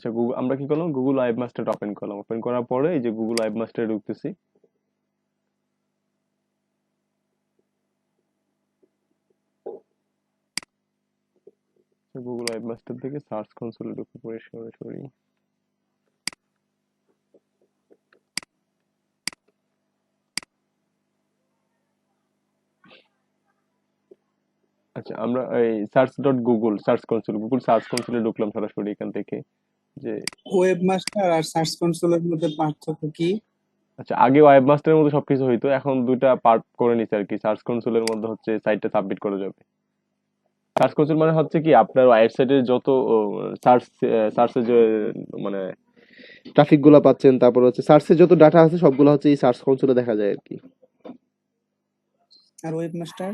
আচ্ছা, গুগল আমরা কি করলাম, গুগল ওয়েব মাস্টার ওপেন করলাম, ওপেন করার পরে এই যে গুগল ওয়েব মাস্টারে ঢুকতেছি। গুগল ওয়েব মাস্টার থেকে সার্চ কনসোলে ঢুকে পড়ি সরাসরি। আচ্ছা, আমরা এই search dot Google search console, Google search কনসোলে ঢুকলাম সরাসরি এখান থেকে। যে ওয়েব মাস্টার আর সার্চ কনসোলের মধ্যে পার্থক্য কি? আচ্ছা, আগে ওয়েব মাস্টারের মধ্যে সবকিছু হইতো, এখন দুইটা পার্ট করে নিছে আর কি। সার্চ কনসোলের মধ্যে হচ্ছে সাইটটা সাবমিট করা যাবে। সার্চ কনসোল মানে হচ্ছে কি আপনার ওয়েবসাইটের যত সার্চ সার্চে যে মানে ট্রাফিক গুলা পাচ্ছেন, তারপর হচ্ছে সার্চে যত ডাটা আছে সবগুলো হচ্ছে এই সার্চ কনসোলে দেখা যায় আর কি। আর ওয়েব মাস্টার?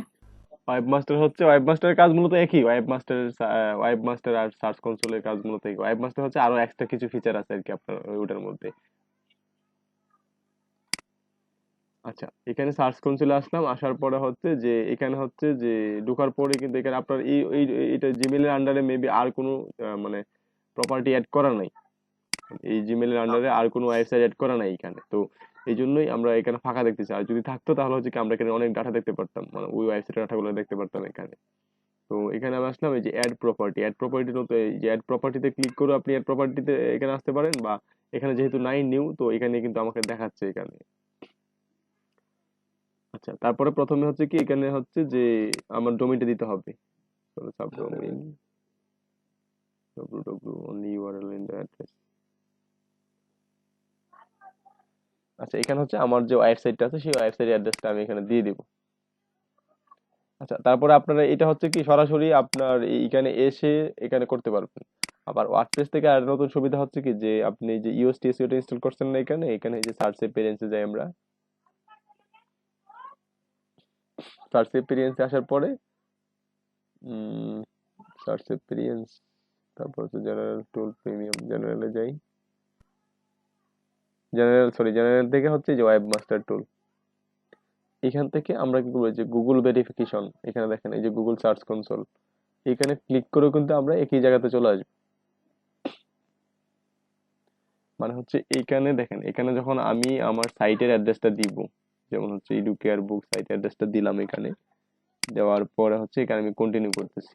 ওয়েব মাস্টার হচ্ছে, ওয়েব মাস্টারের কাজ মূলত একই। ওয়েব মাস্টার আর সার্চ কনসোলের কাজ মূলত একই। ওয়েব মাস্টার হচ্ছে আরো এক্সট্রা কিছু ফিচার আছে আর কি আপনার ওটার মধ্যে। আচ্ছা, এখানে সার্চ কনসোলে আসলাম, আসার পরে হচ্ছে যে এখানে হচ্ছে যে ঢোকার পরে কিন্তু এখানে আপনার এটা জিমেইলের আন্ডারে মেবি আর কোনো মানে প্রপার্টি অ্যাড করা নাই। এই জিমেইলের আন্ডারে আর কোনো ওয়েবসাইট অ্যাড করা নাই এখানে। তো এই জন্যই আমরা এখানে ফাঁকা দেখতেছি। আর যদি থাকতো তাহলে হচ্ছে কি আমরা এখানে অনেক ডাটা দেখতে পারতাম, মানে ওই ওয়েবসাইটের ডাটাগুলো দেখতে পারতাম এখানে। তো এখানে আমি আসলাম এই যে অ্যাড প্রপার্টি তো এই যে অ্যাড প্রপার্টিতে ক্লিক করে আপনি অ্যাড প্রপার্টিতে এখানে আসতে পারেন, বা এখানে যেহেতু নাই নিউ, তো এখানে কিন্তু আমাকে দেখাচ্ছে এখানে। আচ্ছা, তারপরে প্রথমে হচ্ছে কি এখানে হচ্ছে যে আমার ডোমেইনটা দিতে হবে। Subdomain www only URL in the address। আচ্ছা, এখানে হচ্ছে আমার যে ওয়েবসাইটটা আছে সেই ওয়েবসাইট অ্যাড্রেসটা আমি এখানে দিয়ে দিব। আচ্ছা, তারপরে আপনারা এটা হচ্ছে কি সরাসরি আপনার এইখানে এসে এখানে করতে পারবেন। আবার ওয়ার্ডপ্রেস থেকে আর নতুন সুবিধা হচ্ছে কি যে আপনি যে ইওএস টিএসইও টা ইনস্টল করছেন না, এখানে এখানে এই যে সার্চ এক্সপেরিয়েন্সে যাই আমরা। সার্চ এক্সপেরিয়েন্সে আসার পরে সার্চ এক্সপেরিয়েন্স, তারপর হচ্ছে জেনারেল টুল প্রিমিয়াম, জেনারেলে যাই। জেনারেল থেকে হচ্ছে যে ওয়েব মাস্টার টুল। এখান থেকে আমরা কি করবো যে গুগল ভেরিফিকেশন, এখানে দেখেন এই যে গুগল সার্চ কনসোল, এখানে ক্লিক করেও কিন্তু আমরা একই জায়গাতে চলে আসবো। মানে হচ্ছে এইখানে দেখেন, এখানে যখন আমি আমার সাইটের অ্যাড্রেসটা দিব, যেমন হচ্ছে ইডুকেয়ার বুক সাইট অ্যাড্রেসটা দিলাম এখানে, দেওয়ার পরে হচ্ছে এখানে আমি কন্টিনিউ করতেছি।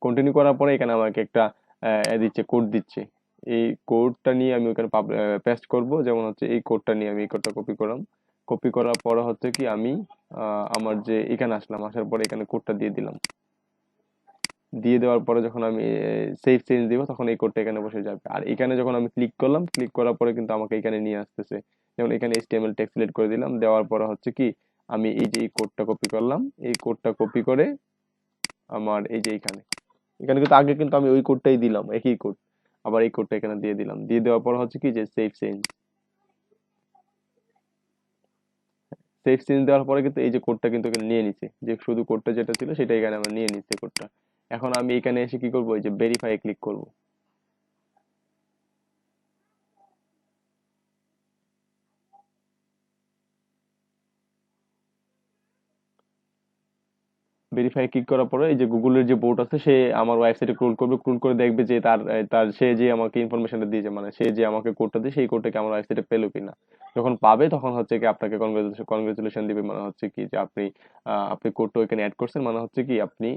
কন্টিনিউ করার পরে এখানে আমাকে একটা দিচ্ছে, কোড দিচ্ছে। এই কোডটা নিয়ে আমি ওখানে পেস্ট করব। যেমন হচ্ছে এই কোডটা নিয়ে আমি এই কোডটা কপি করলাম। কপি করার পরে হচ্ছে কি আমি আমার যে এখানে আসলাম, আসার পরে এখানে কোডটা দিয়ে দিলাম। দিয়ে দেওয়ার পরে যখন আমি সেভ চেঞ্জ দিব, তখন এই কোডটা এখানে বসে যাবে। আর এখানে যখন আমি ক্লিক করলাম, ক্লিক করার পরে কিন্তু আমাকে এখানে নিয়ে আসতেছে। যেমন এখানে HTML টেক্সট সিলেক্ট করে দিলাম, দেওয়ার পরে হচ্ছে কি আমি এই যে এই কোডটা কপি করলাম, এই কোডটা কপি করে আমার এই যে এখানে, এখানে কিন্তু আগে কিন্তু আমি ওই কোডটাই দিলাম, একই কোড। আবার এই কোডটা এখানে দিয়ে দিলাম, দিয়ে দেওয়ার পর হচ্ছে কি যে সেভ চেঞ্জ। সেভ চেঞ্জ দেওয়ার পরে কিন্তু এই যে কোডটা কিন্তু এখানে নিয়ে নিচ্ছে, যে শুধু কোডটা যেটা ছিল সেটা এখানে আমার নিয়ে নিচ্ছে কোডটা। এখন আমি এখানে এসে কি করবো, এই যে ভেরিফাই ক্লিক করব। ভেরিফাই ক্লিক করার পরে এই যে গুগলের যে বোর্ড আছে, সে আমার ওয়েবসাইটে ক্রোল করবে, ক্রোল করে দেখবে যে তার তার সে যে আমাকে ইনফরমেশনটা দিয়েছে, মানে সে যে আমাকে কোডটা দিয়ে, সেই কোডটাকে আমার ওয়েবসাইটে পেলো কিনা। যখন পাবে তখন হচ্ছে কি আপনাকে কনগ্রেচুলেশন দিবে, মানে হচ্ছে কি যে আপনি কোডটা ওইখানে অ্যাড করছেন, মানে হচ্ছে কি আপনি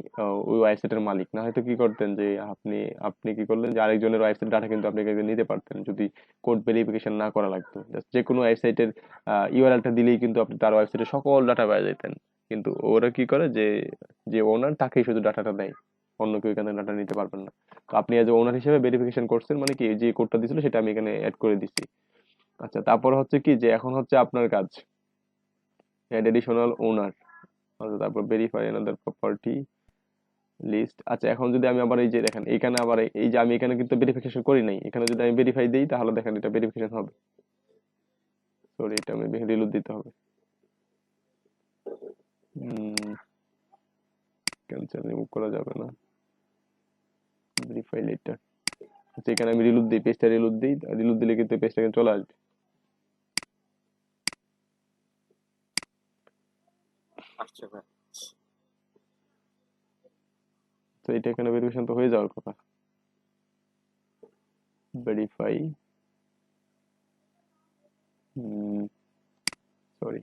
ওই ওয়েবসাইটের মালিক। না হয়তো কি করতেন যে আপনি আপনি কি করলেন যে আরেকজনের ওয়েবসাইট ডাটা কিন্তু আপনি কিন্তু নিতে পারতেন, যদি কোড ভেরিফিকেশন না করা লাগতো। জাস্ট যে কোনো ওয়েবসাইটের ইউআরএলটা দিলেই কিন্তু আপনি তার ওয়েবসাইটে সকল ডাটা পেয়ে যেতেন। কিন্তু ওরা কি করে যে যে ওনার, তাকেই শুধু ডাটাটা দেয়, অন্য কেউ এখানে ডাটা নিতে পারবেন না। তো আপনি এজ ওনার হিসেবে ভেরিফিকেশন করছেন, মানে কি যে কোডটা দিছিল সেটা আমি এখানে অ্যাড করে দিছি। আচ্ছা, তারপর হচ্ছে কি যে এখন হচ্ছে আপনার কাজ অ্যাড এডিশনাল ওনার। আচ্ছা, তারপর ভেরিফাই অ্যানাদার প্রপার্টি লিস্ট। আচ্ছা, এখন যদি আমি আবার এই যে দেখেন এখানে আবার এই যে আমি এখানে কিন্তু ভেরিফিকেশন করি নাই, এখানে যদি আমি ভেরিফাই দিই তাহলে দেখেন এটা ভেরিফিকেশন হবে। সরি, এটা আমি রিলোড দিতে হবে। ক্যান্সেল রিমুভ করা যাবে না, ভেরিফাই লেটার। আচ্ছা, এখানে আমি রিলোড দিই, পেজটা রিলোড দিই, রিলোড দিলে কিন্তু পেজটা কিন্তু চলে আসবে। আচ্ছা ভাই। তো এটা এখানে ভেরিফিকেশন তো হয়ে যাওয়ার কথা। Verify, sorry,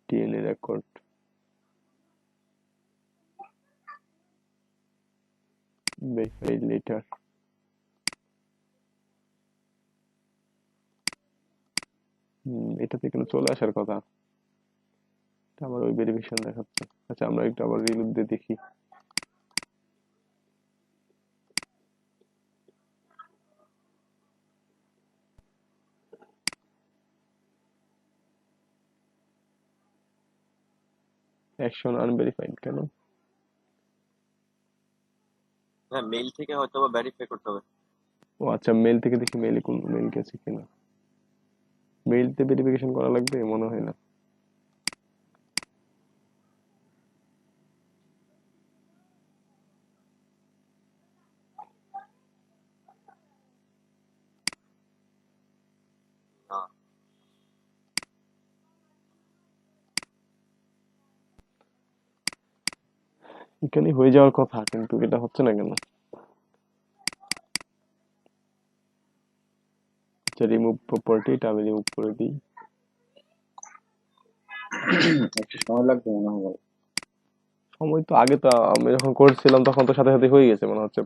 DNA record, verify letter. এটাতে কেন চলে আসার কথা? এটা আমার ওই ভেরিফিকেশন দেখাচ্ছে। আচ্ছা, আমরা একটু আবার রিলোড দিয়ে দেখি। অ্যাকশন আনভেরিফাইড কেন? হ্যাঁ, মেইল থেকে হয়তো বা ভেরিফাই করতে হবে। ও আচ্ছা, মেল থেকে দেখি মেইলে কোন মেইল গেছে কিনা। মেইলতে ভেরিফিকেশন করা লাগবে মনে হয় না। না, এখানে হয়ে যাওয়ার কথা, কিন্তু এটা হচ্ছে না কেন? আচ্ছা, রিমুভ প্রপার্টি, এটা আমি রিমুভ করে দিই। একটু সময় লাগবে মনে হয়। সময় তো আগে তো আমি যখন করছিলাম তখন তো সাথে সাথে হয়ে গেছে মনে হচ্ছে,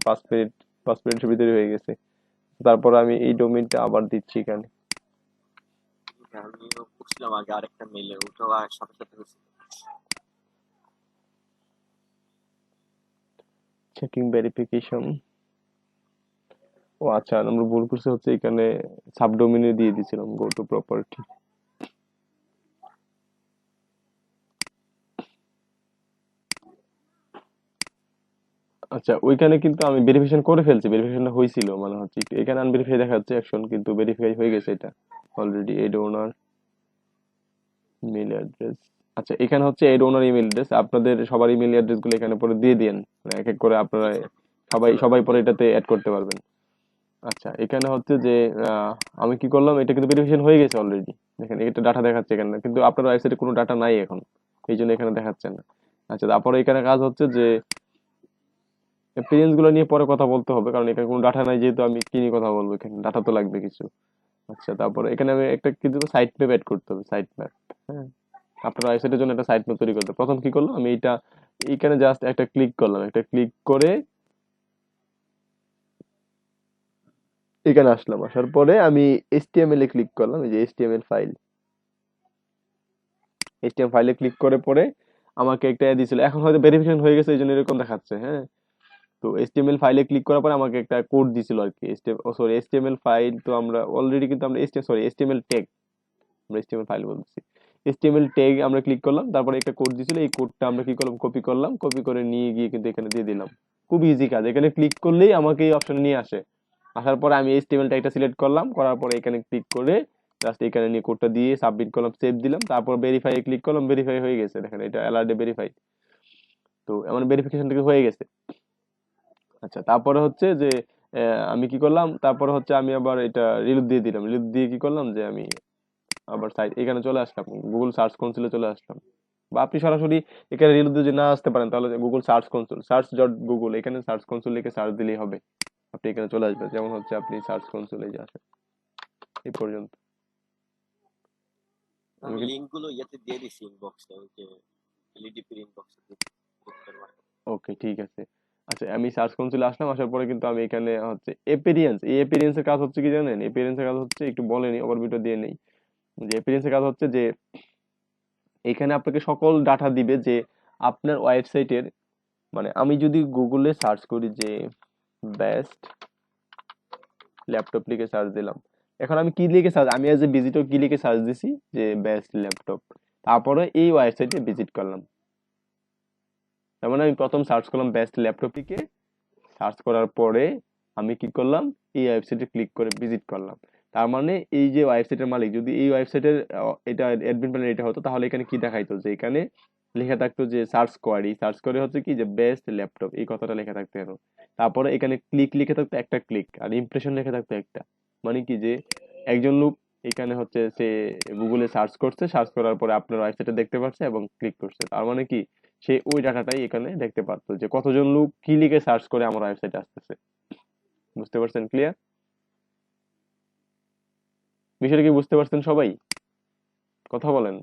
5 মিনিটের ভিতরে হয়ে গেছে। তারপর আমি এই ডোমেইনটা আবার দিচ্ছি এখানে। আমিও করছিলাম আগে আরেকটা মেইলে, ওটাও আর সাথে সাথে হয়েছে। Checking verification. ও আচ্ছা, আমরা ভুল করছি হচ্ছে এখানে সাবডোমেইনে দিয়ে দিয়েছিলাম গো টু প্রপার্টি। আচ্ছা, ওইখানে কিন্তু আমি ভেরিফিকেশন করে ফেলছি, ভেরিফিকেশনটা হয়েছিল মানে হচ্ছে এখানে আনভেরিফাই দেখা যাচ্ছে অ্যাকশন, কিন্তু ভেরিফাই হয়ে গেছে এটা অলরেডি। এই ডোনার ইমেল অ্যাড্রেস। আচ্ছা, এখানে হচ্ছে এই ডোনার ইমেল অ্যাড্রেস, আপনাদের সবার ইমেল অ্যাড্রেস গুলো এখানে পরে দিয়ে দিন, মানে এক এক করে আপনারা আচ্ছা, সবাই বুঝতে সবাই পারছি। পরে এটাতে অ্যাড করতে পারবেন। আচ্ছা, এখানে হচ্ছে যে আমি কি করলাম, এটা কিন্তু ভেরিফিকেশন হয়ে গেছে অলরেডি। দেখেন এটা ডাটা দেখাচ্ছে এখানে, কিন্তু আপনার ওয়েবসাইটে কোনো ডাটা নাই এখন, এই জন্য এখানে দেখাচ্ছে না। আচ্ছা, তারপরে এখানে কাজ হচ্ছে যে এক্সপিরিয়েন্স গুলো নিয়ে পরে কথা বলতে হবে, কারণ এখানে কোনো ডাটা নাই, যেহেতু আমি কি নিয়ে কথা বলবো, এখানে ডাটা তো লাগবে কিছু। আচ্ছা, তারপরে এখানে আমি একটা কি দেবো, সাইট ম্যাপ অ্যাড করতে হবে, সাইট ম্যাপ। হ্যাঁ, আপনার ওয়েবসাইটের জন্য একটা সাইট ম্যাপ তৈরি করতে হবে। প্রথম কি করলাম, আমি এটা এখানে জাস্ট একটা ক্লিক করলাম, একটা ক্লিক করে এখানে আসলাম, আসার পরে আমি এইচটিএমএল এ ক্লিক করলাম, এই যে এইচটিএমএল ফাইল, এইচটিএমএল ফাইলে ক্লিক করে পরে আমাকে একটা দিয়েছিল, এখন হয়তো ভেরিফিকেশন হয়ে গেছে এই জন্য এরকম দেখাচ্ছে। হ্যাঁ, তো এইচটিএমএল ফাইলে ক্লিক করার পরে আমাকে একটা কোড দিছিল আর কি। সরি, এইচটিএমএল ফাইল তো আমরা অলরেডি, কিন্তু আমরা এইচটিএমএল ট্যাগ, আমরা এইচটিএমএল ফাইল বলতেছি, এইচটিএমএল ট্যাগ আমরা ক্লিক করলাম, তারপরে একটা কোড দিছিল, এই কোডটা আমরা কি করলাম, কপি করলাম, কপি করে নিয়ে গিয়ে কিন্তু এখানে দিয়ে দিলাম। খুব ইজি কাজ, এখানে ক্লিক করলেই আমাকে এই অপশনে নিয়ে আসে। আসার পরে আমি এইচটিএমএল ট্যাগটা সিলেক্ট করলাম, করার পরে এখানে ক্লিক করে জাস্ট এখানে নিয়ে কোডটা দিয়ে সাবমিট করলাম, সেভ দিলাম, তারপর ভেরিফাই এ ক্লিক করলাম, ভেরিফাই হয়ে গেছে, দেখেন এটা অ্যালার্টে ভেরিফাই। তো আমার ভেরিফিকেশন থেকে হয়ে গেছে। আচ্ছা, তারপরে হচ্ছে যে আমি কি করলাম, তারপরে হচ্ছে আমি আবার এটা রিলোড দিয়ে দিলাম, রিলোড দিয়ে কি করলাম যে আমি আবার সাইট এখানে চলে আসলাম, গুগল সার্চ কনসোলে চলে আসলাম। বা আপনি সরাসরি এখানে রিলোড দিয়ে যদি না আসতে পারেন, তাহলে Google search console, search dot Google, এখানে সার্চ কনসোল লিখে সার্চ দিলেই হবে, আপনি এখানে চলে আসবে। যেমন হচ্ছে আপনি সার্চ কনসোলে যে আসেন এই পর্যন্ত। আমি আমি কি লিংক গুলো ইয়েতে দিয়ে দিছি ইনবক্সে, ওই যে এলইডিপির ইনবক্সে দেখতে পারবেন। ওকে, ঠিক আছে। আচ্ছা, আমি সার্চ কনসোলে আসলাম, আসার পরে কিন্তু আমি এখানে হচ্ছে এপিরিয়েন্স, এই এপিরিয়েন্সের কাজ হচ্ছে কি জানেন, এপিরিয়েন্সের কাজ হচ্ছে, একটু বলেনি, ওভারভিউটা দিয়ে নেই। যে এপিরিয়েন্সের কাজ হচ্ছে যে এখানে আপনাকে সকল ডাটা দিবে যে আপনার ওয়েবসাইটের, মানে আমি যদি গুগলে সার্চ করি যে বেস্ট ল্যাপটপ লিখে সার্চ দিলাম, এখন আমি কি লিখে সার্চ, আমি এজ এ ভিজিটর কি লিখে সার্চ দিছি যে বেস্ট ল্যাপটপ, তারপরে এই ওয়েবসাইটে ভিজিট করলাম। তার মানে আমি প্রথম সার্চ করলাম বেস্ট ল্যাপটপ লিখে, সার্চ করার পরে আমি কি করলাম, এই ওয়েবসাইটে ক্লিক করে ভিজিট করলাম। তার মানে এই যে ওয়েবসাইটের মালিক যদি এই ওয়েবসাইটের এটা অ্যাডমিন প্যানেল এটা হতো, তাহলে এখানে কি দেখাইতো, যে এখানে লেখা থাকতো যে সার্চ কোয়ারি, সার্চ করে হচ্ছে কি যে বেস্ট ল্যাপটপ, এই কথাটা লেখা থাকতো এখানে। তারপরে এখানে ক্লিক লিখে থাকতো একটা ক্লিক, আর ইমপ্রেশন লেখা থাকতো একটা। মানে কি যে একজন লোক এখানে হচ্ছে সে গুগলে সার্চ করছে, সার্চ করার পরে আপনার ওয়েবসাইটে দেখতে পাচ্ছে এবং ক্লিক করছে, তার মানে কি সে ওই ডাটাটাই এখানে দেখতে পারতো যে কতজন লোক কি লিখে সার্চ করে আমার ওয়েবসাইটে আসতেছে। বুঝতে পারছেন? ক্লিয়ার? বিষয়টা কি বুঝতে পারছেন সবাই? কথা বলেন।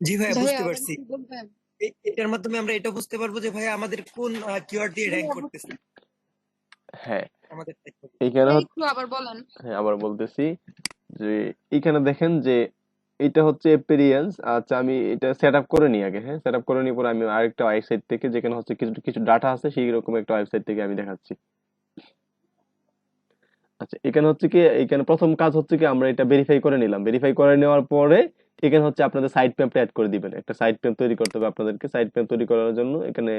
জি ভাইয়া ভাইয়া বুঝতে আবার পারছি। একটু বলবেন? এটার মাধ্যমে আমরা এটা বুঝতে পারবো যে ভাইয়া আমাদের কোন কিওয়ার্ড দিয়ে র্যাঙ্ক করতেছে হ্যাঁ, আমাদের type এর। এইখানে ভাইয়া একটু আবার বলেন। হ্যাঁ আবার বলতেছি যে এইখানে দেখেন যে এটা হচ্ছে এক্সপেরিয়েন্স। আচ্ছা আমি এটা সেট আপ করে নিই আগে। হ্যাঁ, সেট আপ করে নিয়ে পরে আমি আরেকটা ওয়েবসাইট থেকে যেখানে হচ্ছে কিছু কিছু ডাটা আছে সেই রকম একটা ওয়েবসাইট থেকে আমি দেখাচ্ছি। আচ্ছা এখানে হচ্ছে কি, এখানে প্রথম কাজ হচ্ছে কি আমরা এটা ভেরিফাই করে নিলাম। ভেরিফাই করে নেওয়ার পরে এখানে হচ্ছে আপনাদের সাইট ম্যাপটা অ্যাড করে দিবেন। একটা সাইট ম্যাপ তৈরি করতে হবে আপনাদেরকে। সাইট ম্যাপ তৈরি করার জন্য এখানে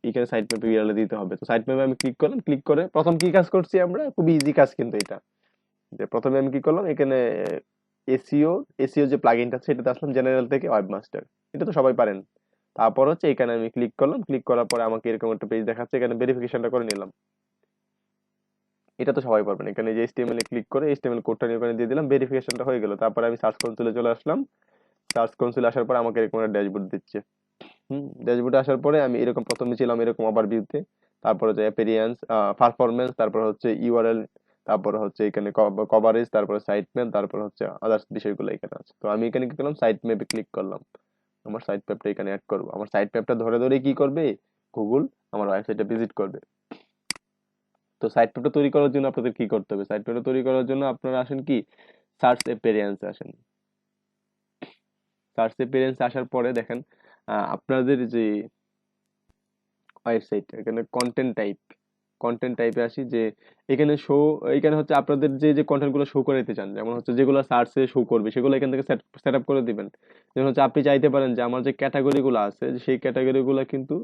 এখানে সাইট ম্যাপ ইউআরএল দিতে হবে। তো সাইট ম্যাপে আমি ক্লিক করলাম। ক্লিক করে প্রথম কি কাজ করছি আমরা, খুবই ইজি কাজ কিন্তু এটা, যে প্রথমে আমি কি করলাম এখানে এসইও এসইও যে প্লাগইনটা আছে সেটাতে আসলাম জেনারেল থেকে ওয়েবমাস্টার। এটা তো সবাই পারেন। তারপর হচ্ছে এখানে আমি ক্লিক করলাম। ক্লিক করার পরে আমাকে এরকম একটা পেজ দেখাচ্ছে, এখানে ভেরিফিকেশনটা করে নিলাম। এটা তো সবাই পারবেন। এখানে যে এইচটিএমএল এ ক্লিক করে এইচটিএমএল কোডটা নিয়ে ওখানে দিয়ে দিলাম, ভেরিফিকেশনটা হয়ে গেল। তারপরে আমি সার্চ কনসোলে চলে আসলাম। সার্চ কনসোলে আসার পর আমাকে এরকম একটা ড্যাশবোর্ড দিচ্ছে। ড্যাশবোর্ডে আসার পরে আমি এরকম প্রথমে ছিলাম এরকম ওভারভিউতে, তারপরে হচ্ছে অ্যাপিয়ারেন্স, পারফরম্যান্স, তারপর হচ্ছে ইউআরএল, তারপরে হচ্ছে এখানে কভারেজ, তারপরে সাইট ম্যাপ, তারপর হচ্ছে আদার্স বিষয়গুলো এখানে আছে। তো আমি এখানে কি করলাম, সাইট ম্যাপে ক্লিক করলাম। আমার সাইট ম্যাপটা এখানে অ্যাড করবো। আমার সাইট ম্যাপটা ধরে ধরে কি করবে, গুগল আমার ওয়েবসাইটে ভিজিট করবে। তো সাইট ম্যাপটা তৈরি করার জন্য আপনাদের কি করতে হবে, সাইট ম্যাপটা তৈরি করার জন্য আপনারা আসেন কি সার্চ এপিয়ারেন্স আসেন। সার্চ এপিয়ারেন্স আসার পরে দেখেন আপনাদের যে ওয়েবসাইট এখানে কন্টেন্ট টাইপে আসি, যে এখানে শো, এখানে হচ্ছে আপনাদের যে যে কন্টেন্ট গুলো শো করাইতে চান, যেমন হচ্ছে যেগুলো সার্চে শো করবে সেগুলো এখান থেকে সেট আপ করে দিবেন। যেমন হচ্ছে আপনি চাইতে পারেন যে আমার যে ক্যাটাগরি গুলো আছে সেই ক্যাটাগরি গুলো কিন্তু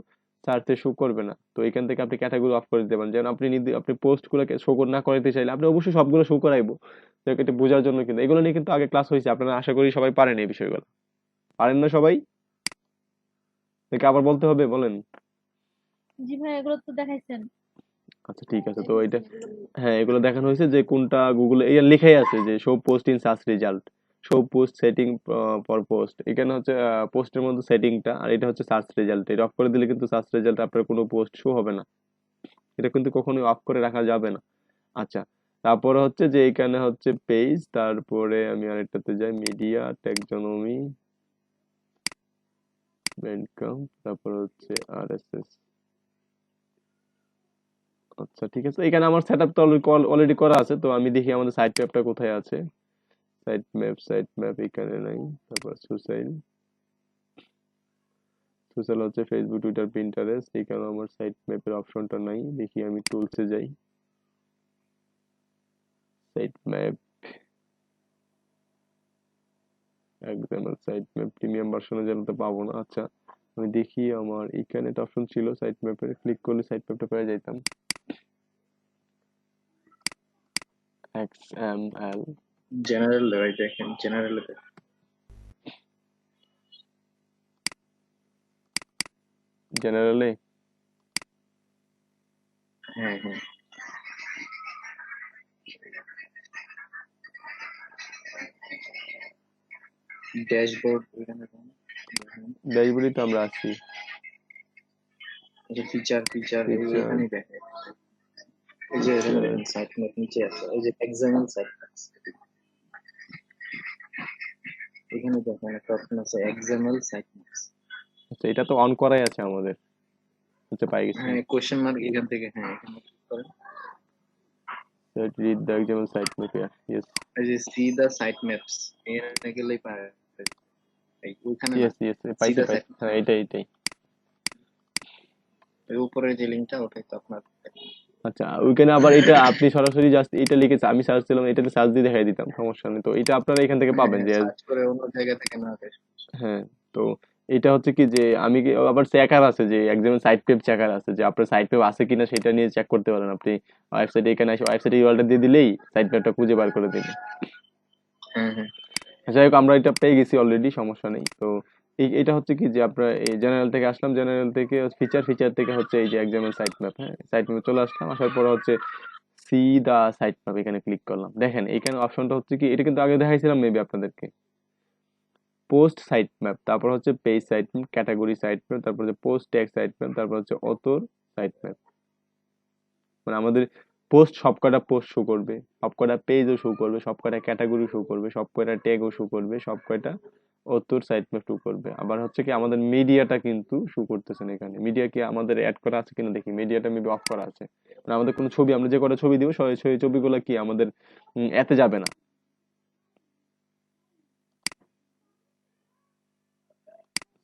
সার্চে শো করবে না, তো এখান থেকে আপনি ক্যাটাগরি অফ করে দিতে পারেন। যেমন আপনি আপনি পোস্ট গুলোকে শো না করাইতে চাইলে আপনি অবশ্যই সবগুলো শো করাইবো, তো এটা বোঝার জন্য। কিন্তু এগুলো নিয়ে কিন্তু আগে ক্লাস হয়েছে, আপনারা আশা করি সবাই পারেন এই বিষয়গুলো। পারেন না সবাই? নাকি আবার বলতে হবে, বলেন। জি ভাই এগুলো তো দেখাইছেন। আচ্ছা ঠিক আছে, তো এটা হ্যাঁ এগুলো দেখানো হয়েছে যে কোনটা গুগলে এই লেখাই আছে যে show post in search result, show post setting for post. এখানে হচ্ছে পোস্টের মধ্যে সেটিংটা, আর এটা হচ্ছে সার্চ রেজাল্ট। এটা অফ করে দিলে কিন্তু সার্চ রেজাল্ট আপনার কোনো পোস্ট শো হবে না, এটা কিন্তু কখনোই অফ করে রাখা যাবে না। আচ্ছা, তারপরে হচ্ছে যে এখানে হচ্ছে পেজ, তারপরে আমি আরেকটাতে যাই, মিডিয়া ট্যাক্সোনমি মেনকাম, তারপর হচ্ছে আরএসএস। আচ্ছা ঠিক আছে, এখানে আমার সেটআপ তো অলরেডি করা আছে। তো আমি দেখি আমাদের সাইট ম্যাপটা কোথায় আছে। সাইট ম্যাপ এখানে নাই। তারপর সোশ্যাল, সোশ্যাল হচ্ছে ফেসবুক, টুইটার, পিন্টারেস্ট। এখানে আমার সাইট ম্যাপের অপশনটা নাই। দেখি আমি টুলসে যাই, site map, example site map premium ভার্সনে গেলে তো পাবো না। আচ্ছা আমি দেখি আমার এখানে একটা অপশন ছিল সাইট ম্যাপের, ক্লিক করলে সাইট ম্যাপটা পেয়ে যাইতাম। XML জেনারেল ভাই দেখেন, জেনারেল জেনারেলে হ্যাঁ হ্যাঁ ড্যাশবোর্ড এখানে ড্যাশবোর্ডে তো আমরা আছি। ফিচার ফিচার, এখানে দেখে এই যে এখানে দেখেন সাইট ম্যাপ নিচে আছে, এই যে এক্সাম্পল সাইট ম্যাপ এখানে দেখেন একটা অপশন আছে এক্সাম্পল সাইট ম্যাপ। আচ্ছা এটা তো অন করাই আছে আমাদের। আচ্ছা পাই গেছি। হ্যাঁ কোশ্চেন মার্ক এখান থেকে, হ্যাঁ এখানে ক্লিক করেন। read the example sitemap, yeah, yes, এই যে সি দা সাইট ম্যাপস এখানে গেলেই পায়, এই ওইখানে না, yes, yes, সি পাইছি দা সাইট পাইছি, হ্যাঁ এটাই। এর উপরে যে লিংকটা ওটাই তো আপনার। আচ্ছা ওইখানে আবার এটা আপনি সরাসরি জাস্ট এটা লিখেছে, আমি সার্চ দিলাম, এটাতে সার্চ দিয়ে দেখাই দিতাম, সমস্যা নেই। তো এটা আপনারা এখান থেকে পাবেন যে সার্চ করে অন্য জায়গা থেকে না আসে। হ্যাঁ। তো এটা হচ্ছে কি যে আমি আবার চেকার আছে, যে একজন সাইট পেপ চেকার আছে, যে আপনার সাইট পেপ আছে কিনা সেটা নিয়ে চেক করতে পারেন আপনি। ওয়েবসাইটে এখানে এসে ওয়েবসাইটে ইউআরএল দিয়ে দিলেই সাইট পেপটা খুঁজে বার করে দিবে। হ্যাঁ হ্যাঁ যাই হোক আমরা এটা পেয়ে গেছি অলরেডি, সমস্যা নেই। তো এটা হচ্ছে কি যে আপনার এই জেনারেল থেকে আসলাম, জেনারেল থেকে ফিচার থেকে হচ্ছে এই যে এক্সাম্পল সাইট ম্যাপ, হ্যাঁ সাইট ম্যাপে চলে আসলাম। আসার পরে হচ্ছে সি দা সাইট ম্যাপ, এখানে ক্লিক করলাম। দেখেন এখানে অপশনটা হচ্ছে কি, এটা কিন্তু আগে দেখাইছিলাম মেবি আপনাদেরকে। পোস্ট সাইট ম্যাপ, তারপর হচ্ছে page site map, category site map, তারপর হচ্ছে পোস্ট ট্যাগ সাইট ম্যাপ, তারপর হচ্ছে অথর সাইট ম্যাপ। মানে আমাদের পোস্ট সবকটা পোস্ট শো করবে, সবকটা পেজও শো করবে, সবকটা ক্যাটাগরি শো করবে, সবকটা ট্যাগও শো করবে, সবকটা অথর সাইট ম্যাপ শো করবে। আবার হচ্ছে কি আমাদের মিডিয়াটা কিন্তু শো করতেছে না এখানে। মিডিয়া কি আমাদের অ্যাড করা আছে কিনা দেখি, মিডিয়াটা মেবি অফ করা আছে। মানে আমাদের কোনো ছবি, আমরা যে কটা ছবি দিব সেই ছবিগুলো কি আমাদের এতে যাবে না।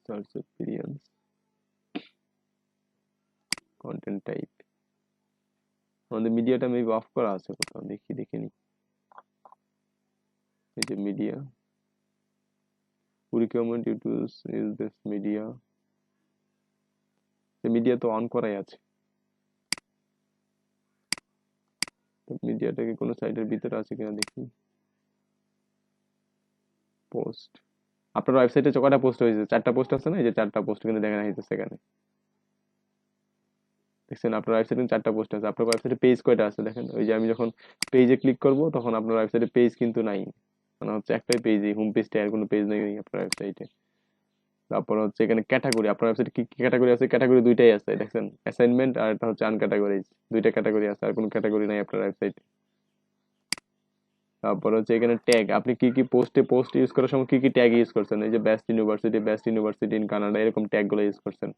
সার্চ এক্সপিরিয়েন্স, কন্টেন্ট টাইপ, আমাদের মিডিয়াটা মেবি অফ করা আছে কোথাও, দেখিনি। এই যে media, recommend you to use this media, media তো অন করাই আছে। মিডিয়াটা কি কোনো সাইটের ভিতরে আছে কিনা দেখি। পোস্ট, আপনার ওয়েবসাইটে কয়টা পোস্ট হয়েছে? 4টা পোস্ট আছে না? এই যে 4টা পোস্ট কিন্তু দেখা যাইতেছে এখানে, দেখছেন? আপনার ওয়েবসাইটে 4টা পোস্ট আছে। আপনার ওয়েবসাইটে পেজ কয়টা আছে দেখেন। ওই যে আমি যখন পেজে ক্লিক করব তখন আপনার ওয়েবসাইটে পেজ কিন্তু নাই, মানে হচ্ছে একটাই পেজ, হোম পেজটা, আর কোনো পেজ নেই আপনার ওয়েবসাইটে। তারপর হচ্ছে এখানে ক্যাটাগরি, আপনার ওয়েবসাইটে কি কি ক্যাটাগরি আছে? ক্যাটাগরি দুইটাই আছে দেখছেন, অ্যাসাইনমেন্ট আর একটা হচ্ছে আনক্যাটাগরিজ, দুইটা ক্যাটাগরি আছে, আর কোনো ক্যাটাগরি নাই আপনার ওয়েবসাইটে। তারপর হচ্ছে এখানে ট্যাগ, আপনি কি কি পোস্ট ইউজ করার সময় কি কি ট্যাগ ইউজ করছেন? এই যে বেস্ট ইউনিভার্সিটি ইন কানাডা, এরকম ট্যাগ গুলো ইউজ করছেন।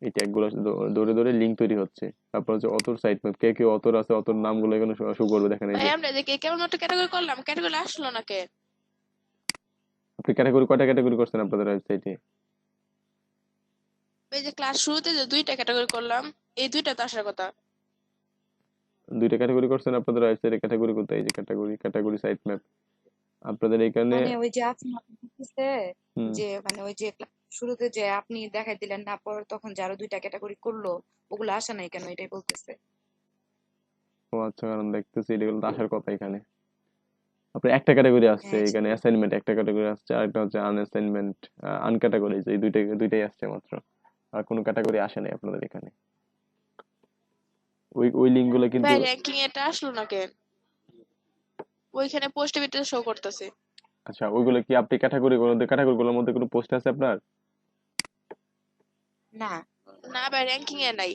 এই ট্যাগ গুলো ধরে ধরে লিঙ্ক তৈরি হচ্ছে। তারপর হচ্ছে অথর সাইট ম্যাপ, কে কে অথর আছে, অথর নামগুলো এখানে শো করবে দেখেন। এই ভাই যে আমরা যে কেমন একটা ক্যাটাগরি করলাম, ক্যাটাগরি আসলো না কে? আপনি ক্যাটাগরি, কয়টা ক্যাটাগরি করছেন আপনাদের ওয়েবসাইটে? এই যে ক্লাস শুরুতে যে 2টা ক্যাটাগরি করলাম, এই 2টা তো আসার কথা। দুইটা ক্যাটাগরি করছেন আপনাদের ওয়েবসাইটে। ক্যাটাগরি কোথায়? এই যে ক্যাটাগরি সাইট ম্যাপ আপনাদের এখানে। মানে ওই যে আপনি বলতেছে হুম। যে মানে ওই যে শুরুতে যে আপনি দেখাই দিলেন না, পর তখন যে আরো 2টা ক্যাটাগরি করলো, ওগুলো আসে নাই কেন, এটাই বলতেছে। ও আচ্ছা, কারণ দেখতেছি এগুলো তো আসার কথা এখানে। আপনার একটা ক্যাটাগরি আসছে হ্যাঁ এখানে, অ্যাসাইনমেন্ট একটা ক্যাটাগরি আসছে, আর একটা হচ্ছে আনঅ্যাসাইনমেন্ট, আনক্যাটাগরিজ, এই দুইটাই আসছে মাত্র, আর কোনো ক্যাটাগরি আসে নাই আপনাদের এখানে। ওই লিঙ্ক গুলো কিন্তু। ভাই র্যাঙ্কিং এটা আসলো না কে? ওইখানে পোস্টের ভিতরে শো করতেছে। আচ্ছা, ওইগুলো কি আপনি ক্যাটাগরিগুলোর মধ্যে কোনো পোস্ট আছে আপনার? না। না ভাই র্যাঙ্কিং এ নাই।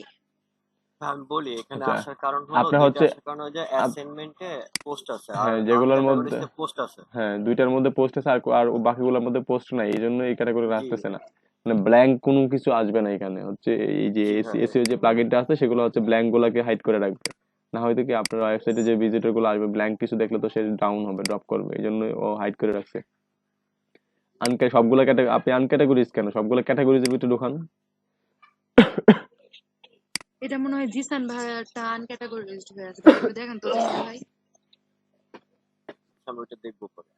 আমি বলি এখানে আচ্ছা, আসার কারণ হলো, আপনার যেটা হচ্ছে আসার কারণ হলো যে অ্যাসাইনমেন্টে পোস্ট আছে আর হ্যাঁ, যেগুলোর মধ্যে, আনক্যাটাগরিজে পোস্ট আছে। হ্যাঁ দুইটার মধ্যে পোস্ট আছে, আর বাকিগুলোর মধ্যে পোস্ট নাই, এই জন্য এই ক্যাটাগরি জি আসতেছে না। মানে ব্ল্যাঙ্ক কোনো কিছু আসবে না এখানে। হচ্ছে এই যে জি ভাই। এসিও যে প্লাগইনটা আছে সেগুলো হচ্ছে ব্ল্যাঙ্ক গুলাকে হাইড করে রাখবে। না হয়তো কি আপনার ওয়েবসাইটে যে ভিজিটর গুলো আসবে ব্ল্যাঙ্ক কিছু দেখলে তো সে ডাউন হবে, ড্রপ করবে, এই জন্য ও হাইড করে রাখছে। সবগুলো ক্যাটাগরি, আপনি আনক্যাটাগরিজ কেন? সবগুলো ক্যাটাগরিজের ভিতরে ঢোকান। এটা মনে হয় জিসান ভাই একটা আনক্যাটাগরাইজড হয়ে আছে, দেখেন তো জিসান ভাই। আমি ওটা দেখবো পরে।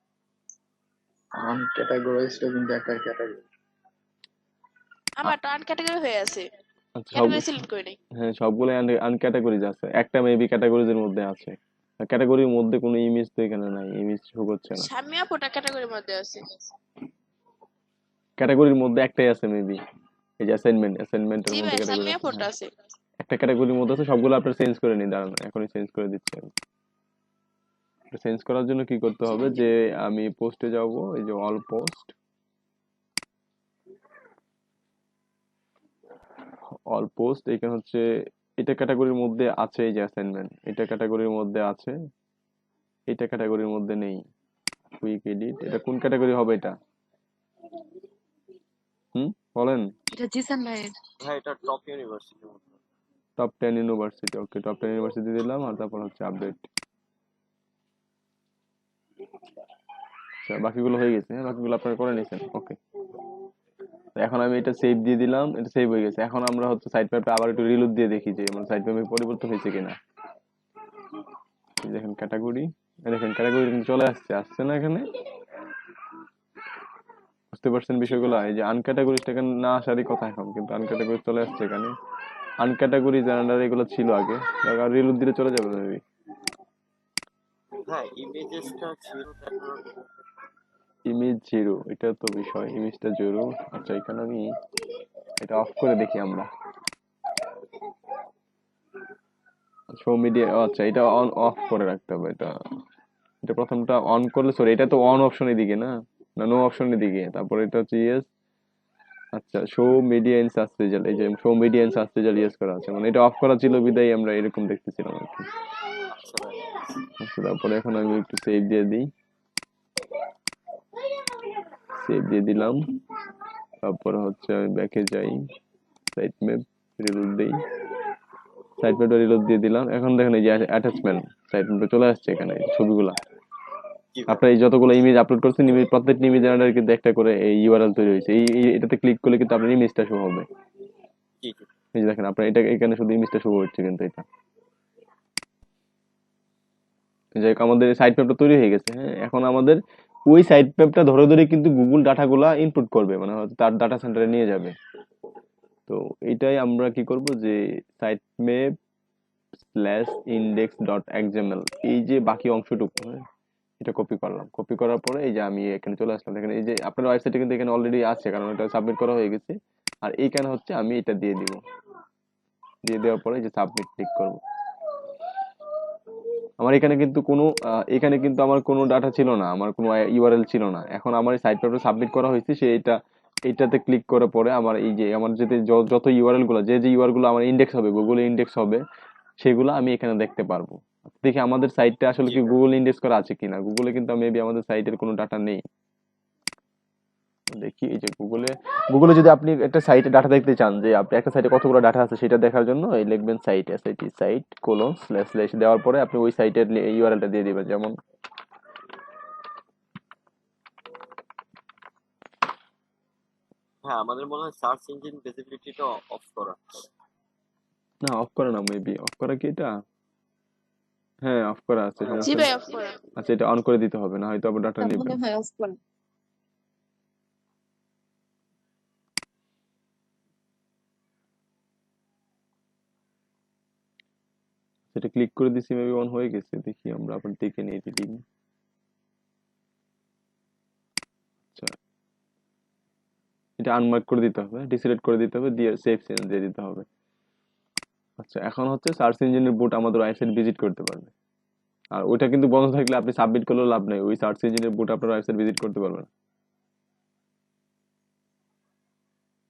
আনক্যাটাগরাইজড কিন্তু একটা ক্যাটাগরি। আমার তো আনক্যাটাগরি হয়ে আছে, আচ্ছা, ক্যাটাগরি সিলেক্ট করে নাই। হ্যাঁ সবগুলো আনক্যাটাগরিজ আছে, একটা মেবি ক্যাটাগরিজের মধ্যে আছে। ক্যাটাগরির মধ্যে কোনো ইমেজ তো এখানে নাই, ইমেজ শো করছে না। সামিয়া ফোটা ক্যাটাগরির মধ্যে আছে। ক্যাটাগরির মধ্যে একটাই আছে মেবি, এই যে অ্যাসাইনমেন্টের জি মধ্যে ভাই ক্যাটাগরি সামিয়া আছে। ফোটা হ্যাঁ, আছে। একটা ক্যাটাগরির মধ্যে আছে, সবগুলো আপনার চেঞ্জ করে নিন, দাঁড়ান এখনই চেঞ্জ করে দিচ্ছি আমি। চেঞ্জ করার জন্য কি করতে হবে, যে আমি পোস্টে যাব, এই যে অল পোস্ট এখানে হচ্ছে এটা ক্যাটাগরির মধ্যে আছে, এই যে অ্যাসাইনমেন্ট এটা ক্যাটাগরির মধ্যে আছে, এটা ক্যাটাগরির মধ্যে নেই। কুইক এডিট, এটা কোন ক্যাটাগরি হবে এটা? বলেন। এটা জিসান ভাই। ভাই এটা টপ ইউনিভার্সিটি। টপ 10 ইউনিভার্সিটি, ওকে টপ 10 ইউনিভার্সিটি দিলাম, আর তারপর হচ্ছে আপডেট। আচ্ছা, বাকিগুলো হয়ে গেছে। হ্যাঁ, বাকিগুলো আপনারা করে নিয়েছেন, ওকে। এখন আমি এটা সেভ দিয়ে দিলাম, এটা সেভ হয়ে গেছে। এখন আমরা হচ্ছে সাইট ম্যাপে আবার একটু রিলোড দিয়ে দেখি যে মানে সাইট ম্যাপে পরিবর্তন হয়েছে কিনা। দেখেন ক্যাটাগরি, দেখেন ক্যাটাগরি কিন্তু চলে আসছে না এখানে? বুঝতে পারছেন বিষয়গুলো? এই যে আনক্যাটাগরিজটা এখানে না আসারই কথা এখন, কিন্তু আনক্যাটাগরি চলে আসছে এখানে। আনক্যাটাগরিজ আন্ডার এগুলো ছিল আগে, আর রিলোড দিলে চলে যাবে মেবি। হ্যাঁ, ইমেজেসটা ছিল তারপর। ইমেজ জিরো, এটা তো বিষয়, ইমেজটা জিরো। আচ্ছা, এখানে আমি এটা অফ করে দেখি আমরা। শো মিডিয়া, আচ্ছা এটা অন অফ করে রাখতে হবে। এটা এটা প্রথমটা অন করলে, সরি এটা তো অন অপশন এদিকে না, না, নো অপশনের দিকে, তারপরে এটা হচ্ছে ইয়েস। আচ্ছা, show media in search result, এই যে show media in search result yes করা আছে, মানে এটা অফ করা ছিল বিদায় আমরা এরকম দেখতেছিলাম আর কি। আচ্ছা ভাই। আচ্ছা, তারপরে এখন আমি একটু সেভ দিয়ে দিই, সেভ দিয়ে দিলাম। তারপরে হচ্ছে আমি ব্যাকে যাই, সাইট ম্যাপ রিলোড দিই, সাইট ম্যাপটা রিলোড দিয়ে দিলাম। এখন দেখেন এই যে অ্যাটাচমেন্ট সাইট ম্যাপটা চলে আসছে এখানে, এই ছবিগুলা। জি ভাই। আপনার এই যতগুলো ইমেজ আপলোড করছেন, ইমেজ প্রত্যেকটা ইমেজের আন্ডারে কিন্তু একটা করে এই ইউআরএল তৈরি হয়েছে। এটাতে ক্লিক করলে কিন্তু আপনার ইমেজটা শো হবে। জি জি। এই যে দেখেন আপনার এটা এখানে শুধু ইমেজটা শো হচ্ছে, কিন্তু এটা যাই হোক, আমাদের সাইট ম্যাপটা তৈরি হয়ে গেছে। হ্যাঁ, এখন আমাদের ওই সাইট ম্যাপটা ধরে ধরে কিন্তু গুগল ডাটাগুলা ইনপুট করবে, মানে হয়তো তার ডাটা সেন্টারে নিয়ে যাবে। তো এটাই আমরা কি করব, যে site map slash index dot XML, এই যে বাকি অংশটুকু, হ্যাঁ, এটা কপি করলাম। কপি করার পরে এই যে আমি এখানে চলে আসলাম। দেখেন এই যে আপনার ওয়েবসাইটে কিন্তু এখানে অলরেডি আছে, কারণ এটা সাবমিট করা হয়ে গেছে। আর এইখানে হচ্ছে আমি এটা দিয়ে দিব, দিয়ে দেওয়ার পরে এই যে সাবমিট ক্লিক করব। আমার এখানে কিন্তু কোনো এখানে কিন্তু আমার কোনো ডাটা ছিল না, আমার কোনো ইউআরএল ছিল না। এখন আমার এই সাইট পেপারটা সাবমিট করা হয়েছে, সে এইটাতে ক্লিক করার পরে আমার এই যে আমার যদি যত ইউআরএল গুলো, যে ইউআরএল গুলো আমার ইন্ডেক্স হবে, গুগলে ইন্ডেক্স হবে, সেগুলো আমি এখানে দেখতে পারবো। দেখি আমাদের সাইটটা আসলে জি কি ভাই। গুগল ইন্ডেক্স করা আছে কিনা। গুগলে কিন্তু মেবি আমাদের সাইটের কোনো ডাটা নেই। দেখি এই যে গুগলে যদি আপনি একটা সাইটে ডাটা দেখতে চান, যে আপনি একটা সাইটে কতগুলো ডাটা আছে সেটা দেখার জন্য এই লিখবেন site, SIT site colon slash slash দেওয়ার পরে আপনি ওই সাইটের ইউআরএলটা দিয়ে দিবেন। যেমন হ্যাঁ, আমাদের মনে হয় সার্চ ইঞ্জিন ভিজিবিলিটিটা অফ করা। না, অফ করা না, মেবি অফ করা কি এটা? হ্যাঁ, অফ করা আছে, জি সমস্যা ভাই নেই। অফ করা। আচ্ছা, এটা অন করে দিতে হবে, না হয়তো আবার ডাটা তা নেবে মনে না। হয় অফ করা। সেটা ক্লিক করে দিছি, মেবি অন হয়ে গেছে। দেখি আমরা আবার দেখে নিই এডিটিং। আচ্ছা, এটা আনমার্ক করে দিতে হবে, ডিসিলেক্ট করে দিতে হবে, দিয়ে সেভ চেঞ্জ দিয়ে দিতে হবে। আচ্ছা, এখন হচ্ছে সার্চ ইঞ্জিনের বুট আমাদের ওয়েবসাইট ভিজিট করতে পারবে। আর ওইটা কিন্তু বন্ধ থাকলে আপনি সাবমিট করলেও লাভ নেই, ওই সার্চ ইঞ্জিনের বুট আপনার ওয়েবসাইট ভিজিট করতে পারবে না।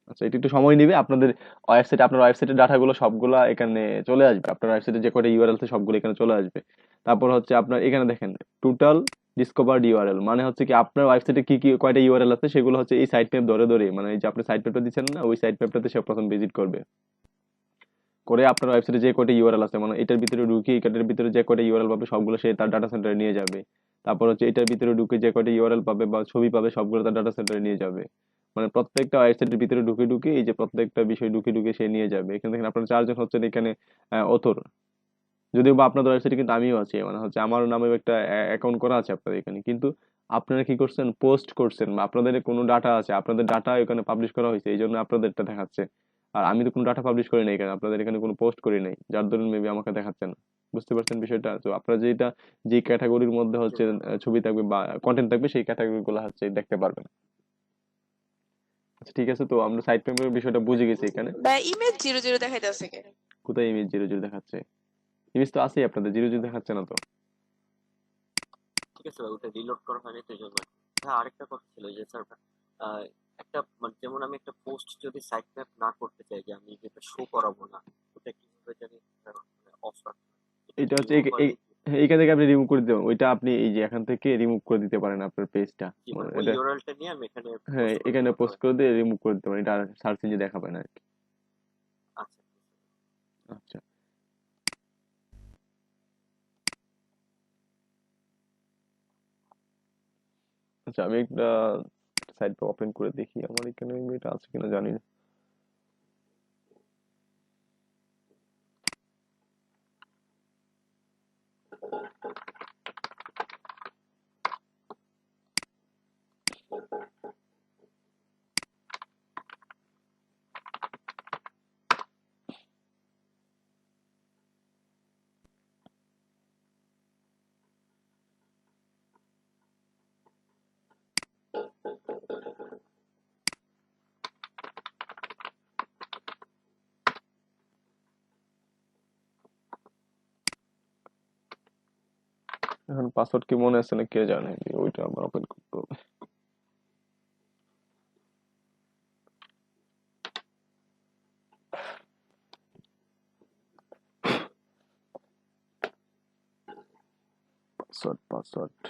আচ্ছা, এটা একটু সময় নিবে। আপনার ওয়েবসাইটের ডাটাগুলো সবগুলা এখানে চলে আসবে, আপনার ওয়েবসাইটে যে কয়টা ইউআরএল আছে সবগুলো এখানে চলে আসবে। তারপর হচ্ছে আপনার এখানে দেখেন টোটাল ডিসকভার্ড ইউআরএল, মানে হচ্ছে কি আপনার ওয়েবসাইটে কি কি কয়টা ইউআরএল আছে সেগুলো হচ্ছে এই সাইট ম্যাপ ধরে ধরে, মানে এই যে আপনি সাইট ম্যাপটা দিচ্ছেন না, ওই সাইট ম্যাপটাতে সে প্রথম ভিজিট করবে, করে আপনার ওয়েবসাইটে যে কয়টা ইউআরএল আছে, মানে এটার ভিতরে ঢুকে এটার ভিতরে যে কয়টা ইউআরএল পাবে সবগুলো সে তার ডাটা সেন্টারে নিয়ে যাবে। তারপর হচ্ছে এটার ভিতরে ঢুকে যে কয়টা ইউআরএল পাবে বা ছবি পাবে সবগুলো তার ডাটা সেন্টারে নিয়ে যাবে। মানে প্রত্যেকটা ওয়েবসাইটের ভিতরে ঢুকে ঢুকে এই যে প্রত্যেকটা বিষয় ঢুকে ঢুকে সে নিয়ে যাবে। এখানে দেখেন আপনার চারজন হচ্ছেন এখানে অথর, যদিও বা আপনাদের ওয়েবসাইটে কিন্তু আমিও আছি, মানে হচ্ছে আমার নামেও একটা অ্যাকাউন্ট করা আছে আপনাদের এখানে। কিন্তু আপনারা কি করছেন, পোস্ট করছেন, বা আপনাদের কোনো ডাটা আছে, আপনাদের ডাটা এখানে পাবলিশ করা হয়েছে, এই জন্য আপনাদেরটা দেখাচ্ছে। আর আমি তো কোনো ডাটা পাবলিশ করি নাই এখানে, আপনাদের এখানে কোনো পোস্ট করি নাই, যার দরুন মেবি আমাকে দেখাচ্ছে না। বুঝতে পারছেন বিষয়টা? তো আপনারা যে ক্যাটাগরির মধ্যে হচ্ছে ছবি থাকবে বা কন্টেন্ট থাকবে, সেই ক্যাটাগরি গুলো হচ্ছে দেখতে পারবেন। আচ্ছা, ঠিক আছে, তো আমরা সাইট পেমেন্টের বিষয়টা বুঝে গেছি এখানে। ভাই ইমেজ 00 দেখাইতেছে কেন? কোথায় ইমেজ 00 দেখাচ্ছে? ইমেজ তো আছেই আপনাদের, 00 দেখাচ্ছে না তো। ঠিক আছে ভাই, ওটা রিলোড করা হয়নি তো জন্য। হ্যাঁ, আরেকটা কথা ছিল যে স্যার, একটা মানে যেমন আমি একটা পোস্ট যদি সাইট ম্যাপ না করতে চাই, যে আমি যেটা শো করাবো না, ওটা কিভাবে জানি অফ রাখবো, এটা এটা কি হচ্ছে রিমুভ হয় নাকি? এইখান থেকে আপনি রিমুভ করে দিতে পারেন, ওইটা আপনি এই যে এখান থেকে রিমুভ করে দিতে পারেন আপনার পেজটা। কি মানে ওই এটা ইউআরএলটা নিয়ে আমি এখানে হ্যাঁ, পোস্ট করে এখানে দেবো পোস্ট তবে? করে দিয়ে রিমুভ করে দিতে পারেন, এটা সার্চ ইঞ্জিনে দেখাবে না আর কি। আচ্ছা। আচ্ছা, আচ্ছা, আমি একটা সাইট ওপেন করে দেখি আমার এখানে এটা আছে কিনা, জানি না। এখন পাসওয়ার্ড কি মনে আছে না কে জানে, ওইটা আমার ওপেন করতে হবে। পাসওয়ার্ড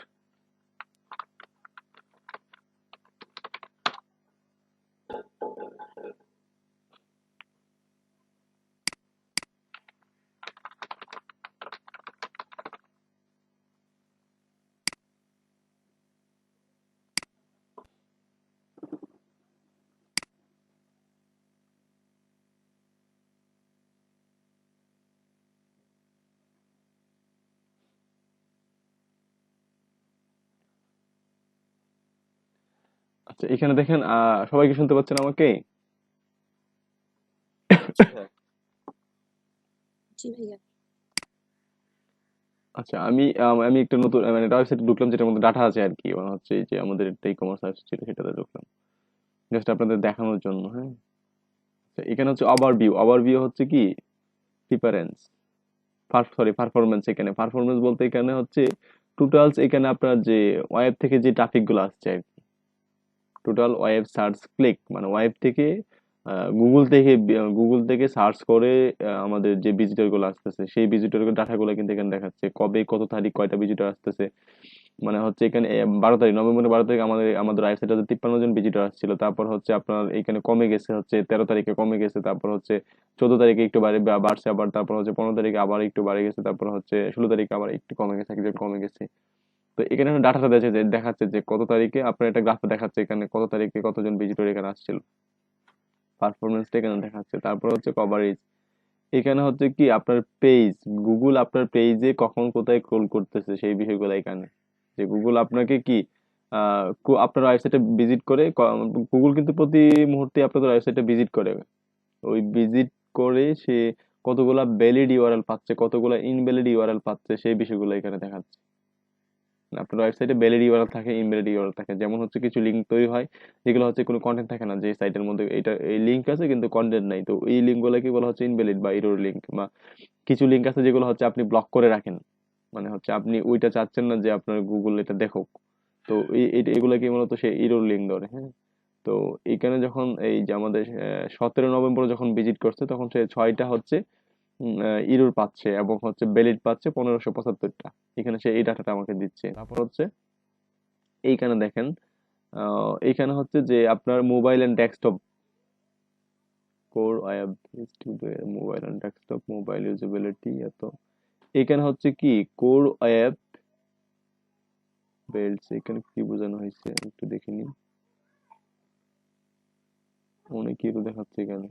আচ্ছা এখানে দেখেন সবাই কি শুনতে পাচ্ছেন আমাকে? জি ভাইয়া। জি ভাইয়া। আচ্ছা আমি একটা নতুন মানে একটা ওয়েবসাইটে ঢুকলাম যেটার মধ্যে ডাটা আছে আর কি, মানে হচ্ছে এই যে আমাদের একটা ই কমার্স সার্চ ছিল সেটাতে ঢুকলাম জাস্ট আপনাদের দেখানোর জন্য। হ্যাঁ, আচ্ছা, এখানে হচ্ছে ওভারভিউ হচ্ছে কি প্রিফারেন্স পারফরমেন্স। এখানে পারফরমেন্স বলতে এখানে হচ্ছে টোটালস, এখানে আপনার যে ওয়েব থেকে যে ট্রাফিক গুলো আসছে আর কি, টোটাল ওয়েব সার্চ ক্লিক মানে ওয়েব থেকে গুগল থেকে সার্চ করে আমাদের যে ভিজিটর গুলো আসতেছে সেই ভিজিটর ডাটা গুলো কিন্তু এখানে দেখাচ্ছে কবে কত তারিখ কয়টা ভিজিটর আসতেছে। মানে হচ্ছে এখানে 12 তারিখ, নভেম্বরের 12 তারিখ আমাদের ওয়েবসাইটে 53 জন ভিজিটর আসছিল, তারপর হচ্ছে আপনার এখানে কমে গেছে হচ্ছে 13 তারিখে কমে গেছে, তারপর হচ্ছে 14 তারিখে একটু বাড়ছে আবার, তারপর হচ্ছে 15 তারিখে আবার একটু বাড়ে গেছে, তারপর হচ্ছে 16 তারিখে আবার একটু কমে গেছে, একজন কমে গেছে। তো এখানে ডাটাটা দেখাচ্ছে যে কত তারিখে আপনার একটা গ্রাফ দেখাচ্ছে এখানে কত তারিখে কতজন ভিজিটর এখানে আসছিল, পারফরমেন্সটা এখানে দেখাচ্ছে। তারপর হচ্ছে কভারেজ, এখানে হচ্ছে কি আপনার পেজ, গুগল আপনার পেজে কখন কোথায় ক্রল করতেছে সেই বিষয়গুলো এখানে, যে গুগল আপনাকে কি আপনার ওয়েবসাইটে ভিজিট করে গুগল কিন্তু প্রতি মুহূর্তে আপনাদের ওয়েবসাইটে ভিজিট করে, ওই ভিজিট করে সে কতগুলা ভ্যালিড ইউআরএল পাচ্ছে কতগুলা ইনভ্যালিড ইউআরএল পাচ্ছে সেই বিষয়গুলো এখানে দেখাচ্ছে। আপনার ওয়েবসাইটে ভ্যালিড ইউআরএল থাকে ইনভ্যালিড ইউআরএল থাকে, যেমন হচ্ছে কিছু লিঙ্ক তৈরি হয় যেগুলো হচ্ছে কোনো কন্টেন্ট থাকে না, যে সাইটের মধ্যে এটা এই লিঙ্ক আছে কিন্তু কন্টেন্ট নাই, তো এই লিঙ্কগুলোকে বলা হচ্ছে ইনভ্যালিড বা এরর লিঙ্ক। বা কিছু লিঙ্ক আছে যেগুলো হচ্ছে আপনি ব্লক করে রাখেন, মানে হচ্ছে আপনি ওইটা চাচ্ছেন না যে আপনার গুগল এটা দেখুক, তো এগুলাকে মূলত সে এরর লিঙ্ক ধরে। হ্যাঁ, তো এইখানে যখন এই যে আমাদের 17 নভেম্বর যখন ভিজিট করছে তখন সে 6টা হচ্ছে ইরর পাচ্ছে এবং হচ্ছে ভ্যালিড পাচ্ছে 1575টা, এখানে সে এই ডাটাটা আমাকে দিচ্ছে। তারপর হচ্ছে এইখানে দেখেন এইখানে হচ্ছে যে আপনার mobile and desktop core web mobile and desktop mobile usability, এত এখানে হচ্ছে কি কোর ওয়েব বেল্টস, এখানে কি বোঝানো হয়েছে একটু দেখে নিন, অনেক কিছু দেখাচ্ছে এখানে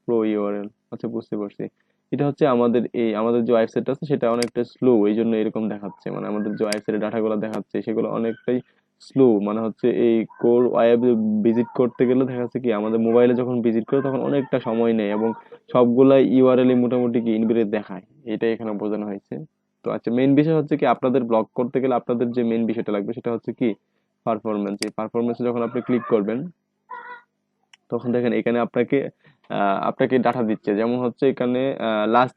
প্রো ইউআরএল। আচ্ছা বুঝতে পারছি, এটা হচ্ছে আমাদের যে ওয়েবসাইট আছে সেটা অনেকটা স্লো, এই জন্য এরকম দেখাচ্ছে, মানে আমাদের যে ওয়েবসাইটের ডাটাগুলো দেখাচ্ছে সেগুলো অনেকটাই স্লো, মানে হচ্ছে এই কোর ওয়েব ভিজিট করতে গেলে দেখা যাচ্ছে কি আমাদের মোবাইলে যখন ভিজিট করে তখন অনেকটা সময় নেয় এবং সবগুলা ইউআরএল মোটামুটি কি ইনভ্যালিড দেখায়, এটাই এখানে বোঝানো হয়েছে। তো আচ্ছা মেইন বিষয় হচ্ছে কি আপনাদের ব্লগ করতে গেলে আপনাদের যে মেইন বিষয়টা লাগবে সেটা হচ্ছে কি পারফরমেন্স। এই পারফরমেন্সে যখন আপনি ক্লিক করবেন তখন দেখেন এখানে আপনাকে ডাটা দিচ্ছে, যেমন হচ্ছে এখানে লাস্ট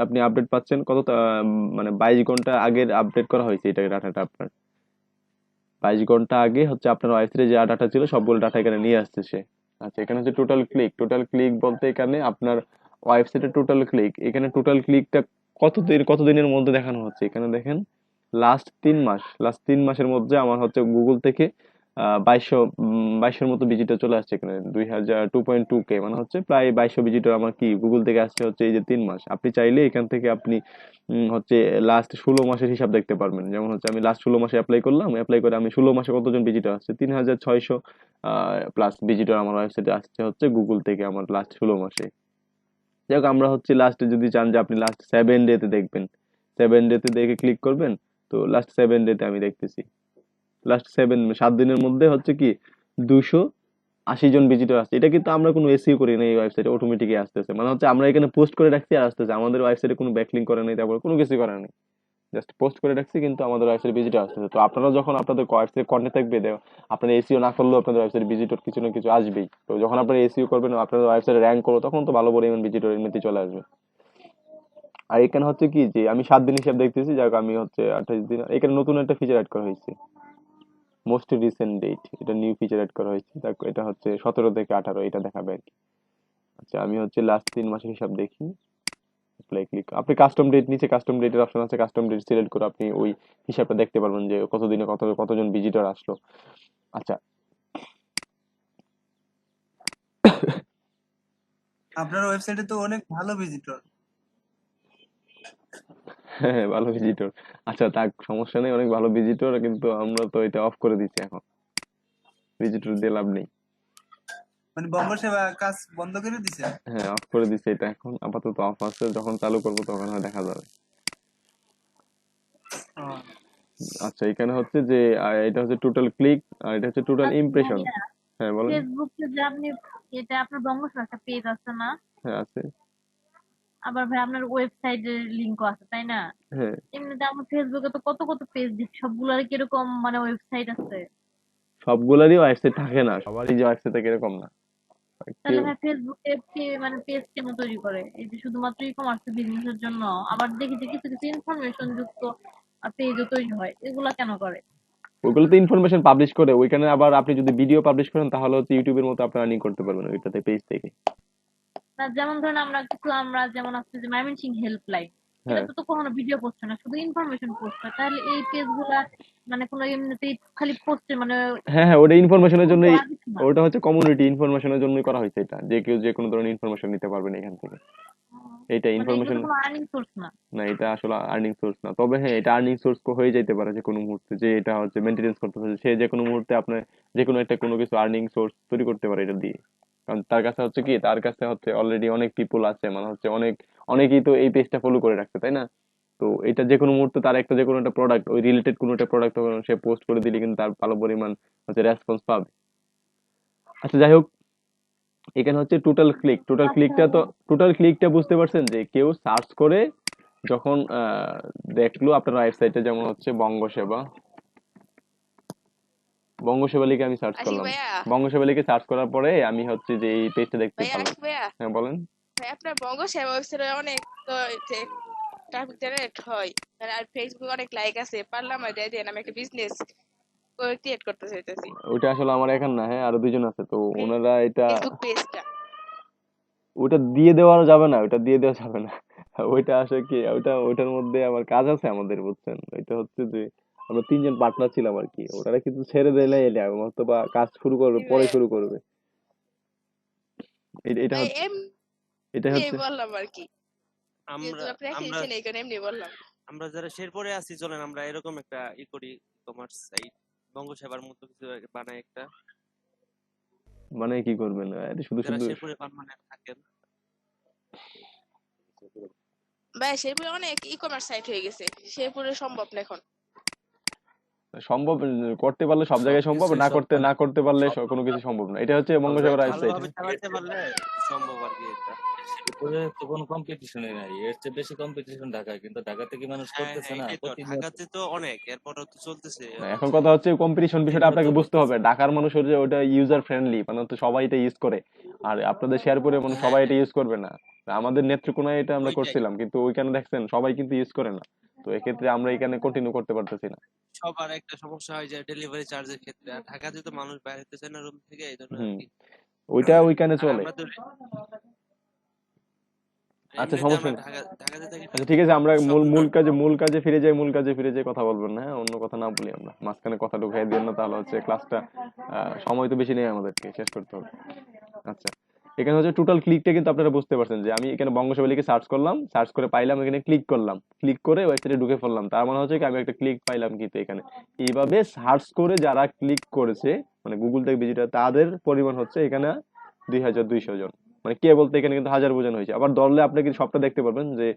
আপনি আপডেট পাচ্ছেন মানে 22 ঘন্টা আগের আপডেট করা হয়েছে এটা ডাটাটা আপনার 22 ঘন্টা আগে হচ্ছে আপনার ওয়েবসাইটে যে ডাটা ছিল সবগুলো ডাটা এখানে নিয়ে আসছে সে। আচ্ছা এখানে হচ্ছে টোটাল ক্লিক বলতে এখানে আপনার ওয়েবসাইটের টোটাল ক্লিক, এখানে টোটাল ক্লিকটা কতদিনের মধ্যে দেখানো হচ্ছে এখানে দেখেন লাস্ট 3 মাসের মধ্যে আমার হচ্ছে গুগল থেকে 2200 মতো ভিজিটর চলে আসছে এখানে 2.2K, মানে হচ্ছে প্রায় 2200 ভিজিটর আমার কি গুগল থেকে আসছে হচ্ছে এই যে 3 মাস। আপনি চাইলে এখান থেকে আপনি হচ্ছে লাস্ট 16 মাসের হিসাব দেখতে পারবেন, যেমন হচ্ছে আমি লাস্ট 16 মাসে অ্যাপ্লাই করে আমি 16 মাসে কতজন ভিজিটর আসছে 3600 প্লাস ভিজিটর আমার ওয়েবসাইটে আসছে হচ্ছে গুগল থেকে আমার লাস্ট 16 মাসে। যাই হোক আমরা হচ্ছে লাস্টে যদি চান যে আপনি লাস্ট 7 ডেতে দেখবেন, 7 ডেতে দেখে ক্লিক করবেন, তো লাস্ট 7 ডেতে আমি দেখতেছি লাস্ট 7 দিনের মধ্যে হচ্ছে কি 280 জন ভিজিটর আসছে। এটা কিন্তু আমরা কোনো এসইও করি না, এই ওয়েবসাইটে অটোমেটিকই আসতেছে, মানে হচ্ছে আমরা এখানে পোস্ট করে রাখছি আর আসতেছে, আমাদের ওয়েবসাইটে কোনো ব্যাকলিঙ্ক করে নাই, তারপর কোনো কিছু করে নাই, জাস্ট পোস্ট করে রাখছি কিন্তু আমাদের ওয়েবসাইটে ভিজিটর আসতেছে। তো আপনারা যখন আপনাদের ওয়েবসাইটে কন্টেন্ট থাকবে আপনার এসইও না করলেও আপনাদের ওয়েবসাইটে ভিজিটর কিছু না কিছু আসবেই, তো যখন আপনারা এসইও করবেন আপনাদের ওয়েবসাইটে র্যাঙ্ক করো তখন তো ভালো পরিমাণ ভিজিটর এমনিতে চলে আসবে। আর এখানে হচ্ছে কি যে আমি 7 দিন হিসাব দেখতেছি, যাক আমি হচ্ছে 28 দিন, এখানে নতুন একটা ফিচার অ্যাড করা হয়েছে মোস্ট রিসেন্ট ডেট, এটা নিউ ফিচার অ্যাড করা হয়েছে, এটা হচ্ছে 17 থেকে 18 এটা দেখাবে আর কি। আচ্ছা আমি হচ্ছে লাস্ট 3 মাসের হিসাব দেখি, অ্যাপ্লাই ক্লিক, আপনি কাস্টম ডেট, নিচে কাস্টম ডেটের অপশন আছে, কাস্টম ডেট সিলেক্ট করে আপনি ওই হিসাবটা দেখতে পারবেন যে কতদিনে কতজন ভিজিটর আসলো। আচ্ছা, আপনার ওয়েবসাইটে তো অনেক ভালো ভিজিটর। হ্যাঁ ভালো ভিজিটর। আচ্ছা থাক, সমস্যা নেই, অনেক ভালো ভিজিটর, কিন্তু আমরা তো এটা অফ করে দিচ্ছি এখন, ভিজিটর দিয়ে লাভ নেই। মানে বঙ্গ সেবা কাজ বন্ধ করে দিছে। হ্যাঁ অফ করে দিচ্ছি, এটা এখন আপাতত অফ আছে, যখন চালু করবো তখন হয় দেখা যাবে। ও, আচ্ছা এখানে হচ্ছে যে এটা হচ্ছে টোটাল ক্লিক, আর এটা হচ্ছে টোটাল আচ্ছা ইমপ্রেশন। ভাইয়া, হ্যাঁ বলেন। ফেসবুকে যে আপনি, এটা আপনার বঙ্গসভা একটা পেজ আছে না? হ্যাঁ আছে। আবার ভাই আপনার ওয়েবসাইটের লিংকও আছে তাই না? হ্যাঁ এমনিতে আমার ফেসবুকে তো কত কত পেজ দিচ্ছে, সবগুলোর কিরকম মানে ওয়েবসাইট আছে? সবগুলারই ওয়েবসাইট থাকে না, সবারই যে ওয়েবসাইট থাকে এরকম না। তাহলে কেউ ভাই ফেসবুকে মানে পেজ কেন তৈরি করে? এই যে শুধুমাত্র ই কমার্স বিজনেসের জন্য? আবার দেখি যে কিছু কিছু ইনফরমেশন যুক্ত পেজও তৈরি হয়, এগুলা কেন করে? ওইগুলোতে ইনফরমেশন পাবলিশ করে, ওইখানে আবার আপনি যদি ভিডিও পাবলিশ করেন তাহলে হচ্ছে ইউটিউবের মতো আপনি আর্নিং করতে পারবেন ওইটাতে, পেজ থেকে। না যেমন ধরেন আমরা যেমন আছে যে ময়মনসিংহ হেল্পলাইন, হ্যাঁ এটাতে তো কখনো ভিডিও পোস্ট হয় না, শুধু ইনফরমেশন পোস্ট হয়। তাহলে এই পেজ গুলা মানে কোনো এমনিতেই খালি পোস্টে মানে হ্যাঁ হ্যাঁ, ওটা ইনফরমেশনের কোনো জন্যই, আর কিছু না। ওটা হচ্ছে কমিউনিটি ইনফরমেশনের জন্যই করা হয়েছে, এটা যে কেউ যে কোনো ধরনের ইনফরমেশন নিতে পারবেন এখান থেকে। এইটা মানে এগুলো ইনফরমেশন, তো কোনো আর্নিং সোর্স না। না এটা আসলে আর্নিং সোর্স না, তবে হ্যাঁ এটা আর্নিং সোর্স হয়ে যাইতে পারে যে কোনো মুহূর্তে, যে এটা হচ্ছে মেনটেনেন্স করতে পারে, সে যে কোনো মুহূর্তে আপনার যে কোনো একটা কোনো কিছু আর্নিং সোর্স তৈরি করতে পারে এটা দিয়ে। কারণ তার কাছে হচ্ছে কি, তার কাছে হচ্ছে অলরেডি অনেক পিপল আছে, মানে হচ্ছে অনেকেই তো এই পেজটা ফলো করে রাখছে তাই না। তো এটা যে কোনো মুহূর্তে তার একটা যে কোনো একটা প্রোডাক্ট, ওই রিলেটেড কোনো একটা প্রোডাক্ট সে পোস্ট করে দিলে কিন্তু তার ভালো পরিমাণ হচ্ছে রেসপন্স পাবে। আচ্ছা যাই হোক, এখানে হচ্ছে টোটাল ক্লিক, টোটাল আচ্ছা ক্লিকটা তো, টোটাল ক্লিকটা বুঝতে পারছেন যে কেউ সার্চ করে যখন দেখলো আপনার ওয়েবসাইটে, যেমন হচ্ছে বঙ্গসেবা লিখে আমি সার্চ আশিক করলাম, ভাইয়া, বঙ্গসেবা লিখে সার্চ করার পরে আমি হচ্ছে যে এই পেজটা দেখতে ভাইয়া পারলাম। আশিক ভাইয়া, হ্যাঁ বলেন। ভাই আপনার বঙ্গসেবা ওয়েবসাইটে অনেক তো ট্রাফিক জেনারেট হয়, আর ফেসবুক অনেক লাইক আছে, পারলাম আর দিয়ে দেন, আমি একটা বিজনেস ক্রিয়েট করতে চাইতেছি, ওইটা আসলে আমার এখান না, হ্যাঁ আরো দুজন আছে, তো ওনারা এটা, ফেসবুক পেজটা। ওটা দিয়ে দেওয়া যাবে না, ওটা দিয়ে দেওয়া যাবে না। ওইটা আসলে কি, ওইটার মধ্যে আমার কাজ আছে আমাদের, বুঝছেন, ওইটা হচ্ছে যে আমরা তিনজন পার্টনার ছিলাম আর কি, ওনারা কিন্তু ছেড়ে দিলে এলে হয়তো বা কাজ শুরু করবে, জি পরে ভাইয়া, শুরু করবে। এটা ভাই হচ্ছে, এটা এমনি হচ্ছে বললাম আর কি, যেহেতু আমরা আপনি রেখে আমরা দিয়েছেন এই কারণে এমনি বললাম। আমরা যারা শেরপুরে আছি, চলেন আমরা এরকম একটা করি, কমার্স সাইট বঙ্গসেবার মতো কিছু বানাই একটা, মানে কি করবেন, এটা শুধু যারা শুধু শেরপুরে পার্মানেন্ট থাকেন। ভাই শেরপুরে অনেক ই কমার্স সাইট হয়ে গেছে, শেরপুরে সম্ভব না এখন। সম্ভব, করতে পারলে সব জায়গায় সম্ভব, সবকিছুই না সব করতে মানে না করতে পারলে সব কোনো কিছু সম্ভব না, এটা হচ্ছে তবে বঙ্গসাগর ওয়েবসাইট। ভালোভাবে চালাতে পারলে সম্ভব আর কি এটা। শেরপুরে তো কোনো কম্পিটিশনই নাই, এর চেয়ে বেশি কম্পিটিশন ঢাকায়, কিন্তু ঢাকাতে কি মানুষ হ্যাঁ করতেছে হ্যাঁ, না এটাই তো, প্রতিনিয়ত? ঢাকাতে তো অনেক, এরপরও তো চলতেছে না, এখন হচ্ছে কথা হচ্ছে কম্পিটিশন বিষয়টা প্রতিনিয়ত আপনাকে বুঝতে হবে, করতেছে। ঢাকার মানুষ হচ্ছে ওটা ইউজার ফ্রেন্ডলি, মানে হচ্ছে সবাই এটা ইউজ করে, আর আপনাদের শেরপুরে মানে হ্যাঁ সবাই এটা হ্যাঁ, ইউজ করবে না। আমাদের নেত্রকোনায় এটা আমরা ওইটাই। করছিলাম, কিন্তু ওইখানে দেখছেন সবাই কিন্তু ইউজ করে না, তো এক্ষেত্রে আমরা এখানে কন্টিনিউ করতে পারতেছি না। সবার একটা সমস্যা হয় যে ডেলিভারি চার্জের ক্ষেত্রে, আর ঢাকাতে তো মানুষ বাইরে হতে চায় না রুম থেকে, এই জন্য আর হুম, কি। ওইটা ওইখানে আর চলে। আমরা তো আচ্ছা এমনিতে সমস্যা আমরা নেই। ঢাকাতে থাকি তো, আচ্ছা ঠিক আছে, আমরা সব মূল মূল কাজে ফিরে যাই, কথা বলবেন না, হ্যাঁ অন্য কথা না বলি, আমরা মাঝখানে কথা ঢুকাই দিন না, তাহলে হচ্ছে ক্লাসটা সময় তো বেশি নেই, আমাদেরকে শেষ করতে হবে। আচ্ছা, এখানে হচ্ছে টোটাল ক্লিকটা কিন্তু আপনারা বুঝতে পারছেন যে আমি এখানে বঙ্গসেবা লিখে সার্চ করলাম, সার্চ করে পাইলাম, এখানে ক্লিক করলাম, ক্লিক করে ওয়েবসাইটে ঢুকে পড়লাম, তার মানে হচ্ছে কি আমি একটা ক্লিক পাইলাম কিন্তু এখানে। এইভাবে সার্চ করে যারা ক্লিক করেছে, মানে গুগল থেকে ভিজিটর, তাদের পরিমাণ হচ্ছে এখানে 2200 জন, মানে কে বলতে এখানে কিন্তু হাজার বোঝানো হয়েছে। আবার ধরলে আপনি কিন্তু সবটা দেখতে পারবেন যে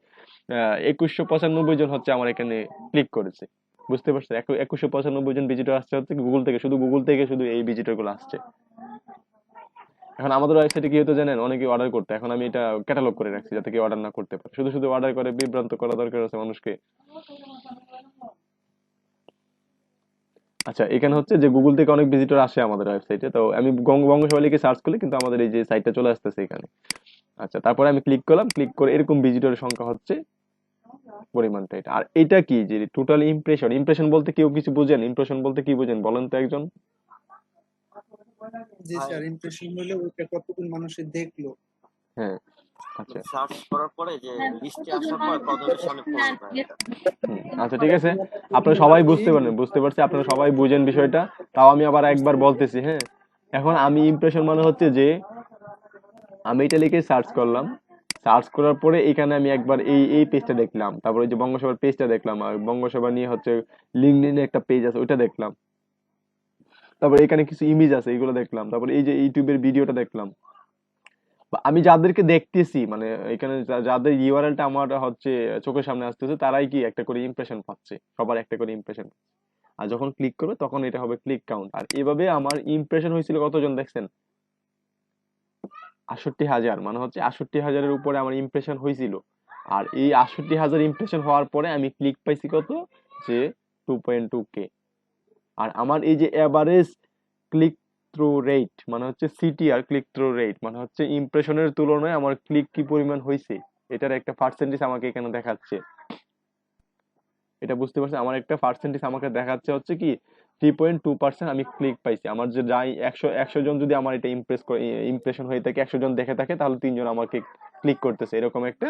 2195 জন হচ্ছে আমার এখানে ক্লিক করেছে, বুঝতে পারছেন, 2195 জন ভিজিটর আসছে হচ্ছে গুগল থেকে, শুধু এই ভিজিটর গুলো আসছে। এখন আমাদের ওয়েবসাইটে কি হতো জানেন, অনেকে অর্ডার করতে, এখন আমি এটা ক্যাটালগ করে রাখছি যাতে কেউ অর্ডার না করতে পারে, শুধু শুধু অর্ডার করে বিভ্রান্ত করা দরকার আছে মানুষকে। আচ্ছা এখানে হচ্ছে যে গুগল থেকে অনেক ভিজিটর আসে আমাদের ওয়েবসাইটে, তো আমি বঙ্গসভা লিখে সার্চ করলে কিন্তু আমাদের এই যে সাইটটা চলে আসতেছে এখানে। আচ্ছা তারপরে আমি ক্লিক করলাম, ক্লিক করে এরকম ভিজিটরের সংখ্যা হচ্ছে পরিমাণটা এটা। আর এটা কি যে টোটাল ইমপ্রেশন, ইমপ্রেশন বলতে কেউ কিছু বুঝেন, ইমপ্রেশন বলতে কি বুঝেন বলেন তো একজন। জি ভাই স্যার, ইমপ্রেশন হলে ওইটা কতজন মানুষে দেখলো। হ্যাঁ, আচ্ছা সার্চ করার পরে যে হ্যাঁ, লিস্টে কতজন আসার পর মানুষ কজনের সামনে হ্যাঁ পড়বে এটা। আচ্ছা ঠিক আছে, আপনারা সবাই বুঝতে পারেন, বুঝতে পারছি, আপনারা সবাই বুঝেন বিষয়টা। তাও আমি আবার একবার বলতেছি, হ্যাঁ। এখন আমি ইমপ্রেশন মানে হচ্ছে যে আমি এটা লিখে সার্চ করলাম, সার্চ করার পরে এখানে আমি একবার এই এই পেজটা দেখলাম, তারপরে এই যে বঙ্গসভার পেজটা দেখলাম, আর বঙ্গসভা নিয়ে হচ্ছে লিঙ্কডইনে একটা পেজ আছে ওইটা দেখলাম, তারপর এখানে কিছু ইমেজ আছে এগুলো দেখলাম, তারপর এই যে ইউটিউবের ভিডিওটা দেখলাম। বা আমি যাদেরকে দেখতেছি মানে এখানে যাদের ইউআরএলটা আমার হচ্ছে চোখের সামনে আসতেছে তারাই কি একটা করে ইমপ্রেশন পাচ্ছে, সবার একটা করে ইমপ্রেশন। আর যখন ক্লিক করবে তখন এটা হবে ক্লিক কাউন্ট। আর এভাবে আমার ইমপ্রেশন হয়েছিল কতজন দেখছেন? ৬৮,০০০, মানে হচ্ছে ৬৮,০০০-এর উপরে আমার ইমপ্রেশন হয়েছিল। আর এই ৬৮,০০০ ইমপ্রেশন হওয়ার পরে আমি ক্লিক পাইছি কত, যে 2.2K। আর আমার এই যে এভারেজ ক্লিক থ্রু রেট মানে হচ্ছে সিটিআর, ক্লিক থ্রু রেট মানে হচ্ছে ইমপ্রেশনের তুলনায় আমার ক্লিক কি পরিমাণ হয়েছে এটার একটা পার্সেন্টেজ আমাকে এখানে দেখাচ্ছে। এটা বুঝতে পারছেন? আমার একটা পার্সেন্টেজ আমাকে দেখাচ্ছে হচ্ছে কি 3.2% আমি ক্লিক পাইছি। আমার যে যাই 100 জন যদি আমার এটা ইমপ্রেশন হয়ে থাকে, 100 জন দেখে থাকে, তাহলে 3 জন আমাকে ক্লিক করতেছে, এরকম একটা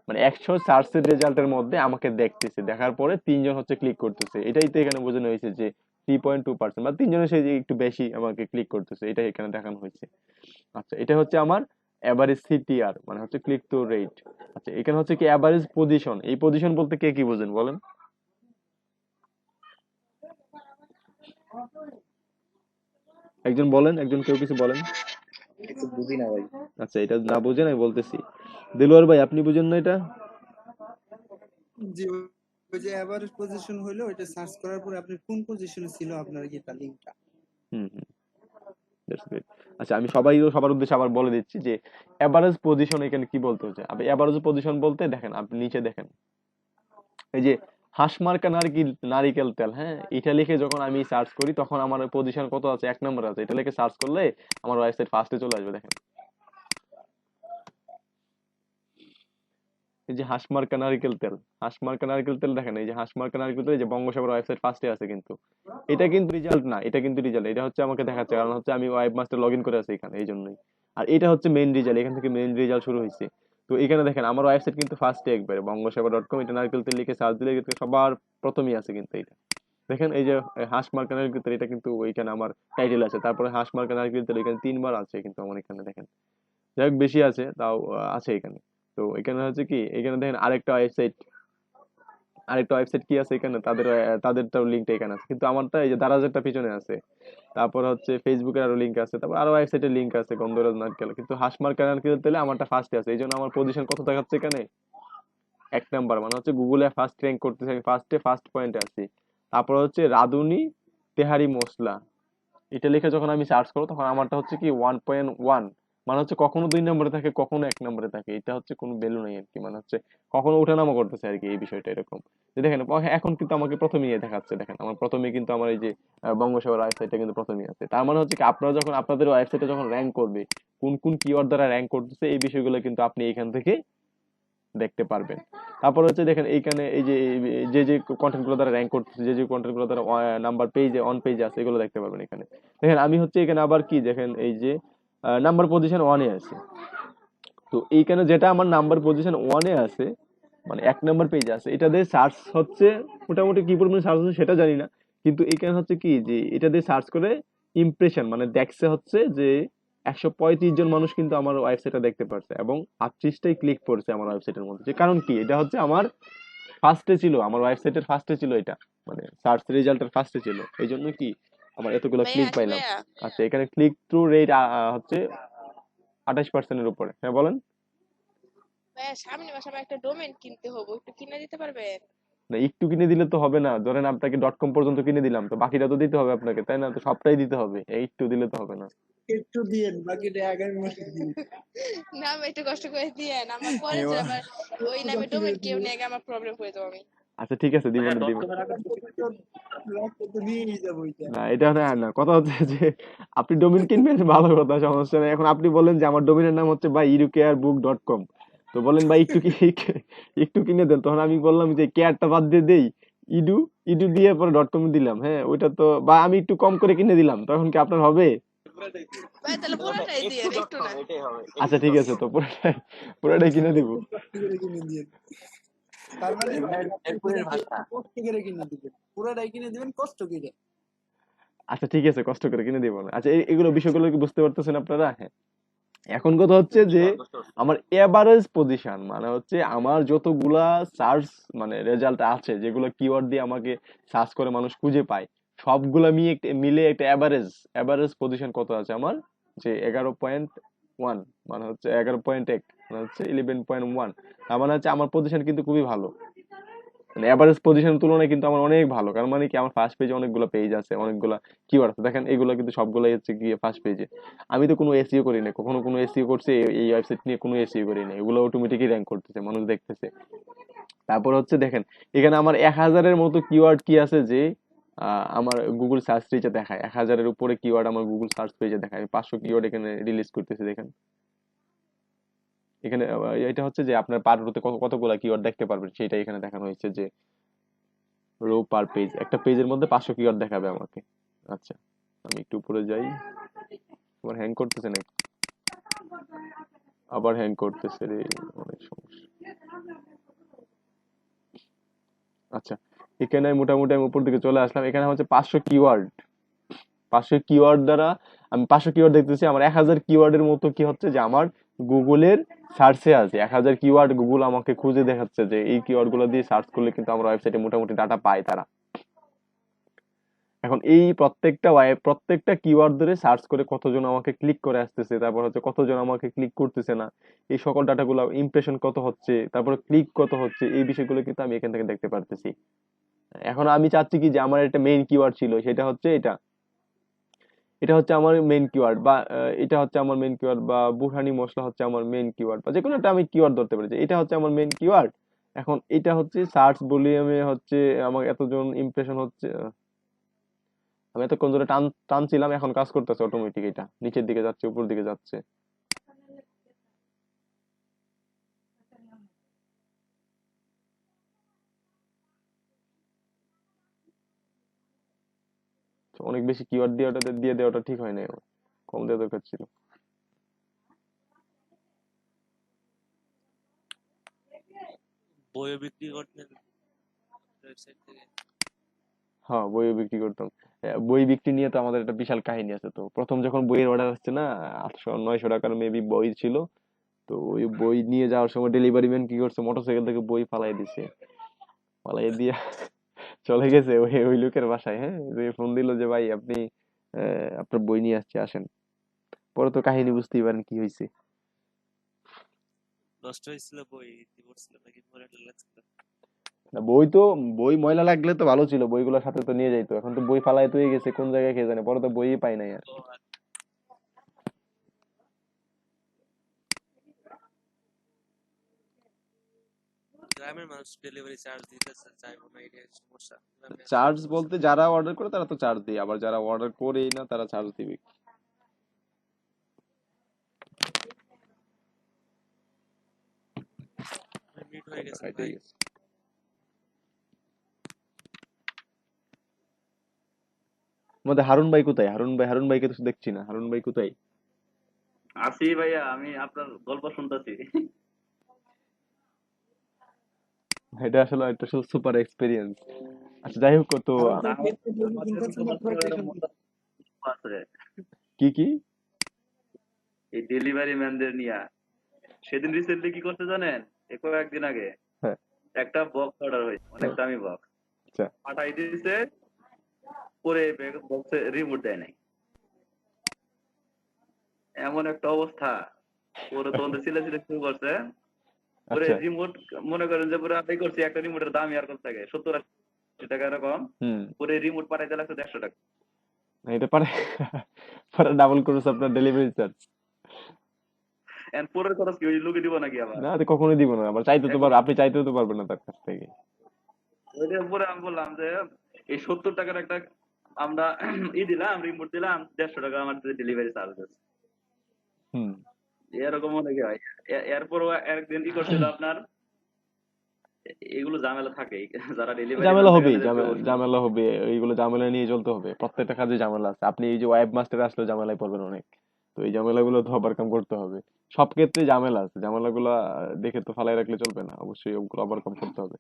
মানে 100 সার্চের রেজাল্টের মধ্যে আমাকে দেখতেছে, দেখার পরে 3 জন হচ্ছে ক্লিক করতেছে। এটাই তো এখানে বোঝানো হয়েছে যে 3.2% বা 3 জনের সেই একটু বেশি আমাকে ক্লিক করতেছে, এটাই এখানে দেখানো হয়েছে। আচ্ছা এটা হচ্ছে আমার এভারেজ সিটিআর মানে হচ্ছে ক্লিক থ্রু রেট। আচ্ছা এখানে হচ্ছে কি এভারেজ পজিশন, এই পজিশন বলতে কে কি বোঝেন বলেন? একজন বলেন, একজন কেউ কিছু বলেন। একটু বুঝি না ভাই। আচ্ছা এটা না বুঝেন আমি বলতেছি। দিলওয়ার ভাই আপনি বুঝেন না এটা? যে ওই যে এভারেজ পজিশন হইলো ওইটা সার্চ করার পরে আপনি কোন পজিশনে ছিল আপনার ইয়েটা লিংকটা। হুম হুম, দ্যাটস গ্রেট। আচ্ছা আমি সবার উদ্দেশ্যে আবার বলে দিচ্ছি যে এভারেজ পজিশন এখানে কি বলতে হচ্ছে। আপনি এভারেজ পজিশন বলতে দেখেন, আপনি নিচে দেখেন এই যে হাঁসমার্কা নারিকেল তেল, হ্যাঁ, এটা লিখে যখন আমি সার্চ করি তখন আমার পজিশন কত আছে, 1 নম্বর আছে। এটা লিখে সার্চ করলে আমার ওয়েবসাইট ফার্স্টে চলে আসবে। দেখেন এই যে হাঁসমার্কা নারিকেল তেল, হাঁসমার্কা নারিকেল তেল দেখেন, এই যে হাঁসমার্কা নারিকেল তেল, এই যে বঙ্গসভার ওয়েবসাইট ফার্স্টে আছে। কিন্তু এটা কিন্তু রেজাল্ট না, এটা কিন্তু রেজাল্ট, এটা হচ্ছে আমাকে দেখাচ্ছে, কারণ হচ্ছে আমি ওয়েব মাস্টার লগ ইন করে আছি এখানে, এই জন্যই। আর এটা হচ্ছে মেইন রেজাল্ট, এখান থেকে মেইন রেজাল্ট শুরু হয়েছে। তো এখানে দেখেন আমার ওয়েবসাইট কিন্তু ফার্স্টে একবারে বঙ্গসেবা.com, এটা নারকেল তেল লিখে সার্চ দিলে কিন্তু সবার প্রথমেই আছে কিন্তু এটা। দেখেন এই যে হাঁস মার্কা নারকেল তেল, এটা কিন্তু ওইখানে আমার টাইটেল আছে, তারপরে হাঁস মার্কা নারকেল তেল এখানে 3 বার আছে কিন্তু আমার এখানে দেখেন, যাই হোক বেশি আছে তাও আছে এখানে। তো এখানে হচ্ছে কি, এখানে দেখেন আরেকটা ওয়েবসাইট কি আছে এখানে, তাদেরটাও লিঙ্কটা এখানে আছে, কিন্তু আমারটা এই যে দারাজেরটা পিছনে আছে। তারপর হচ্ছে ফেসবুকের আরো লিঙ্ক আছে, তারপর আরো ওয়েবসাইটের লিঙ্ক আছে গন্ধরাজ নারকেল, কিন্তু হাঁস মার্কা নারকেল তেলে আমারটা ফার্স্টে আছে। এই জন্য আমার পজিশন কত দেখাচ্ছে এখানে, 1 নাম্বার, মানে হচ্ছে গুগলে ফার্স্ট র্যাঙ্ক করতেছে, আমি ফার্স্ট পয়েন্টে আছি। তারপর হচ্ছে রাঁধুনি তেহারি মশলা, এটা লিখে যখন আমি সার্চ করবো তখন আমারটা হচ্ছে কি 1.1, মানে হচ্ছে কখনো 2 নম্বরে থাকে, কখনো 1 নম্বরে থাকে। এটা হচ্ছে কোনো ভ্যালু নাই আর কি, মানে হচ্ছে কখনো ওঠানামা করতেছে আর কি, এই বিষয়টা এরকম। যে দেখেন এখন কিন্তু আমাকে প্রথমেই দেখাচ্ছে, দেখেন আমার প্রথমেই কিন্তু আমার এই যে বঙ্গসেবার ওয়েবসাইটটা কিন্তু প্রথমেই আছে। তার মানে হচ্ছে কি আপনারা যখন আপনাদের ওয়েবসাইটে যখন র্যাঙ্ক করবে, কোন কোন কিওয়ার্ড দ্বারা র্যাঙ্ক করতেছে, এই বিষয়গুলো কিন্তু আপনি এখান থেকে দেখতে পারবেন। তারপর হচ্ছে দেখেন এইখানে এই যে যে কন্টেন্ট গুলো দ্বারা র্যাঙ্ক করতেছে, যে কন্টেন্ট গুলো দ্বারা নাম্বার পেজে অন পেজে আছে, এগুলো দেখতে পারবেন এখানে। দেখেন আমি হচ্ছে এখানে আবার কি দেখেন এই যে নাম্বার পজিশন 1-এ আছে। তো এইখানে যেটা আমার নাম্বার পজিশন 1-এ আছে, মানে 1 নাম্বার পেজে আছে, এটা দিয়ে সার্চ হচ্ছে মোটামুটি কি পরিমাণ সার্চ হচ্ছে সেটা জানি না, কিন্তু এইখানে হচ্ছে কি যে এটা দিয়ে সার্চ করে ইমপ্রেশন মানে দেখছে হচ্ছে যে 135 জন মানুষ কিন্তু আমার ওয়েবসাইটটা দেখতে পারছে এবং 38টাই ক্লিক করছে আমার ওয়েবসাইটের মধ্যে। যে কারণ কি, এটা হচ্ছে আমার ফার্স্টে ছিল, আমার ওয়েবসাইটের ফার্স্টে ছিল, এটা মানে সার্চ রেজাল্টের ফার্স্টে ছিল, এই জন্য কি আমার এতগুলো ভাইয়া ক্লিক আসি পাইলাম। ভাইয়া, আচ্ছা এখানে ক্লিক থ্রু রেট হচ্ছে 28%-এর উপরে। হ্যাঁ বলেন। ভাইয়া সামনে মাসে আমার একটা ডোমেন কিনতে হবে, একটু কিনে দিতে পারবেন? না একটু কিনে দিলে তো হবে না, ধরেন আপনাকে .com পর্যন্ত কিনে দিলাম, তো বাকিটা তো দিতে হবে আপনাকে, তাই না? তো সবটাই দিতে হবে, এই একটু দিলে তো হবে না। একটু দিয়ে বাকিটা আগামী মাসে দিন। না ভাই একটু কষ্ট করে দিয়েন, আমার পরে যে আবার ওই নামে ডোমেন কেউ নিয়ে গেলে আমার প্রবলেম হয়ে যাবে। আমি আচ্ছা ঠিক আছে, দিব ভাইয়া না দিব। .com এর আগে রক্ত তো নিয়েই যাবো এটা। না এটা না, না কথা হচ্ছে যে আপনি ডোমেন কিনবেন ভালো কথা, সমস্যা নেই। এখন আপনি বলেন যে আমার ডোমেনের নাম হচ্ছে ভাই educareBook.com, তো বলেন ভাই একটু কিনে দেন, তখন আমি বললাম যে কেয়ারটা বাদ দিয়ে দেই, ইডু দিয়ে পরে .com দিলাম, হ্যাঁ ওইটা তো, বা আমি একটু কম করে কিনে দিলাম, তখন কি আপনার হবে? ভাই তাহলে পুরোটাই দিয়ে একটু একটু না। এটাই হবে, আচ্ছা একটু ঠিক আছে, তো পুরোটাই কিনে দিব। কষ্ট করে কিনে দিয়েন। তার মানে এরপরের ভাষা কষ্ট করে কিনে দিবেন, পুরোটাই কিনে দিবেন কষ্ট করে। আচ্ছা ঠিক আছে, কষ্ট করে কিনে দিব না। আচ্ছা এগুলো বিষয়গুলো কি বুঝতে পারতেছেন আপনারা? হ্যাঁ, এখন কথা হচ্ছে যে হ্যাঁ বুঝতে পারছি। আমার এভারেজ পজিশন মানে হচ্ছে আমার যতগুলা সার্চ মানে রেজাল্ট আছে, যেগুলো কিওয়ার্ড দিয়ে আমাকে সার্চ করে মানুষ খুঁজে পায়, সবগুলা মিলে একটা এভারেজ পজিশন কত আছে আমার, যে 11.1, মানে হচ্ছে 11.1, মানে হচ্ছে 11.1। তার মানে হচ্ছে আমার পজিশন কিন্তু খুবই ভালো, মানে এভারেজ পজিশনের তুলনায় কিন্তু আমার অনেক ভালো। কারণ মানে কি, আমার ফার্স্ট পেজে অনেকগুলো পেজ আছে, অনেকগুলো কিওয়ার্ড আছে। দেখেন এগুলো কিন্তু সবগুলাই হচ্ছে গিয়ে ফার্স্ট পেজে। আমি তো কোনো এসইও করি না, কখনো কোনো এসইও করছি এই ওয়েবসাইট নিয়ে? কোনো এসইও করি না, এগুলো অটোমেটিকই র্যাঙ্ক করতেছে, মানুষ দেখতেছে। তারপর হচ্ছে দেখেন এখানে আমার 1000-এর মতো কিওয়ার্ড কি আছে, যে আমার গুগল সার্চ পেজে দেখায় 1000-এর উপরে কিওয়ার্ড আমার গুগল সার্চ পেজে দেখায়। আমি 500 কিওয়ার্ড এখানে রিলিজ করতেছি। দেখেন এখানে এটা হচ্ছে যে আপনার পার রোতে কতগুলা কিওয়ার্ড দেখতে পারবেন, সেটা এখানে দেখানো হয়েছে, যে রো পার পেজ, একটা পেজের মধ্যে 500 কিওয়ার্ড দেখাবে আমাকে। আচ্ছা আমি একটু উপরে যাই। তোমার হ্যাং করতেছে নাকি? আবার হ্যাং করতেছে রে, অনেক সমস্যা। আচ্ছা এখানে মোটামুটি আমি উপর দিকে চলে আসলাম। এখানে হচ্ছে 500 কিওয়ার্ড দ্বারা আমি 500 কিওয়ার্ড দেখতেছি। আমার 1000 কিওয়ার্ডের মতো কি হচ্ছে, যে আমার গুগলের সার্চে আছে 1000 কিওয়ার্ড। গুগল আমাকে খুঁজে দেখাচ্ছে যে এই কিওয়ার্ড গুলো দিয়ে সার্চ করলে কিন্তু আমার ওয়েবসাইটে মোটামুটি ডাটা পায় তারা। এখন এই প্রত্যেকটা কিওয়ার্ড ধরে সার্চ করে কতজন আমাকে ক্লিক করে আসতেছে, তারপর হচ্ছে কতজন আমাকে ক্লিক করতেছে না, এই সকল ডাটাগুলো, ইমপ্রেশন কত হচ্ছে, তারপরে ক্লিক কত হচ্ছে, এই বিষয়গুলো কিন্তু আমি এখান থেকে দেখতে পারতেছি। এখন আমি চাচ্ছি কি, যে আমার একটা মেইন কিওয়ার্ড ছিল, সেটা হচ্ছে এটা এটা হচ্ছে আমার মেইন কিওয়ার্ড, বা এটা হচ্ছে আমার মেইন কিওয়ার্ড, বা বুরহানি মশলা হচ্ছে আমার মেইন কিওয়ার্ড, বা যে কোনো একটা আমি কিওয়ার্ড ধরতে পারি যে এটা হচ্ছে আমার মেইন কিওয়ার্ড। এখন এটা হচ্ছে সার্চ ভলিউমে হচ্ছে আমার এতজন ইমপ্রেশন হচ্ছে। আমি এতক্ষণ ধরে টানছিলাম, এখন কাজ করতেছে অটোমেটিক, এটা নিচের দিকে যাচ্ছে, উপর দিকে যাচ্ছে। তো অনেক বেশি কিওয়ার্ড দিয়ে দেওয়াটা ঠিক হয় না, কম দেওয়া দরকার ছিল। বইও বিক্রি করতেন ওয়েবসাইট থেকে? হ্যাঁ বইও বিক্রি করতাম। বই বিক্রি নিয়ে তো আমাদের একটা বিশাল কাহিনী আছে। তো প্রথম যখন বইয়ের অর্ডার আসছে না, 800-900 টাকার মেবি বই ছিল। তো ওই বই নিয়ে যাওয়ার সময় ডেলিভারি ম্যান কি করছে, মোটরসাইকেল থেকে বই ফালাই দিছে, ফালাই দিয়ে চলে গেছে ওই ওই লোকের বাসায়। হ্যাঁ, ফোন দিল যে ভাই আপনি আপনার বই নিয়ে আসছে, আসেন। পরে তো কাহিনী বুঝতেই পারেন কি হয়েছে। নষ্ট হয়েছিল বই, পড়ছিল নাকি পরে লাগছিল? না, বই ময়লা লাগলে তো ভালো ছিল, বইগুলোর সাথে তো নিয়ে যাইতো। এখন তো বই ফালাই তো গেছে কোন জায়গায় কে জানে, পরে তো বইই পাই নাই আর। তো গ্রামের মানুষ ডেলিভারি চার্জ দিতেছে, চাইবো না, এটাই সমস্যা। গ্রামে আসলে চার্জ সমস্যা বলতে নেই। যারা অর্ডার করে তারা তো চার্জ দিই, আবার যারা অর্ডার করেই না তারা চার্জ দিবে। মিনিট হয়ে গেছে খাইতে ভাই। গেছে। আমাদের হারুন ভাই কোথায়? হারুন ভাইকে তো দেখছি না, হারুন ভাই কোথায়? আছি ভাইয়া, আমি আপনার গল্প শুনতেছি। এটা আসলে সুপার এক্সপিরিয়েন্স। আচ্ছা যাই হোক, তো কারণ ভাই আমার পেজে বই আমাদের কিনতেছেন না, উপলক্ষে পুরোটাই শুনবেন। মজার গল্প আছে কি কি? এই ডেলিভারি ম্যানদের নিয়ে। সেদিন রিসেন্টলি কি করতে জানেন? কয়েকদিন আগে হ্যাঁ একটা বক্স অর্ডার হয়েছে, অনেক হ্যাঁ, দামি বক্স আচ্ছা পাঠাই দিয়েছে, পরে বক্সে রিমোট দেয় নাই। এমন একটা অবস্থা, ওরা তখন সিলে শুরু করছে। পরে আচ্ছা। রিমোট মনে করেন যে পুরো আদায় করছি, একটা রিমোটের দাম আর কত থাকে, 70-80 টাকা এরকম। হুম, পরে রিমোট পাঠাইতে লাগছে 150 টাকা। এটা পারে পরে ডাবল করেছে আপনার ডেলিভারি চার্জ। এন্ড পরের খরচ কি ওই লোকে দিব নাকি আবার? না, তো কখনোই দিব না, আবার চাইতে তো এখন পারবে, আপনি চাইতেও তো পারবেন না তার কাছ থেকে। ওইটার পরে আমি বললাম যে এই 70 টাকার একটা আমরা দিলাম, রিমোট দিলাম, 150 টাকা আমার ডেলিভারি চার্জ আছে। হুম, এরকম অনেকে হয়। এরপরও একদিন করছিল আপনার এগুলো ঝামেলা থাকে যারা ডেলিভারি ম্যান ঝামেলা থাকে হবেই, তাদের তো ঝামেলা হবে, এইগুলো ঝামেলা নিয়ে চলতে হবে, প্রত্যেকটা কাজে ঝামেলা আছে। আপনি এই যে ওয়েব মাস্টার আসলে ঝামেলায় পড়বেন অনেক, তো এই ঝামেলাগুলো তো ওভারকাম করতে হবে। সব ক্ষেত্রে ঝামেলা আছে, ঝামেলাগুলো দেখে তো ফালাই রাখলে চলবে না, অবশ্যই ওগুলো ওভারকাম করতে হবে।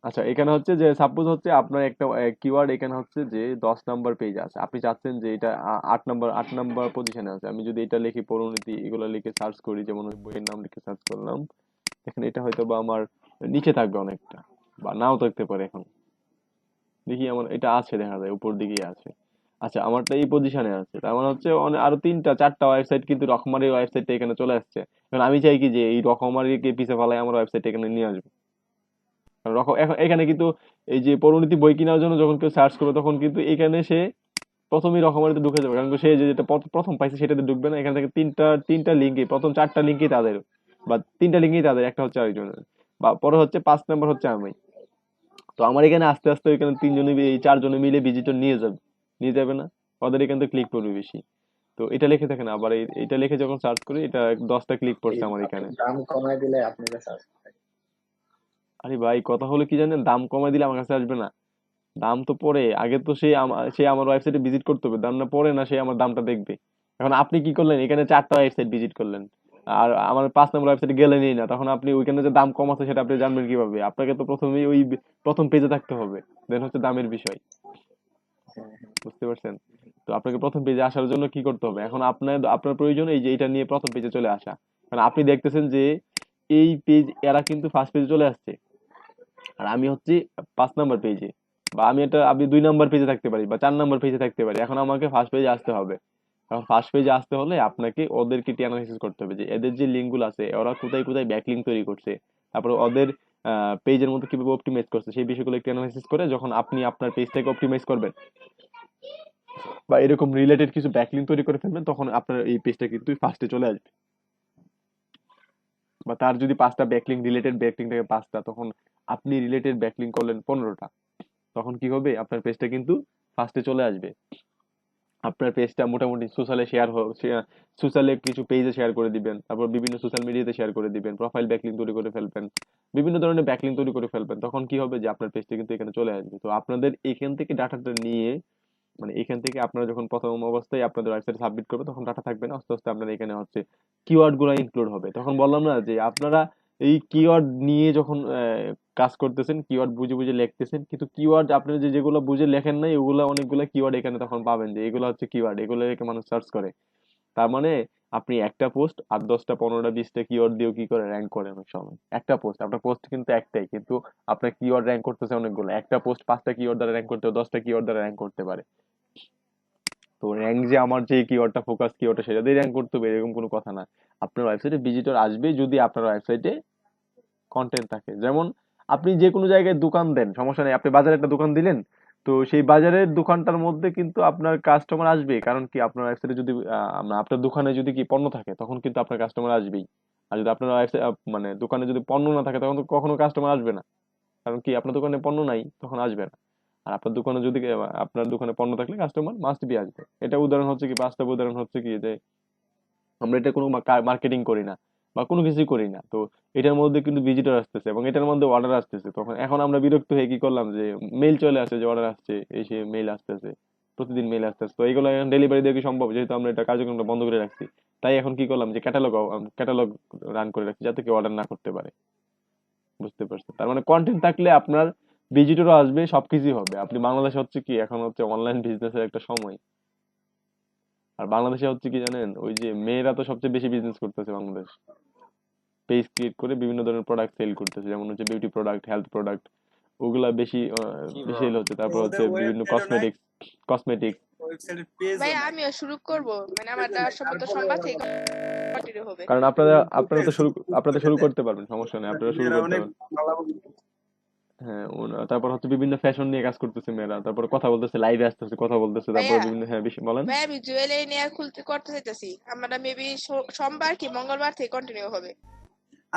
আচ্ছা, এখানে হচ্ছে যে সাপোজ হচ্ছে আপনার একটা কিওয়ার্ড এখানে হচ্ছে যে 10 নাম্বার পেজ আছে, আপনি চাচ্ছেন যে এটা 8 নাম্বার পজিশনে আছে। আমি যদি এটা লিখি পরিণতি, এগুলো লিখে সার্চ করি, যেমন ওই বইয়ের নাম লিখে সার্চ করলাম, এখানে এটা হয়তো বা আমার নিচে থাকবে অনেকটা, বা নাও থাকতে পারে। এখন দেখি আমার এটা আছে, দেখা যায় উপর দিকেই আছে। আচ্ছা, আমারটা এই পজিশনে আছে, তার মানে হচ্ছে আরো 3টা 4টা ওয়েবসাইট কিন্তু রকমারির ওয়েবসাইটটা এখানে চলে আসছে। এখন আমি চাই কি যে এই রকমারিকে পিছে ফেলাই আমার ওয়েবসাইট এখানে নিয়ে আসবে। কারণ এখন এখানে কিন্তু এই যে পরিণতি বই কেনার জন্য যখন কেউ সার্চ করবে, তখন কিন্তু এখানে সে প্রথমেই রকমারিতে ঢুকে যাবে, কারণ সে যেটা প্রথম পাইছে সেটাতে ঢুকবে না। এখান থেকে তিনটা লিঙ্কে, প্রথম 4টা লিঙ্কই তাদের, বা 3টা লিঙ্কই তাদের, একটা হচ্ছে আরেকজনের, বা পরে হচ্ছে 5 নাম্বার হচ্ছে আমি। তো আমার এখানে আস্তে আস্তে এখানে 3জনে এই 4জনে মিলে ভিজিটর নিয়ে যাবে না, ওদের এখান থেকে ক্লিক করবে বেশি। তো এটা লিখে দেখেন, আবার এটা লিখে যখন সার্চ করি, এটা 10টা ক্লিক পড়ছে আমার এখানে। দাম কমায় দিলে আপনার কাছে আসবে। আরে ভাই, কথা হলো কি জানেন, দাম কমাই দিলে আমার কাছে আসবে না। দাম তো পরে, আগে তো সে আমার ওয়েবসাইটে ভিজিট করতে হবে, দাম না পরে না সে আমার দামটা দেখবে। এখন আপনি কি করলেন, এখানে 4টা ওয়েবসাইট ভিজিট করলেন, আর আমার 5 নম্বর ওয়েবসাইটে গেলেনই না, তখন আপনি ওইখানে যে দাম কম আছে সেটা আপনি জানবেন কিভাবে? আপনাকে তো প্রথমেই ওই প্রথম পেজে থাকতে হবে, দেন হচ্ছে দামের বিষয়। বুঝতে পারছেন? তো আপনাকে প্রথম পেজে আসার জন্য কি করতে হবে? এখন আপনার প্রয়োজন এই যে এটা নিয়ে প্রথম পেজে চলে আসা। কারণ আপনি দেখতেছেন যে এই পেজ, এরা কিন্তু ফার্স্ট পেজে চলে আসছে, আর আমি হচ্ছি 5 নাম্বার পেজে, বা আমি 2 নাম্বার পেজে থাকতে পারি, বা 4 নাম্বার পেজে থাকতে পারি। এখন আমাকে ফার্স্ট পেজে আসতে হবে। এখন ফার্স্ট পেজে আসতে হলে আপনাকে ওদেরকে অ্যানালাইসিস করতে হবে যে এদের যে লিঙ্ক গুলো আছে, ওরা কোথায় কোথায় ব্যাকলিঙ্ক তৈরি করছে, তারপরে ওদের পেজের মধ্যে কিভাবে অপটিমাইজ করছে, সেই বিষয়গুলো একটু অ্যানালাইসিস করে যখন আপনি আপনার পেজটাকে অপটিমাইজ করবেন, বা এরকম রিলেটেড কিছু ব্যাকলিঙ্ক তৈরি করে ফেলবেন, তখন আপনার এই পেজটা কিন্তু ফার্স্টে চলে আসবে। বা তার যদি 5টা ব্যাকলিঙ্ক, রিলেটেড ব্যাকলিঙ্ক থাকে 5টা, তখন আপনি রিলেটেড ব্যাকলিঙ্ক করলেন 15টা, তখন কি হবে, আপনার পেজটা কিন্তু ফার্স্টে চলে আসবে। আপনার পেজটা মোটামুটি সোশ্যালে কিছু পেজে শেয়ার করে দিবেন, তারপর বিভিন্ন সোশ্যাল মিডিয়াতে শেয়ার করে দিবেন, প্রোফাইল ব্যাকলিঙ্ক তৈরি করে ফেলবেন, বিভিন্ন ধরনের ব্যাকলিঙ্ক তৈরি করে ফেলবেন, তখন কি হবে যে আপনার পেজটা কিন্তু এখানে চলে আসবে। তো আপনাদের এখান থেকে ডাটাটা নিয়ে, মানে এখান থেকে আপনারা যখন প্রথম অবস্থায় আপনাদের ওয়েবসাইটে সাবমিট করবে, তখন ডাটা থাকবে না, আস্তে আস্তে আপনার এখানে হচ্ছে কিওয়ার্ড গুলো ইনক্লুড হবে। তখন বললাম না যে আপনারা এই কিওয়ার্ড নিয়ে যখন কাজ করতেছেন, কিওয়ার্ড বুঝে বুঝে লিখতেছেন, কিন্তু কিওয়ার্ড আপনারা যেগুলো বুঝে লেখেন নাই, ওগুলো অনেকগুলো কিওয়ার্ড এখানে তখন পাবেন যে এগুলো হচ্ছে কিওয়ার্ড, এগুলো রেখে মানুষ সার্চ করে। তার মানে আপনি একটা পোস্ট আর 10টা 15টা 20টা কিওয়ার্ড দিয়েও কি করে র্যাঙ্ক করে অনেক সময়। একটা পোস্ট, আপনার পোস্ট কিন্তু একটাই, কিন্তু আপনার কিওয়ার্ড র্যাঙ্ক করতেছে অনেকগুলো। একটা পোস্ট 5টা কিওয়ার্ড দ্বারা র্যাঙ্ক করতে, 10টা কিওয়ার্ড দ্বারা র্যাঙ্ক করতে পারে। তো র্যাঙ্ক যে আমার যে কিওয়ার্ডটা, ফোকাস কিওয়ার্ডটা, সেটা দিয়ে র্যাঙ্ক করতে হবে এরকম কোনো কথা না। আপনার ওয়েবসাইটে ভিজিটর আসবে যদি আপনার ওয়েবসাইটে কন্টেন্ট থাকে। যেমন আপনি যে কোনো জায়গায় দোকান দেন, সমস্যা নেই, আপনি বাজারে একটা দোকান দিলেন, তো সেই বাজারের দোকানটার মধ্যে কিন্তু আপনার কাস্টমার আসবে, কারণ কি আপনার ওয়েবসাইটে যদি আপনার দোকানে যদি কি পণ্য থাকে, তখন কিন্তু আপনার কাস্টমার আসবেই। আর যদি আপনার ওয়েবসাইট মানে দোকানে যদি পণ্য না থাকে, তখন তো কখনো কাস্টমার আসবে না, কারণ কি আপনার দোকানে পণ্য নাই, তখন আসবে না। আর আপনার দোকানে যদি আপনার দোকানে পণ্য থাকলে কাস্টমার মাস্ট বি আসবে। এটা উদাহরণ হচ্ছে কি, বাস্তব উদাহরণ হচ্ছে কি যে আমরা এটা কোনো মার্কেটিং করি না বা কোনো কিছুই করি না, তো এটার মধ্যে কিন্তু ভিজিটর আসতেছে এবং এটার মধ্যে অর্ডার আসতেছে, তখন এখন আমরা বিরক্ত হয়ে কি করলাম যে মেইল চলে আসে যে অর্ডার আসছে, এসে মেইল আসতেছে, প্রতিদিন মেইল আসতেছে। তো এইগুলো এখন ডেলিভারি দেওয়া কি সম্ভব, যেহেতু আমরা এটা কার্যক্রমটা বন্ধ করে রাখছি। তাই এখন কি করলাম যে ক্যাটালগ রান করে রাখছি, যাতে কেউ অর্ডার না করতে পারে। বুঝতে পারছেন? তার মানে কন্টেন্ট থাকলে আপনার ভিজিটরও আসবে, সবকিছুই হবে। আপনি বাংলাদেশে হচ্ছে কি, এখন হচ্ছে অনলাইন বিজনেসের একটা সময়। আর বাংলাদেশে হচ্ছে কি জানেন, ওই যে মেয়েরা তো সবচেয়ে বেশি বিজনেস করতেছে বাংলাদেশ, পেজ ক্রিয়েট করে বিভিন্ন ধরনের প্রোডাক্ট সেল করতেছে, যেমন হচ্ছে বিউটি প্রোডাক্ট, হেলথ প্রোডাক্ট, ওগুলা বেশি জি বেশি ব্রো। সেল হচ্ছে। তারপর হচ্ছে ওদের বিভিন্ন ওয়েবসাইটও নাই, কসমেটিক্স। ওয়েবসাইটের পেজও ভাই নাই, আমিও শুরু করব, মানে আমার পেজও নাই, সম্ভবত তারপরে সোমবার থেকে কন্টিনিউ হবে। কারণ গ্রুপে আপনারা করে শুরু দেয়, করতে পারবেন, সমস্যা নেই, আপনারা শুরু মেয়েরা করতে অনেক পারবেন। ভালো। হ্যাঁ, তারপর হচ্ছে বিভিন্ন ফ্যাশন নিয়ে কাজ করতেছে মেয়েরা, তারপর কথা বলতেছে, লাইভে আসতেছে, কথা বলতেছে, তারপর ভাইয়া বিভিন্ন, হ্যাঁ বেশি বলেন। ভাই আমি জুয়েলারি নিয়ে করতে চাইতেছি, আমরা মেবি সোমবার কি মঙ্গলবার থেকে কন্টিনিউ হবে।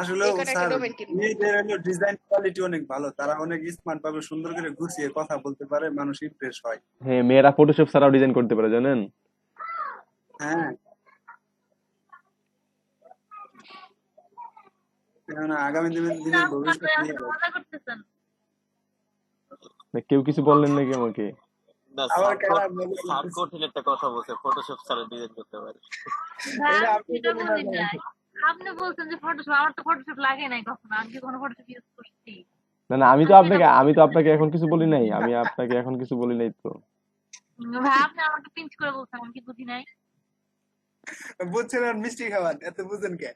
আসলে এখানে একটা স্যার, ডোমেন কিনবো। মেয়েদের হলো ডিজাইন কোয়ালিটি অনেক ভালো, তারা অনেক স্মার্ট ভাবে সুন্দর করে গুছিয়ে কথা বলতে পারে, মানুষ ইমপ্রেস হয়। হ্যাঁ, মেয়েরা ফটোশপ ছাড়াও ডিজাইন করতে পারে, জানেন? হ্যাঁ, কারণ আগামী দিনের ভবিষ্যৎ নিয়ে আপনি মজা করতেছেন। না, কেউ কিছু বললেন নাকি আমাকে? না, আবার স্যার কারা মজা স্যার করতেছে কঠিন একটা কথা বলছে, ফটোশপ ছাড়া ডিজাইন করতে পারে। ভাই এটা আমি আপনি সেটা বলেন বলি না নাই। আপনি বলছেন যে ফটোশপ, আমার তো ফটোশপ লাগে নাই কখনো। আমি কি কোনো ফটোশপ ইউজ করছি? না না, আমি তো আমি সেটা আপনাকে বলতে এখন কিছু বলি নাই, আমি আপনাকে এখন কিছু বলি নাই তো। ভাই আপনি আমাকে পিঞ্চ করে বলছেন, আমি কি বুঝি নাই? বুঝছেন আর মিষ্টি খাবার এত বুঝেন কে?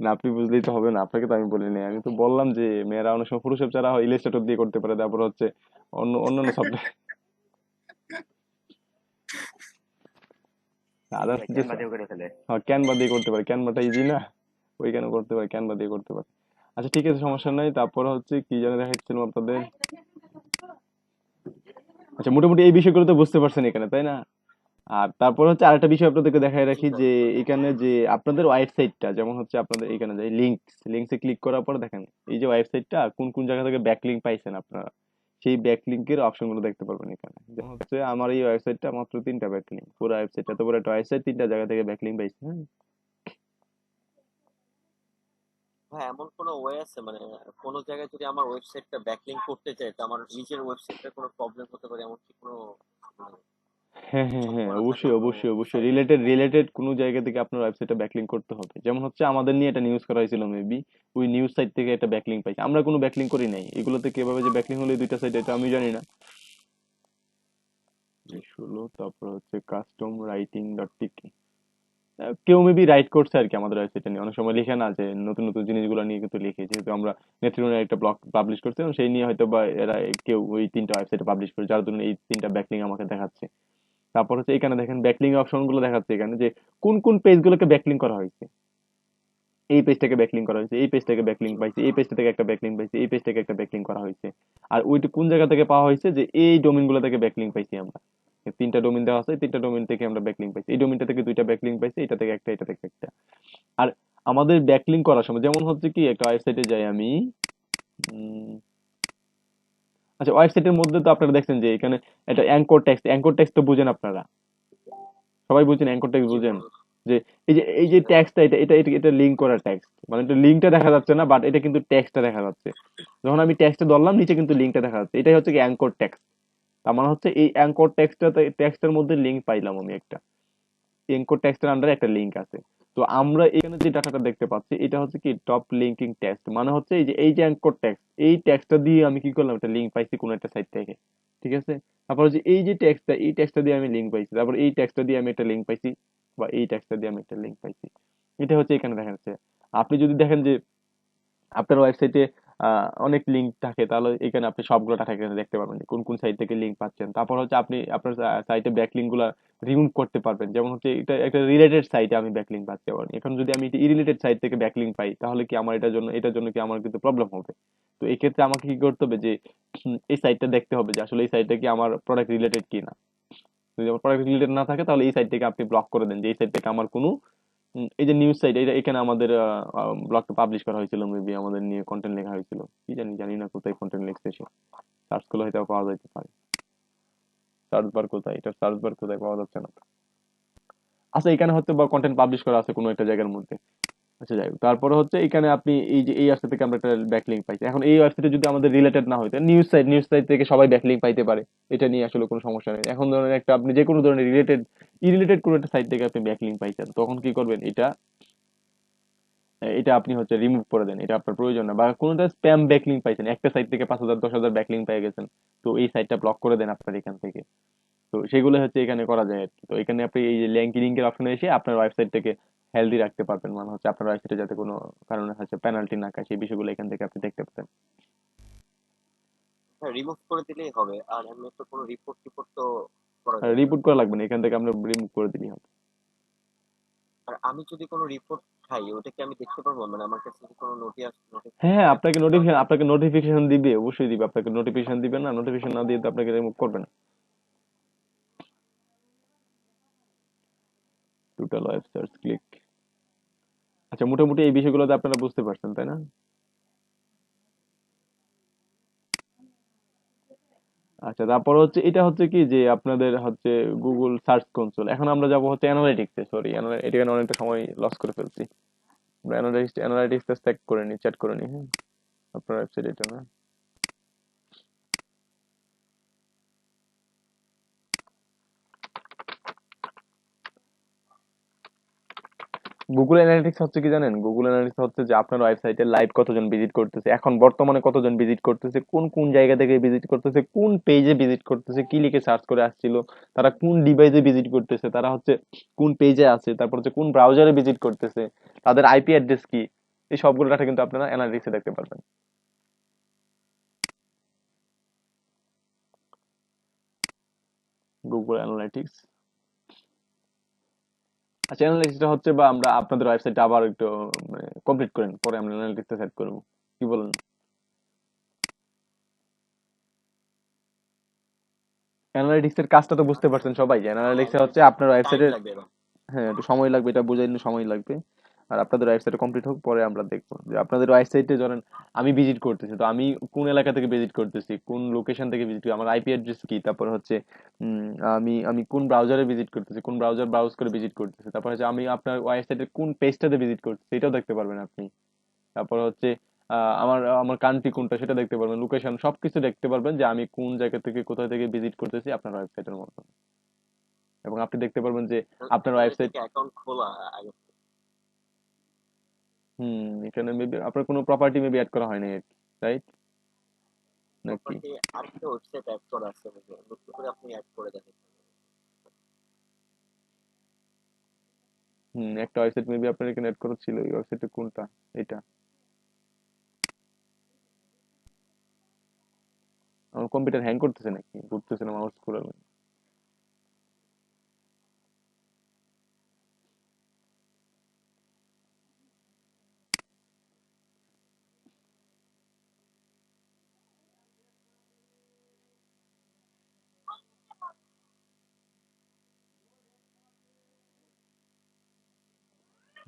না, আপনি বুঝলেই তো হবে না, আপনাকে তো আমি বলি নাই। আমি তো বললাম যে মেয়েরা অনেক সময় ফটোশপ ছাড়া ইলাস্ট্রেটর দিয়ে করতে পারে, তারপর হচ্ছে অন্যান্য সফটওয়্যার আদার্স যে ক্যানভা দিয়ে করতে পারে। ক্যানভাটা ইজি না, ওইখানে করতে পারে, ক্যানভা দিয়ে করতে পারে। আচ্ছা ঠিক আছে, সমস্যা নাই। তারপর হচ্ছে কি জানি দেখাচ্ছিলাম আপনাদের। আচ্ছা, মোটামুটি এই বিষয়গুলো তো বুঝতে পারছেন এখানে, তাই না? আর তারপর হচ্ছে আরেকটা বিষয় আপনাদেরকে দেখাই জি রাখি স্যার, যে বুঝতে এখানে যে আপনাদের ওয়েবসাইটটা, যেমন হচ্ছে আপনাদের এখানে যে লিঙ্কসে ক্লিক করার পর দেখেন এই যে ওয়েবসাইটটা কোন কোন জায়গা থেকে ব্যাকলিঙ্ক পাইছেন আপনারা, সেই ব্যাকলিঙ্কের অপশনগুলো দেখতে পারবেন এখানে। যেমন হচ্ছে আমার এই ওয়েবসাইটটা মাত্র 3টা ব্যাকলিঙ্ক, পুরো ওয়েবসাইট এত বড় একটা ওয়েবসাইট 3টা জায়গা থেকে ব্যাকলিঙ্ক পাইছে। হ্যাঁ, হ্যাঁ, এমন কোনো ওয়ে আছে মানে কোনো জায়গায় যদি আমার ওয়েবসাইটটা ব্যাকলিংক করতে চাই তো আমার নিজের ওয়েবসাইটে কোনো প্রবলেম হতে পারে, এমন কি কোনো মানে হ্যাঁ, হ্যাঁ, হ্যাঁ, সম্ভাবনা থাকে অবশ্যই কোনো অবশ্যই অবশ্যই সাইটে? রিলেটেড কোনো জায়গা থেকে আপনার ওয়েবসাইটটা ব্যাকলিঙ্ক করতে হবে। যেমন হচ্ছে আমাদের নিয়ে এটা নিউজ করা হয়েছিল মেবি, ওই নিউজ সাইট থেকে একটা ব্যাকলিঙ্ক পাইছি। আমরা কোনো ব্যাকলিঙ্ক করি নাই, এগুলোতে কিভাবে যে ব্যাকলিঙ্ক হলো এই দুইটা সাইট এটা আমি জানি না। 16, তারপর হচ্ছে কাস্টম রাইটিং ডট টিকি, কেউ মেবি রাইট করছে আর কি আমাদের ওয়েবসাইটে নিয়ে। অনেক সময় লিখে না যে নতুন নতুন জিনিসগুলো নিয়ে কিন্তু লিখে, যেহেতু আমরা নেত্রকোনার একটা ব্লগ পাবলিশ করছি এবং সেই নিয়ে হয়তো বা এরা কেউ ওই 3টা ওয়েবসাইটে পাবলিশ করে, যার জন্য এই 3টা ব্যাকলিঙ্ক আমাকে দেখাচ্ছে। তারপর হচ্ছে এখানে দেখেন ব্যাকলিঙ্ক অপশন গুলো দেখাচ্ছে এখানে যে কোন কোন পেজ গুলোকে ব্যাকলিঙ্ক করা হয়েছে। এই পেজটাকে ব্যাকলিঙ্ক করা হয়েছে, এই পেজটাকে ব্যাকলিঙ্ক পাইছে, এই পেজটা থেকে একটা ব্যাকলিঙ্ক পাইছে, এই পেজ থেকে একটা ব্যাকলিঙ্ক করা হয়েছে। আর ওইটা কোন জায়গা থেকে পাওয়া হয়েছে যে এই ডোমেন গুলো থেকে ব্যাকলিঙ্ক পাইছি আমরা। 3টা ডোমেন দেওয়া আছে, 3টা ডোমেন থেকে আমরা ব্যাকলিঙ্ক পাইছি। এই ডোমেনটা থেকে 2টা ব্যাকলিঙ্ক পাইছি, এটা থেকে একটা, এটা থেকে একটা। আর আমাদের ব্যাকলিঙ্ক করার সময় যেমন হচ্ছে কি একটা ওয়েবসাইটে যাই আমি, উম, আচ্ছা ওয়েবসাইটের মধ্যে তো আপনারা দেখছেন যে এখানে একটা অ্যাঙ্কর টেক্সট তো বুঝেন আপনারা, সবাই বুঝছেন অ্যাঙ্কর টেক্সট জি বুঝেন? স্যার, যে এই যে জি স্যার। ট্যাক্সটা, এটা লিঙ্ক করা ট্যাক্স, মানে এটা লিঙ্কটা দেখা যাচ্ছে না, বাট এটা কিন্তু ট্যাক্সটা দেখা যাচ্ছে। যখন আমি ট্যাক্সটা ধরলাম নিচে কিন্তু লিঙ্কটা দেখা যাচ্ছে, এটাই হচ্ছে কি অ্যাঙ্কর ট্যাক্স। তার মানে হচ্ছে এই অ্যাঙ্কর ট্যাক্সটার মধ্যে লিঙ্ক পাইলাম আমি একটা, এনকোড টেক্সটের আন্ডারে একটা লিংক আছে। তো আমরা এখানে যে ডাটাটা দেখতে পাচ্ছি এটা হচ্ছে কি টপ লিঙ্কিং টেক্সট, মানে হচ্ছে এই যে অ্যাঙ্কর টেক্সট, এই টেক্সটটা দিয়ে আমি কি করলাম একটা লিংক পাইছি কোনো একটা সাইট থেকে, ঠিক আছে? তারপর হচ্ছে এই যে টেক্সটটা, এই টেক্সটটা দিয়ে আমি লিংক পাইছি, তারপর এই টেক্সটটা দিয়ে আমি একটা লিংক পাইছি, বা এই টেক্সটটা দিয়ে আমি একটা লিংক পাইছি। এটা হচ্ছে এখানে দেখা যাচ্ছে। আপনি যদি দেখেন যে আপনার ওয়েবসাইটে অনেক লিঙ্ক থাকে, তাহলে এখানে আপনি সবগুলো ডাটা এখানে দেখতে পারবেন যে কোন কোন সাইট থেকে লিঙ্ক পাচ্ছেন। তারপর হচ্ছে আপনি আপনার সাইটে ব্যাকলিঙ্ক গুলা রিমুভ করতে পারবেন। যেমন হচ্ছে এটা একটা রিলেটেড সাইটে আমি ব্যাকলিঙ্ক পাচ্ছি, আবার এখন যদি আমি ইরিলেটেড সাইট থেকে ব্যাকলিঙ্ক পাই তাহলে কি আমার এটার জন্য কি আমার কিন্তু প্রবলেম হবে। তো এই ক্ষেত্রে আমাকে কি করতে হবে যে এই সাইটটা দেখতে হবে যে আসলে এই সাইটটা কি আমার প্রোডাক্ট রিলেটেড কি না। যদি আমার প্রোডাক্ট রিলেটেড না থাকে তাহলে এই সাইট থেকে আপনি ব্লক করে দেন, যে এই সাইট থেকে আমার কোনো এই যে নিউজ সাইট, এটা এখানে আমাদের ব্লগটা পাবলিশ করা হয়েছিল মেবি, আমাদের নিয়ে কন্টেন্ট লেখা হয়েছিল, কি জানি না কোথায় কন্টেন্ট লিখছে সে, সার্চ করলে হয়তো পাওয়া যাইতে পারে। সার্চ বার কোথায়, এটা সার্চ বার কোথায় পাওয়া যাচ্ছে না। আচ্ছা এখানে হচ্ছে বা কন্টেন্ট পাবলিশ করা আছে কোনো একটা জায়গার মধ্যে। আচ্ছা যাই হোক, তারপরে হচ্ছে এখানে আপনি এই যে এই ওয়েবসাইট থেকে আমরা একটা ব্যাকলিঙ্ক পাইছি। এখন এই ওয়েবসাইটে যদি আমাদের রিলেটেড না হইতো, নিউজ সাইট থেকে সবাই ব্যাকলিঙ্ক পাইতে পারে, এটা নিয়ে আসলে কোনো সমস্যা নেই। এখন ধরেন একটা আপনি যে কোনো ধরনের ইরিলেটেড কোনো একটা সাইট থেকে আপনি ব্যাকলিঙ্ক পাইছেন, তখন কি করবেন, এটা আপনি হচ্ছে রিমুভ করে দেন, এটা আপনার প্রয়োজন না। বা কোনোটা স্প্যাম ব্যাকলিঙ্ক পাইছেন, একটা সাইট থেকে 5,000 10,000 ব্যাকলিঙ্ক পেয়ে গেছেন, তো এই সাইটটা ব্লক করে দেন আপনার এখান থেকে। তো সেগুলো হচ্ছে এখানে করা যায় আর কি। তো এখানে আপনি এই যে লিঙ্কের অপশনে এসে আপনার ওয়েবসাইটটাকে হেলদি রাখতে পারবেন, মানে হচ্ছে আপনার ওয়েবসাইটে যাতে কোনো কারণে হচ্ছে পেনাল্টি না খায়, সেই বিষয়গুলো এখান থেকে আপনি দেখতে পাবেন। হ্যাঁ, রিমুভ করে দিলেই হবে। আর এমনি তো কোনো রিপোর্ট তো করা যাবে না। রিপোর্ট করা লাগবে না, এখান থেকে আমরা রিমুভ করে দিলেই হবে। আর আমি যদি কোনো রিপোর্ট খাই ওটা কি আমি দেখতে পারবো, মানে আমার কাছে কি কোনো হ্যাঁ হ্যাঁ, নোটিফিকেশন আপনাকে নোটিফিকেশন দিবে, অবশ্যই দিবে, আপনাকে নোটিফিকেশন দিবে না, নোটিফিকেশন না দিয়ে তো আপনাকে রিমুভ করবে না। Total web search click. আচ্ছা মোটামুটি এই বিষয়গুলোতে আপনারা বুঝতে পারছেন তাই না? আচ্ছা তারপর হচ্ছে এটা হচ্ছে কি যে আপনাদের হচ্ছে গুগল সার্চ কনসোল। এখন আমরা যাব হচ্ছে অ্যানালিটিক্সে, সরি এখানে অনেকটা সময় লস করে ফেলছি। আমরা অ্যানালাইটিক্সটা চেক করে নিই, চ্যাট করে নিই। হ্যাঁ, আপনার ওয়েবসাইট এটা না। গুগল অ্যানালিটিক্স হচ্ছে কি জানেন? গুগল অ্যানালিটিক্স হচ্ছে যে আপনার ওয়েবসাইটে লাইভ কতজন ভিজিট করতেছে, এখন বর্তমানে কতজন ভিজিট করতেছে, কোন কোন জায়গা থেকে ভিজিট করতেছে, কোন পেজে ভিজিট করতেছে, কি লিখে সার্চ করে আসছিল, তারা কোন ডিভাইসে ভিজিট করতেছে, তারা হচ্ছে কোন পেজে আছে, তারপর হচ্ছে কোন ব্রাউজারে ভিজিট করতেছে, তাদের আইপি অ্যাড্রেস কি, এই সবগুলো ডাটা কিন্তু আপনারা অ্যানালিটিক্সে দেখতে পারবেন। Google analytics. আচ্ছা, অ্যানালিটিক্সটা হচ্ছে বা আমরা আপনাদের ওয়েবসাইটটা আবার একটু কমপ্লিট করেন, পরে আমরা অ্যানালিটিক্সটা সেট করবো, কি বলেন? অ্যানালিটিক্স এর কাজটা তো বুঝতে পারছেন সবাই, যে অ্যানালিটিক্স হচ্ছে আপনার টাইম ওয়েবসাইটের। লাগবে এবার। হ্যাঁ, একটু সময় লাগবে, এটা বোঝার জন্য সময় লাগবে। আর আপনাদের ওয়েবসাইটে কমপ্লিট হোক, পরে আমরা দেখবো যে আপনাদের ওয়েবসাইটে ধরেন আমি ভিজিট করতেছি, তো আমি কোন এলাকা থেকে ভিজিট করতেছি, কোন লোকেশন থেকে ভিজিট করি, আমার আইপি অ্যাড্রেস কি, তারপর হচ্ছে আমি আমি কোন ব্রাউজারে ভিজিট করতেছি, কোন ব্রাউজার ব্রাউজ করে ভিজিট করতেছি, তারপর হচ্ছে আমি আপনার ওয়েবসাইটের কোন পেজটাতে ভিজিট করতেছি এটাও দেখতে পারবেন আপনি। তারপর হচ্ছে আমার আমার কান্ট্রি কোনটা সেটা দেখতে পারবেন, লোকেশন সবকিছু দেখতে পারবেন যে আমি কোন জায়গা থেকে কোথা থেকে ভিজিট করতেছি আপনার ওয়েবসাইটের মধ্যে। এবং আপনি দেখতে পারবেন যে আপনার তাহলে ওয়েবসাইট। এটাকে অ্যাকাউন্ট খোলা আগে। এখানে মেবি আপনার কোনো প্রপার্টি মেবি অ্যাড করা হয়নি, রাইট? নাকি? প্রপার্টি আরেকটা ওয়েবসাইট অ্যাড করা আছে, নতুন করে আপনি অ্যাড করে দেখেন। একটা ওয়েবসাইট মেবি আপনার এখানে অ্যাড করা ছিল, ওই ওয়েবসাইটটা কোনটা? এটা আমার কম্পিউটার হ্যাং করতেছে নাকি, ঘুরতেছে না মাউস ঘোরালে?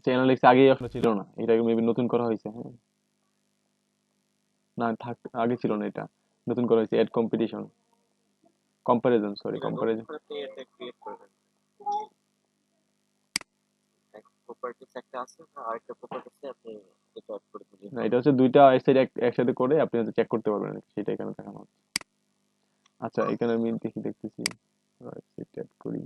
চ্যানেল আগেই আসলে ছিল না, এটা মেবি নতুন করা হয়েছে। হ্যাঁ, না থাক, আগে ছিল না, এটা নতুন করা হয়েছে। অ্যাড কম্পিটিশন, কম্পারিজন, সরি এটা নতুন কম্পারিজন। করে আপনি এটা ক্রিয়েট করবেন। প্রপার্টিস একটা আছে, আরেকটা প্রপার্টিসে আপনি এটা অ্যাড করে দিলেন। না, এটা হচ্ছে দুইটা ওয়েবসাইট একসাথে করে আপনি হচ্ছে চেক করতে পারবেন, সেটা এখানে দেখানো হচ্ছে। আচ্ছা, এখানে আমি দেখতেছি ওয়েবসাইট অ্যাড করি।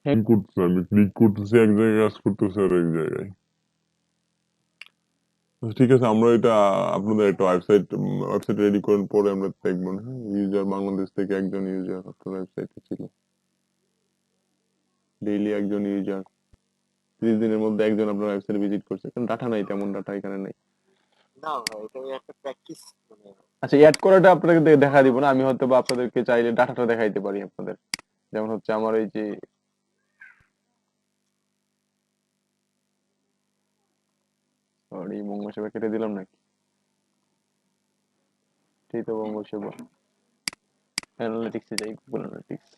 হ্যাঁ, করতেছে, আমি ক্লিক করতেছি এক জায়গায়, কাজ করতেছে আর এক জায়গায়। ঠিক আছে, আমরা এটা আপনাদের একটা ওয়েবসাইট রেডি করার পরে আমরা দেখবো। হ্যাঁ, ইউজার বাংলাদেশ থেকে একজন ইউজার আপনার ওয়েবসাইটে ছিল, ডেইলি একজন ইউজার, 30 দিনের মধ্যে একজন আপনার ওয়েবসাইট ভিজিট করছে। কারণ ডাটা নাই, তেমন ডাটা এখানে নাই। না ভাই, এটা একটা প্র্যাকটিস আচ্ছা, অ্যাড করাটা আপনাদের দেখা দিব না, আমি হয়তো বা আপনাদেরকে চাইলে ডাটাটা দেখাইতে পারি আপনাদের। যেমন হচ্ছে আমার এই যে সরি, বঙ্গ সেবা কেটে দিলাম নাকি? ঠিক তো, বঙ্গ সেবা অ্যানালিটিক্সে যাই, গুগল অ্যানালিটিক্স।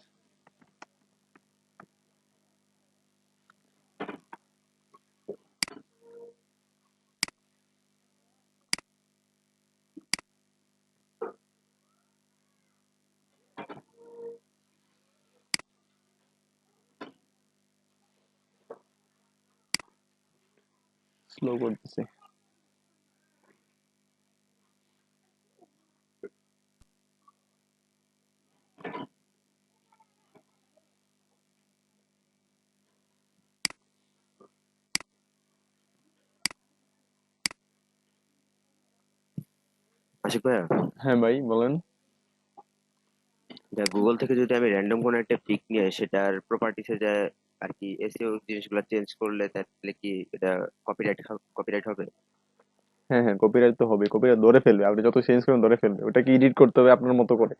স্লো করতেছে। আশিক ভাইয়া, হ্যাঁ ভাই, বলেন। গুগল থেকে যদি আমি র্যান্ডম কোনো একটা পিক নিয়ে সেটার প্রপার্টিসে যায় আর কি এসইও জিনিসগুলো চেঞ্জ করলে তাহলে কি এটা কপিরাইট হবে? হ্যাঁ হ্যাঁ, কপিরাইট তো হবে, কপিরাইট ধরে ফেলবে, আপনি যত চেঞ্জ করেন ধরে ফেলবে। ওটাকে এডিট করতে হবে আপনার মতো করে,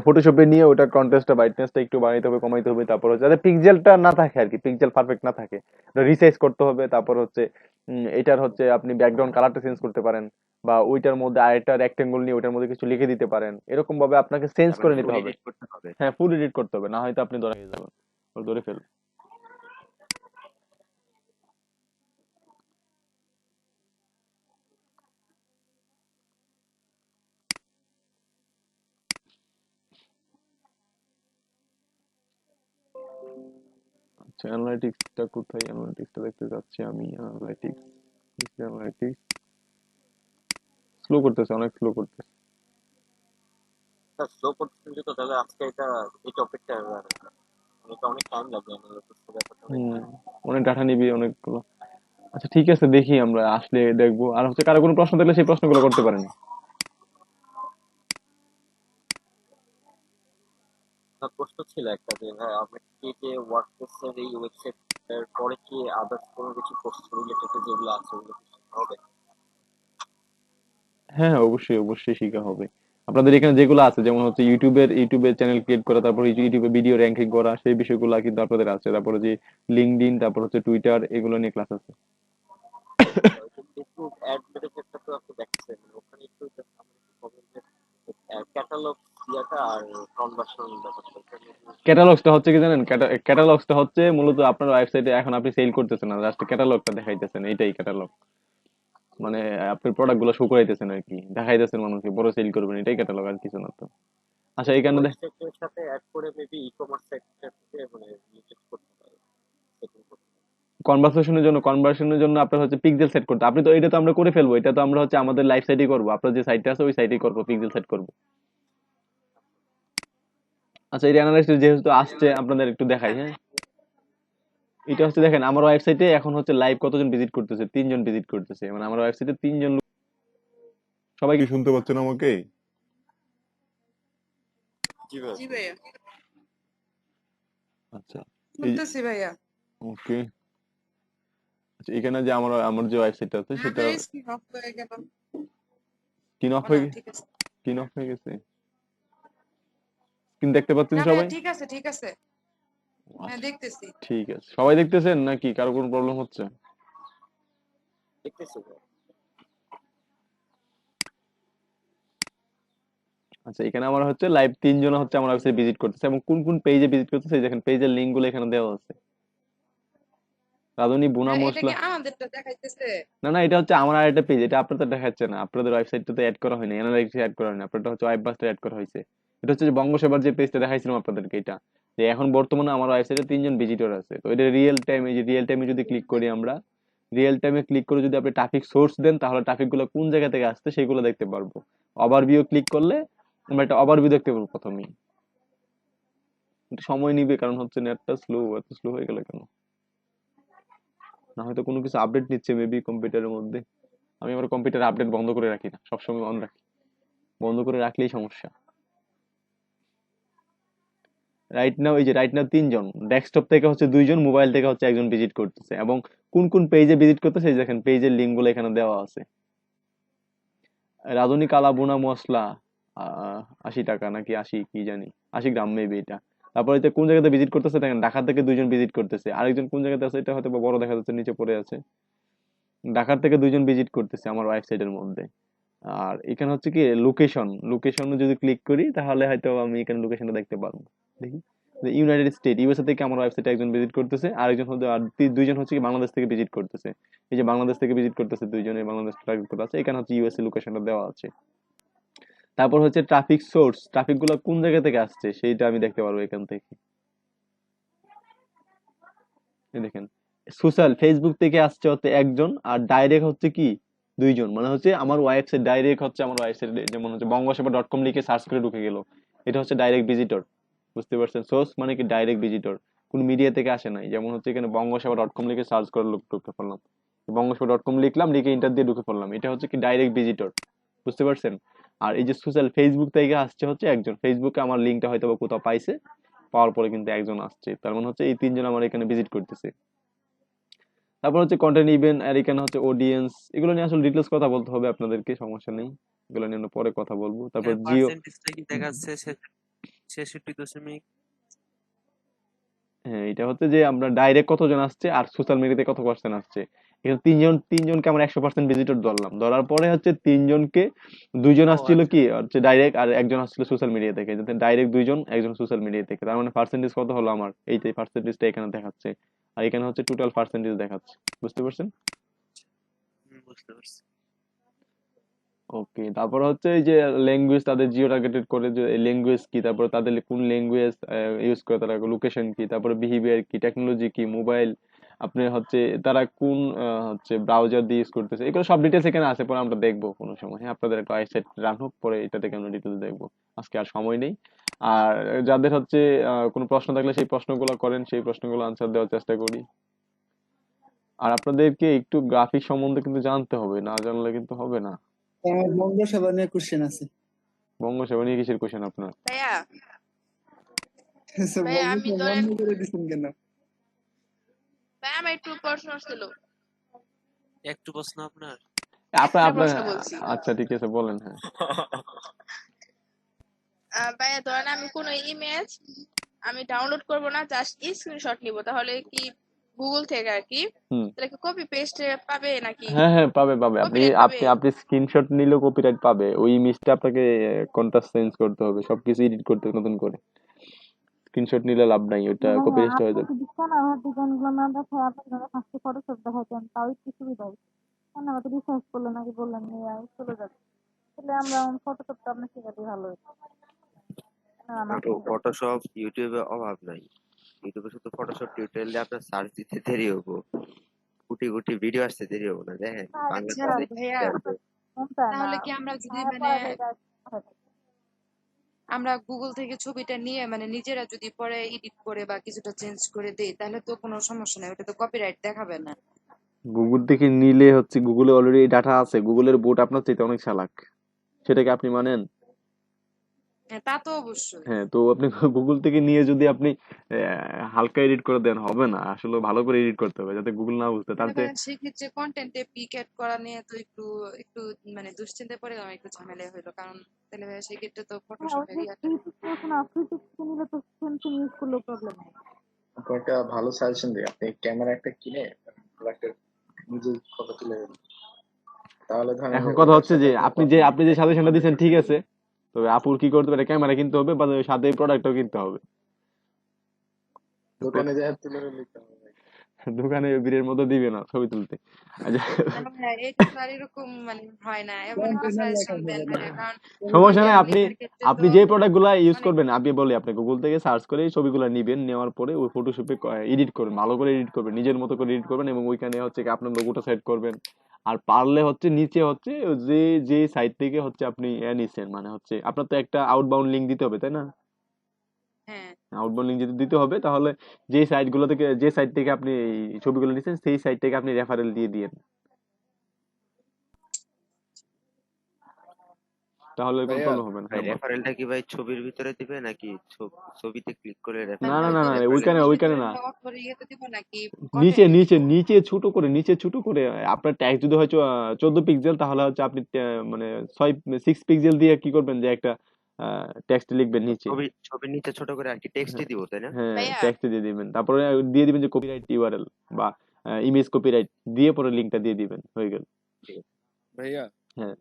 ফটোশপে নিয়ে ওটা কন্ট্রাস্টটা ব্রাইটনেসটা একটু বাড়াইতে হবে কমাইতে হবে, তারপর হচ্ছে যাতে পিক্সেলটা না থাকে আর কি, পিক্সেল পারফেক্ট না থাকে, রিসাইজ করতে হবে। তারপর হচ্ছে এটার হচ্ছে আপনি ব্যাকগ্রাউন্ড কালারটা চেঞ্জ করতে পারেন, বা ওইটার মধ্যে আরেকটা রেক্টেঙ্গল নিয়ে ওইটার মধ্যে কিছু লিখে দিতে পারেন, এরকম ভাবে আপনাকে চেঞ্জ তার করে মানে নিতে ফুল হবে। এডিট করতে হবে? হ্যাঁ, ফুল এডিট করতে হবে, না হয়তো আপনি ধরে যাবেন, ও ধরে ফেলবে। আচ্ছা, অ্যানালাইটিক্সটা কোথায়? অ্যানালাইটিক্সটা দেখতে যাচ্ছি আমি। অ্যানালাইটিক্স স্লো করতেছে, অনেক স্লো করতেছে। স্লো করতেছেন যেহেতু, তাহলে আজকে এই টপিকটা অনেক টাইম লাগবে অ্যানালাইসিস ব্যাপারটা হয়ে হুম, অনেক ডাটা নিবি অনেকগুলো। আচ্ছা ঠিক আছে, দেখি আমরা আসলে দেখবো। আর হচ্ছে কারো কোনো প্রশ্ন থাকলে সেই প্রশ্নগুলো করতে পারেন। প্রশ্ন ছিল একটা যে ভাই আপনি কি যে ওয়ার্ডপ্রেসের এই ওয়েবসাইট এর পরে কি আদার্স কোনো কিছু পোস্ট রিলেটেড যেগুলো আছে ওগুলো কি শেখা হবে? হ্যাঁ হ্যাঁ, অবশ্যই অবশ্যই শিখা হবে। আপনাদের এখানে যেগুলো আছে, যেমন হচ্ছে ইউটিউবের চ্যানেল ক্রিয়েট করা, তারপর ইউটিউবে ভিডিও র্যাঙ্কিং করা, সেই বিষয়গুলো কিন্তু আপনাদের আছে। তারপরে যে লিঙ্কডইন, তারপর হচ্ছে টুইটার, এগুলো নিয়ে ক্লাস আছে। ওই যে ফেসবুক অ্যাড ম্যানেজারটা তো আপনি দেখছেন, ওখানে একটু just আমার একটু প্রবলেম যে ক্যাটালগ ইয়াটা আর কনভার্সন ব্যাপারটা এটা নিয়ে ক্যাটালগসটা হচ্ছে কি জানেন? ক্যাটালগসটা হচ্ছে মূলত আপনার ওয়েবসাইটে এখন আপনি সেল করতেছেন না, জাস্ট ক্যাটালগটা দেখাইতেছেন, এটাই ক্যাটালগ। মানে আপনার প্রোডাক্ট গুলো শো করাইতেছেন আর কি, দেখাইতেছেন মানুষকে, বড় সেল করবেন, এটাই ক্যাটালগ, আর কিছু না তো। আচ্ছা এখানে ওয়েবসাইটের সাথে অ্যাড করে মেবি ই কমার্স সাইটটা থেকে মানে রিলেটেড করতে পারে, সেটিং করতে পারে। কনভার্সনের জন্য আপনার হচ্ছে পিক্সেল সেট করতে, আপনি তো এটা তো আমরা করে ফেলবো, এটা তো আমরা হচ্ছে আমাদের লাইভ সাইটেই করবো, আপনার যে সাইটটা আছে ওই সাইটেই করবো, পিক্সেল সেট করবো। আচ্ছা, এটা অ্যানালাইসিস যেহেতু আসছে আপনাদের একটু দেখাই। হ্যাঁ, এটা হচ্ছে দেখেন আমার ওয়েবসাইটে এখন হচ্ছে লাইভ কতজন ভিজিট করতেছে, 3 জন ভিজিট করতেছে, মানে আমার ওয়েবসাইটে 3 জন সবাই কি শুনতে পাচ্ছেন আমাকে? জি ভাই। জি ভাইয়া, আচ্ছা, শুনতেছি ভাইয়া। ওকে। আচ্ছা, এখানে যে আমার যে ওয়েবসাইটটা আছে সেটা আপনার স্ক্রিন অফ হয়ে গেল। স্ক্রিন অফ ও হয়ে না, গেছে, ঠিক আছে। স্ক্রিন অফ হয়ে গেছে, স্ক্রিন দেখতে পাচ্ছেন না ভাইয়া, সবাই? ঠিক আছে ঠিক আছে, হ্যাঁ আচ্ছা দেখতেছি। ঠিক আছে, সবাই দেখতেছেন নাকি কারো কোনো প্রবলেম হচ্ছে? দেখতেছি ভাই। আচ্ছা, এখানে আমার হচ্ছে লাইভ 3 জন হচ্ছে আমার ওয়েবসাইট ভিজিট করতেছে, এবং কোন কোন পেজে ভিজিট করতেছে এই দেখেন, পেজের লিংক গুলো এখানে দেওয়া আছে। রাধুনী বুনা হ্যাঁ, এটা মশলা। কি আমাদেরটা দেখাইতেছে? না না, এটা হচ্ছে আমার আরেকটা পেজ, এটা আপনাদের দেখাচ্ছে না, আপনাদের ওয়েবসাইটটাতে অ্যাড করা হয়নি, অ্যানালাইটিক্স অ্যাড করা হয়নি, আপনারটা হচ্ছে ওয়েবমাস্টার অ্যাড করা হয়েছে। এটা হচ্ছে যে বঙ্গসেবার যে পেজটা দেখাইছিলাম আপনাদেরকে, এটা যে এখন বর্তমানে আমার ওয়েবসাইটে 3 জন ভিজিটর আছে। তো এটা রিয়েল টাইম, এই যে রিয়েল টাইমে যদি ক্লিক করি আমরা, রিয়েল টাইমে ক্লিক করে যদি আপনি ট্রাফিক সোর্স দেন, তাহলে ট্রাফিক গুলো কোন জায়গা থেকে আসছে সেগুলো দেখতে পারবো। ওভারভিউ ক্লিক করলে আমরা একটা ওভারভিউ দেখতে পারবো প্রথমেই। একটু সময় নিবে, কারণ হচ্ছে নেটটা স্লো, এত স্লো হয়ে গেল কেন? না হয়তো কোনো কিছু আপডেট নিচ্ছে মেবি কম্পিউটারের মধ্যে। আমি আমার কম্পিউটারে আপডেট বন্ধ করে রাখি না, সবসময় অন রাখি, বন্ধ করে রাখলেই সমস্যা। রাইট নাও 3 জন, ডেস্কটপ থেকে হচ্ছে 2 জন, মোবাইল থেকে হচ্ছে 1 জন ভিজিট করতেছে, এবং কোন কোন পেজে ভিজিট করতেছে এই দেখেন, পেজের লিঙ্ক গুলো এখানে দেওয়া আছে। রাঁধুনি কালা বোনা মশলা, 80 টাকা নাকি 80 কি জানি, 80 গ্রাম মেবি এটা। তারপর এটা কোন জায়গাতে ভিজিট করতেছে দেখেন, ঢাকা থেকে 2 জন ভিজিট করতেছে, আরেকজন কোন জায়গাতে আছে এটা হয়তো বা বড় দেখা যাচ্ছে, নিচে পড়ে আছে। ঢাকার থেকে 2 জন ভিজিট করতেছে আমার ওয়েবসাইটের মধ্যে। আর এখানে হচ্ছে কি লোকেশন যদি ক্লিক করি তাহলে হয়তো আমি এখানে লোকেশনটা দেখতে পারবো। দেখি, ইউনাইটেড স্টেট, ইউএসএ থেকে আমার ওয়েবসাইটে 1 জন ভিজিট করতেছে, আরেকজন হচ্ছে, আর 2 জন হচ্ছে কি বাংলাদেশ থেকে ভিজিট করতেছে। এই যে বাংলাদেশ থেকে ভিজিট করতেছে 2 জনের, বাংলাদেশ টার্গেট করা আছে, এখানে হচ্ছে ইউএসএ লোকেশনটা দেওয়া আছে। তারপর হচ্ছে ট্রাফিক সোর্স, ট্রাফিক গুলো কোন জায়গা থেকে আসছে সেইটা আমি দেখতে পারবো এখান থেকে। এই দেখেন, সোশ্যাল ফেসবুক থেকে আসছে হচ্ছে 1 জন, আর ডাইরেক্ট হচ্ছে কি 2 জন, মানে হচ্ছে আমার ওয়েবসাইট ডাইরেক্ট হচ্ছে আমার ওয়েবসাইট, যেমন হচ্ছে বঙ্গসেবা.com লিখে সার্চ করে ঢুকে গেল, এটা হচ্ছে ডাইরেক্ট ভিজিটর। বুঝতে পারছেন? সোর্স মানে কি ডাইরেক্ট ভিজিটর, কোন মিডিয়া থেকে আসে নাই। যেমন হচ্ছে এখানে বঙ্গসেবা.com লিখে সার্চ করে লোক ঢুকে পড়লাম, বঙ্গসেবা.com লিখলাম, লিখে ইন্টার দিয়ে ঢুকে পড়লাম, এটা হচ্ছে কি ডাইরেক্ট ভিজিটর। বুঝতে পারছেন? আর এই যে সোশ্যাল ফেসবুক থেকে আসছে হচ্ছে 1 জন, ফেসবুকে আমার লিঙ্কটা হয়তো বা কোথাও পাইছে, পাওয়ার পরে কিন্তু একজন আসছে, তার মানে হচ্ছে এই তিনজন আমার এখানে ভিজিট করতেছে। তারপর হচ্ছে কন্টেন্ট ইভেন্ট, আর এখানে হচ্ছে অডিয়েন্স, এগুলো নিয়ে আসলে ডিটেলস কথা বলতে হবে আপনাদেরকে, সমস্যা নেই, এগুলো নিয়ে আমরা পরে কথা বলবো। তারপর এখানে জিও, পার্সেন্টেজটা কি দেখাচ্ছে 66 দশমিক? হ্যাঁ এটা হচ্ছে যে আমরা ডাইরেক্ট কতজন আসছে আর সোশ্যাল মিডিয়াতে কত পার্সেন্ট আসছে। এখানে তিনজনকে আমরা 100% ভিজিটর ধরলাম, ধরার পরে হচ্ছে তিনজনকে, দুইজন ও আসছিল আচ্ছা। কি হচ্ছে ডাইরেক্ট, আর একজন আসছিল সোশ্যাল মিডিয়া থেকে, যাতে ডাইরেক্ট দুইজন, একজন সোশ্যাল মিডিয়া থেকে, তার মানে পার্সেন্টেজ কত হলো আমার, এই যে পার্সেন্টেজটা এখানে দেখাচ্ছে, আর এখানে হচ্ছে টোটাল পার্সেন্টেজ দেখাচ্ছে, বুঝতে পারছেন? বুঝতে পারছি। ওকে, তারপর হচ্ছে এই যে ল্যাঙ্গুয়েজ, তাদের জিও টার্গেটেড করে যে ল্যাঙ্গুয়েজ কি, তারপরে তাদের কোন ল্যাঙ্গুয়েজ ইউজ করে, তারা লোকেশন কি, তারপরে বিহেভিয়ার কি, টেকনোলজি কি, মোবাইল, আপনি হচ্ছে তারা কোন হচ্ছে ব্রাউজার দিয়ে ইউজ করতেছে, এগুলো সব ডিটেলস এখানে আছে, পরে আমরা দেখবো কোনো সময়। হ্যাঁ, আপনাদের একটা ওয়েবসাইট রান হোক, পরে এটা থেকে আমরা ডিটেলস দেখবো, আজকে আর সময় নেই। আর যাদের হচ্ছে কোনো প্রশ্ন থাকলে সেই প্রশ্নগুলো করেন, সেই প্রশ্নগুলো আনসার দেওয়ার চেষ্টা করি। আর আপনাদেরকে একটু গ্রাফিক সম্বন্ধে কিন্তু জানতে হবে, না জানলে কিন্তু হবে না। আমার বঙ্গসভা নিয়ে কোশ্চেন আছে। বঙ্গসেবা নিয়ে কিসের কোশ্চেন আপনার? ভাইয়া আচ্ছা, ভাইয়া আমি বঙ্গসভা ধরেন, বন্ধ করে দিচ্ছেন কেন? ভাইয়া আমার একটু প্রশ্ন ছিল, একটু প্রশ্ন আপনার? আপনার একটা আপনার প্রশ্ন বলছি। আচ্ছা ঠিক আছে, বলেন। হ্যাঁ, ভাইয়া ধরেন আমি কোনো ইমেজ আমি ডাউনলোড করব না, জাস্ট স্ক্রিনশট নিব, তাহলে কি গুগল থেকে আর কি, হুম, তাহলে কি কপি পেস্ট পাবে নাকি হ্যাঁ হ্যাঁ পাবে পাবে, আপনি কপিরাইট পাবে? আপনি আপনি স্ক্রিনশট নিলেও কপিরাইট পাবে, ওই ইমেজটা আপনাকে কন্ট্রাস্ট চেঞ্জ করতে হবে, সবকিছু এডিট করতে হবে নতুন করে, স্ক্রিনশট নিলে লাভ নাই, ওইটা ভাইয়া কপিরাইট হয়ে আপনি যাবে। যদি ক্যামেরার ডিজাইনগুলো না দেখায় আপনার ফার্স্টে ফটোশপ দেখাইতেন, তাও একটু সুবিধা হতো। ক্যামেরা তো রিসার্চ করলে নাকি বললেন নিয়ে চলে যাবে, তাহলে আমরা ফটোশপটা আপনার শেখাতে ভালো হতো। ক্যামেরা না থাকলে ফটোশপ ইউটিউবে অভাব নাই, ইউটিউবে শুধু ফটোশপ টিউটোরিয়াল দিয়ে আপনার সার্চ দিতে দেরি হবো, কোটি কোটি ভিডিও আসতে দেরি হবো না। দেখেন আচ্ছা বাংলাদেশে ভাইয়া, কোনটা না তাহলে কি আমরা যদি ছায়া মানে পড়া জায়গা আমরা গুগল থেকে ছবিটা নিয়ে মানে নিজেরা যদি পরে এডিট করে বা কিছুটা চেঞ্জ করে দেই, তাহলে তো কোনো সমস্যা নাই, ওটা তো কপিরাইট দেখাবে না। গুগল থেকে নিলে হচ্ছে গুগলে অলরেডি ডাটা আছে, গুগলের বোট আপনার চাইতে অনেক চালাক, সেটাকে আপনি মানেন? হ্যাঁ, তা তো অবশ্যই। হ্যাঁ, তো আপনি গুগল থেকে নিয়ে যদি আপনি হালকা এডিট করে দেন হবে না, আসলে ভালো করে এডিট করতে হবে যাতে গুগল না বুঝতে, তাহলে তাতে ভাইয়া সেক্ষেত্রে কন্টেন্টে পিক এড করা নিয়ে তো একটু একটু মানে দুশ্চিন্তায় পড়ে গেলাম, একটু ঝামেলা হইলো, কারণ তাহলে ভাইয়া সেক্ষেত্রে তো হ্যাঁ, ওই ফটোশপের যে ইয়াটা। ফ্রি পিক্সেল আছে না, ফ্রি পিক্সেল নিলে তো সেম সেম ইউজ করলেও প্রবলেম নেই। আপনি একটা ভালো সাজেশন দিই, আপনি ক্যামেরা একটা কিনে ভালো একটা নিজে ফটো তুলে নেন। তাহলে ধরেন এখন যে কথা ওটার হচ্ছে সাথে যে আপনার আপনি যে কন্টেন্ট সাজেশনটা দিচ্ছেন ঠিক আছে, তবে আপুর কি করতে পারে, ক্যামেরা কিনতে হবে বা সাথে প্রোডাক্টও কিনতে হবে। দোকানে যায় তুলে নিতে হবে। দোকানে ভিড়ের মধ্যে দিবে না ছবি তুলতে। আচ্ছা, না ভাইয়া, এটা তো আর এরকম মানে হয় না, এমন একটা কন্টেনার লেখা সাজেশন দেন যাবে না। ভাইয়া, কারণ সমস্যা নাই, কন্টেন্ট আপনি লেখার ক্ষেত্রে তো আপনি যে প্রোডাক্ট গুলা ইউজ অনেক করবেন, আমি বলি আপনি গুগল থেকে সার্চ করে এই ছবিগুলো নিবেন, নেওয়ার পরে ওই ফটোশপে এডিট করবেন, ভালো করে এডিট করবেন, নিজের মতো করে এডিট করবেন, এবং ওইখানে হচ্ছে কি আপনার লোগোটা সেট করবেন। আর পারলে হচ্ছে নিচে হচ্ছে যে যে সাইট থেকে হচ্ছে আপনি নিছেন, মানে হচ্ছে আপনার তো একটা আউটবাউন্ড লিঙ্ক দিতে হবে, তাই না? হ্যাঁ। আউটবাউন্ড লিঙ্ক যদি দিতে হবে, তাহলে যে সাইট থেকে আপনি এই ছবিগুলো নিছেন সেই সাইট থেকে আপনি রেফারেল দিয়ে দিয়েন, তাহলে কোনো ভাইয়া প্রবলেম হবে না। ভাই হ্যাঁ বল। রেফারেলটা কি ভাই ছবির ভিতরে দিবে নাকি ছবিতে ক্লিক করে না না ভাই, না ওই না যে না, রেফারেল ওইখানে ছবির ওইখানে ভিতরে না, ব্লক করে ইয়েতে দিব নাকি নিচে কন্টেন্টে নিচে দিব? নিচে ছোট করে আপনার ট্যাগ যদি হয় 14 পিক্সেল, তাহলে হচ্ছে আপনি মানে 6 পিক্সেল দিয়ে কি করবেন, যে একটা টেক্সট লিখবেন নিচে। ছবির নিচে ছোট করে আর কি টেক্সটই হ্যাঁ দিব, তাই না? হ্যাঁ, ভাইয়া টেক্সট দিয়ে দিবেন, তারপরে দিয়ে দিবেন যে কপিরাইট ইউআরএল বা ইমেজ কপিরাইট, দিয়ে পরে লিংকটা দিয়ে দিবেন, হয়ে গেল। ঠিক আছে। ভাইয়া হ্যাঁ,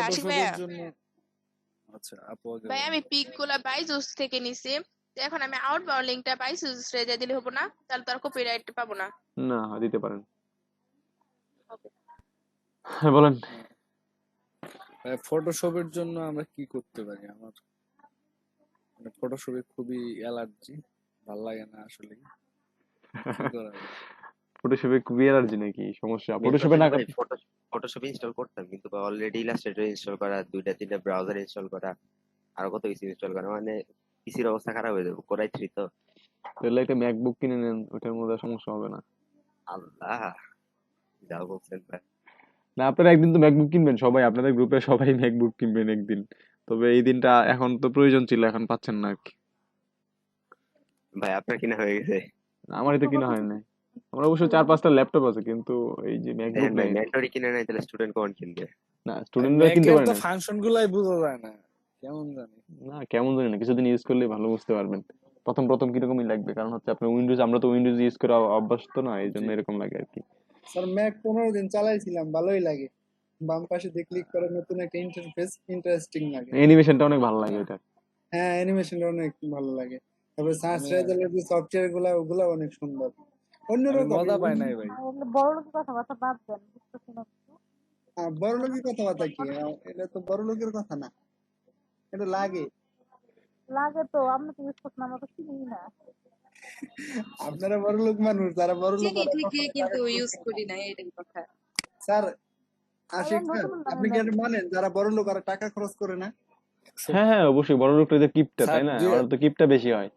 আশিক ফটোশপের ভাইয়া, জন্য আচ্ছা আপু আগে ভাই বলেন। আমি পিক গুলা বাইজুস থেকে নিছি, তো এখন আমি আউটবাউন্ড লিংকটা বাইজুস রে দিয়ে দিলে হবো না? তাহলে তো আর কপিরাইট পাবো না। না দিতে পারেন। Okay. হ্যাঁ বলেন। ফটোশপের জন্য আমরা কি করতে পারি? আমার মানে ফটোশপে খুবই অ্যালার্জি, ভাল লাগে না আসলে, কি করা যায়? ফটোশপে খুবই অ্যালার্জি নাকি সমস্যা? আমি ফটোশপে আসলে না ভাই ফটোশপ ইনস্টল করতাম, কিন্তু অলরেডি ইলাস্ট্রেটর ইনস্টল করা, 2-3টা ব্রাউজার ইনস্টল করা, আরো কত কিছু ইনস্টল করা, মানে পিসির অবস্থা খারাপ হয়ে যাবে। কোরাই 3 তো। তাহলে একটা ম্যাকবুক কিনে নেন, ওটার মধ্যে সমস্যা হবে না। আল্লাহ, যাও বলছেন ভাই। না, আপনারা একদিন তো ম্যাকবুক কিনবেন, সবাই আপনাদের গ্রুপে সবাই ম্যাকবুক কিনবেন একদিন, তবে এই দিনটা এখন তো প্রয়োজন ছিল, এখন পাচ্ছেন না আর কি। ভাই আপনার কিনা হয়ে গেছে? আমারই তো কিনা হয় নাই। আমার অবশ্য 4-5টা ল্যাপটপ আছে, কিন্তু এই যে ম্যাকবুক দেখেন ভাই, নাই আর কি। ম্যান্ডারি কিনে নাই, তাহলে স্টুডেন্ট কখন কিনবে? না, স্টুডেন্টরা কিনতে ম্যাকের পারে তো না। ফাংশন গুলাই বোঝা যায় না, কেমন জানি। না, কেমন জানি না, কিছুদিন ইউজ করলে ভালো বুঝতে পারবেন। প্রথম প্রথম কিরকমই লাগবে, কারণ হচ্ছে আপনার উইন্ডোজ, আমরা তো উইন্ডোজ ইউজ করে অভ্যস্ত না, এই জন্য জি। এরকম লাগে আর কি। স্যার ম্যাক 15 দিন চালাইছিলাম, ভালোই লাগে। বাম পাশে দিয়ে ক্লিক করে নতুন একটা ইন্টারফেস, ইন্টারেস্টিং লাগে। অ্যানিমেশনটা অনেক ভালো লাগে এটা। হ্যাঁ, অ্যানিমেশনটা অনেক ভালো লাগে। তারপরে সার্চ আমি রেজাল্টের যে সফটওয়্যার গুলা, ওগুলা অনেক সুন্দর, আমি অন্যরকম। মজা পাই নাই ভাই। এগুলো বড় লোকের কথাবার্তা বাদ দেন, বুঝতেছি না কিছু। বড় লোকের কথাবার্তা কি? এটা তো বড় লোকের কথা না, এটা লাগে। লাগে তো, আপনি তো ইউজ করছেন, আমরা তো চিনি না। আপনারা বড় লোক মানুষ, যারা বড় লোক চিনি ওরা ঠিকই, কখনো কিন্তু টাকা খরচ ইউজ করে করি না। না, এটাই কথা। স্যার আরে আশিক স্যার, নতুন আপনি কি এটা মানেন যারা বড় লোক ওরা টাকা খরচ করে না? হ্যাঁ হ্যাঁ, অবশ্যই বড় লোকটা যে কিপটা, স্যার তাই না? ওরা তো কিপটা বেশি হয়।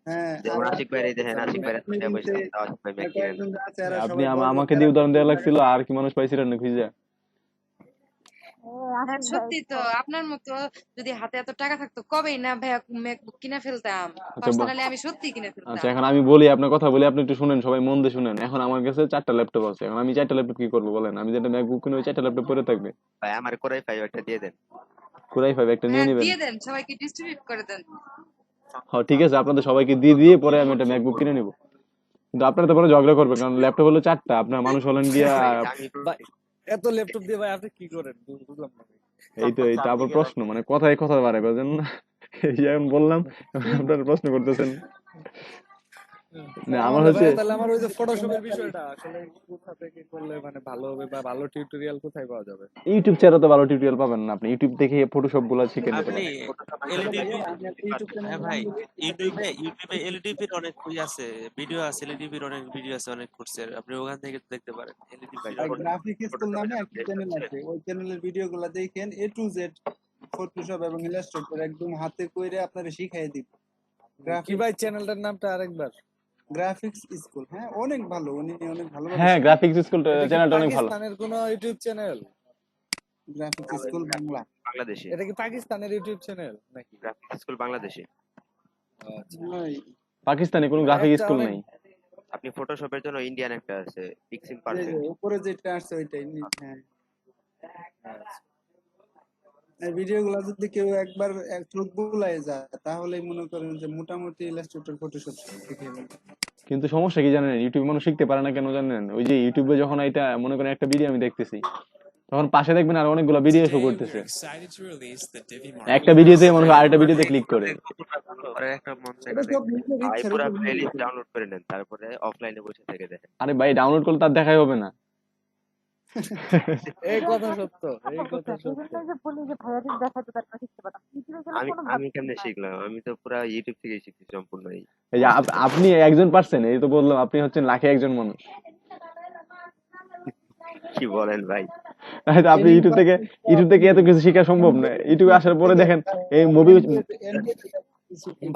হ্যাঁ, আর যেমন আশিক ভাই দেখেন, স্যার আশিক ভাই আপনি টাকা পয়সা বলতে আছে, তাও আশিক ভাই ম্যাক কিনে না। কয়েকজন আছে এরা আপনি সবাই বড় লোক, আমাকে এরা দিয়ে উদাহরণ কিন্তু দেওয়া টাকা লাগছিল, আর কি মানুষ পাইছিলেন না খুঁজে? হ্যাঁ আশিক ভাই সত্যি তো, তো আপনার মতো যদি হাতে এত টাকা থাকতো কবেই না ভাইয়া ম্যাকবুক কিনে ফেলতাম। আচ্ছা পার্সোনালি আমি সত্যি কিনে আচ্ছা, ফেলতাম। এখন আমি বলি, আপনার কথা বলি, আপনি একটু শুনেন, সবাই মন দিয়ে শুনেন। এখন আমার কাছে 4টা ল্যাপটপ আছে, এখন আমি 4টা ল্যাপটপ কি করবো বলেন? আমি যেটা ম্যাকবুক কিনে, ওই 4টা ল্যাপটপ পরে থাকবে। ভাই আমার কোরাই 5 একটা দিয়ে দেন। কোরাই 5 একটা নিয়ে হ্যাঁ নেবেন। দিয়ে দেন, সবাইকে ডিস্ট্রিবিউট করে দেন। হ্যাঁ ঠিক আছে, আপনাদের সবাইকে দিয়ে দিয়ে পরে আমি একটা ম্যাকবুক কিনে নিবো। কিন্তু আপনারা তো পরে ঝগড়া করবেন, কারণ ল্যাপটপ হলো 4টা, আপনার মানুষ হলেন গিয়া। ভাই আমি ভাই এত ল্যাপটপ দিয়ে ভাই আপনি কি করেন বুঝলাম না ভাই। এই তো আবার প্রশ্ন, মানে কথায় কথা বাড়াই বুঝেন না? এই যে আমি বললাম, আপনারা প্রশ্ন করতেছেন। না, আমার তাহলে হচ্ছে ভাই, তাহলে আমার ওই যে ফটোশপের বিষয়টা আসলে কোথা থেকে করলে মানে ভালো হবে, বা ভালো টিউটোরিয়াল কোথায় পাওয়া যাবে? ইউটিউব ছাড়া তো ভালো টিউটোরিয়াল পাবেন না, আপনি ইউটিউব দেখে ফটোশপ গুলো শিখে নিতে আপনি পারেন। এলডিপি, আমি একটা ইউটিউব চ্যানেল হ্যাঁ নাম ভাই, বলি। ইউটিউবে এলডিপির অনেক আছে, ভিডিও আছে, এলডিপির অনেক ভিডিও আছে, অনেক কোর্সের, আপনি ওখান থেকে দেখতে পারেন। এলডিপির ভাই অনেক গ্রাফিক স্কুল নামে একটা চ্যানেল আছে, ওই চ্যানেলের ভিডিও গুলা দেখেন, A to Z ফটোশপ এবং ইলাস্ট্রেটর একদম হাতে কইরে আপনারা শিখাই দিব। কি গ্রাফিক্স ভাই চ্যানেলটার নামটা আরেকবার? গ্রাফিক্স স্কুল, হ্যাঁ অনেক ভালো, উনি অনেক ভালোভাবে হ্যাঁ, শেখান। গ্রাফিক্স স্কুল এটা কি চ্যানেলটা অনেক ভালো। পাকিস্তানের কোনো YouTube channel? Graphics school Bangla. বাংলাদেশে এটা কি পাকিস্তানের ইউটিউব চ্যানেল নাকি? গ্রাফিক্স স্কুল বাংলাদেশে। আচ্ছা। নয়, পাকিস্তানে কোনো গ্রাফিক একটা স্কুল অনেক নেই। আপনি ফটোশপের জন্য ইন্ডিয়ান একটা আছে, পিক্সিম যে পারফেক্ট। উপরে যেটা আসছে ওইটাই হ্যাঁ। আচ্ছা। এই ভিডিওগুলো যদি কেউ একবার এক চোখ বুলায় যায়, তাহলেই মনে করেন যে মোটামুটি ইলাস্ট্রেটর ফটোশপ শিখে ফেলবে। কিন্তু সমস্যা কি জানেন? ইউটিউবে মানুষ শিখতে পারে না কেন জানেন? ওই যে ইউটিউবে যখন এটা মনে করেন একটা ভিডিও আমি দেখতেছি, তখন পাশে দেখবেন আর অনেকগুলো ভিডিও শো করতেছে। একটা ভিডিওতে মানুষ আরেকটা ভিডিওতে ক্লিক করে। পরে একটা মন চায় এটা না সব দেখতে। নিজের ভাই ইচ্ছার পুরো উপর নির্ভর প্লেলিস্ট করে। ডাউনলোড করে নেন, তারপরে অফলাইনে বসে থেকে দেখেন। আরে ভাই, ডাউনলোড করলে তার দেখাই হবে না। এই এটা কথা একটা সত্য, এই কথা কথা বলছেন, এই সত্য। জন্যই যে বলি যে ভাইয়া যদি দেখাতো তারপরে শিখতে পারতাম। ইউটিউবে গেলে আমি কোনো আমি ভাবে কেমনে না। শিখলাম? আমি তো পুরো ইউটিউব থেকেই শিখছি সম্পূর্ণ। এই যে আপনি একজন পারছেন, এই তো বললাম, আপনি হচ্ছেন লাখে একজন মানুষ। কি বলেন ভাই? তো আপনি ইউটিউব থেকে এত কিছু শেখা সম্ভব না। ইউটিউবে আসার পরে দেখেন এই মুভি।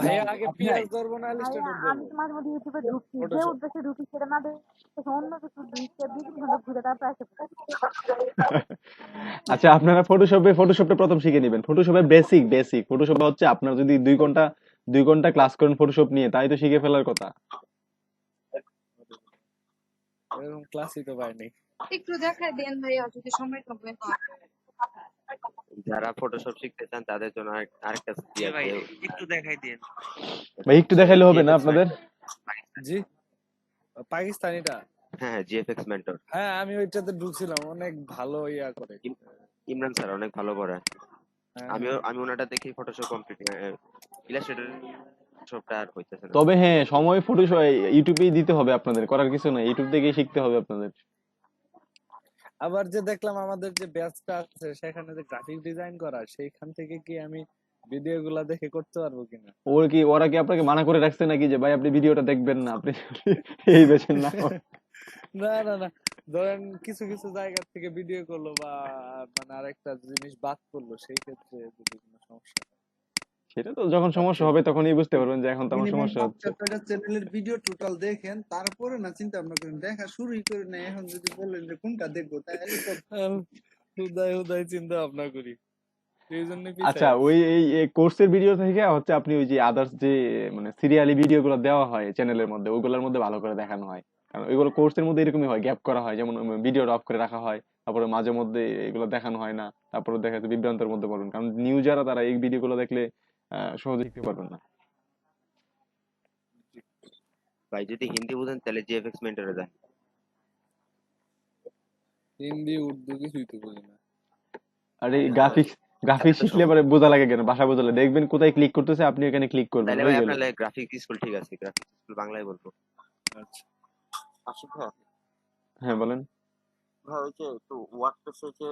ভাইয়া আগে ভাই পিএস ধরবো না ভাইয়া ইলাস্ট্রেটর আমি ধরবো? তো মাঝে মধ্যে ইউটিউবে ঢুকি, যে ফটোশপ। উদ্দেশ্যে ঢুকি সেটা না দেখে অন্য কিছু ঢুকে 2-3 ঘন্টা ঘুরে তারপর এসে পড়ি। আচ্ছা, আপনারা ফটোশপটা প্রথম শিখে নেবেন। ফটোশপের বেসিক ফটোশপ হচ্ছে, আপনার যদি 2 ঘন্টা ক্লাস করেন ফটোশপ নিয়ে, তাই তো শিখে ফেলার কথা। এরকম ক্লাসই তো পাইনি। একটু দেখাই দেন ভাইয়া যদি সময় পাবেন। যারা ফটোশপ শিখতে চান তাদের জন্য আরেকটা জি আছে। ভাই, একটু দেখাই দেন। ভাই একটু দেখাইলে হবে না আপনাদের? জি, পাকিস্তানিটা। হ্যাঁ, জিএফএক্স মেন্টর। হ্যাঁ আমি ওইটাতে ঢুকছিলাম, অনেক ভালো ইয়া করে। ইমরান স্যার অনেক ভালো পড়ায়। হ্যাঁ, আমি ওনাটা দেখি ফটোশপ কমপ্লিট, ইলাস্ট্রেটর সবটা আর হইতেছে না। তবে হ্যাঁ, সময় ফটোশপ ইউটিউবেই দিতে হবে আপনাদের, করার কিছু নাই, ইউটিউব থেকেই শিখতে হবে আপনাদের। আবার যে দেখলাম আমাদের যে ব্যাচটা আছে সেখানে যে গ্রাফিক ডিজাইন করা, সেইখান থেকে কি আমি ভিডিও গুলা দেখে করতে পারবো কিনা? ওরা কি আপনাকে মানা করে রাখছে নাকি যে ভাই আপনি ভিডিওটা দেখবেন না, আপনি এই বেছেন না? না না না, ধরেন কিছু কিছু জায়গা থেকে ভিডিও করলো বা মানে আরেকটা জিনিস বাদ করলো, সেই ক্ষেত্রে যদি কোনো সমস্যা হয়। সেটা তো যখন সমস্যা হবে তখনই বুঝতে পারবেন যে এখন তো আমার মিনিমাম সমস্যা হচ্ছে। 5-6টা চ্যানেলের ভিডিও টোটাল দেখেন, তারপরে না চিন্তা ভাবনা করেন, দেখা শুরুই করে না। এখন যদি বলেন যে কোনটা দেখবো, তাহলে তো হুদাই হুদাই চিন্তা ভাবনা করি। এই জন্য আচ্ছা, পিছায় ওই আছি। এই কোর্সের ভিডিও থেকে হচ্ছে আপনি ওই যে আদার্স যে মানে সিরিয়ালি ভিডিও গুলো দেওয়া হয় চ্যানেলের মধ্যে, ওইগুলোর মধ্যে ভালো করে দেখানো হয়। কারণ ওইগুলো কোর্সের মধ্যে এরকমই হয়, গ্যাপ করা হয়, যেমন ভিডিও অফ করে রাখা হয়, তারপরে মাঝে মধ্যে এগুলো দেখানো হয় না, তারপরে দেখা যাচ্ছে বিভ্রান্তের মধ্যে পড়বেন, কারণ নিউ যারা তারা এই ভিডিও গুলো দেখলে সহজে শিখতে পারবেন না। ভাই যদি হিন্দি বুঝেন তাহলে জিএফএক্স মেন্টরে যান। হিন্দি উর্দু কিছুই তো বুঝি না। আর এই না গ্রাফিক্স এত গ্রাফিক্স তো শিখলে পরে বোঝা লাগে কেন, ভাষা বোঝালে দেখবেন কোথায় ক্লিক করতেছে, আপনি এখানে ক্লিক করবেন, তাহলে হয়ে ভাই গেল। আপনার গ্রাফিক্স স্কুল ঠিক আছে, গ্রাফিক্স স্কুল বাংলায় বলবো। আচ্ছা আশিক ভাই, হ্যাঁ বলেন। ভাই ওই যে একটু ওয়ার্ডপ্রেসে যে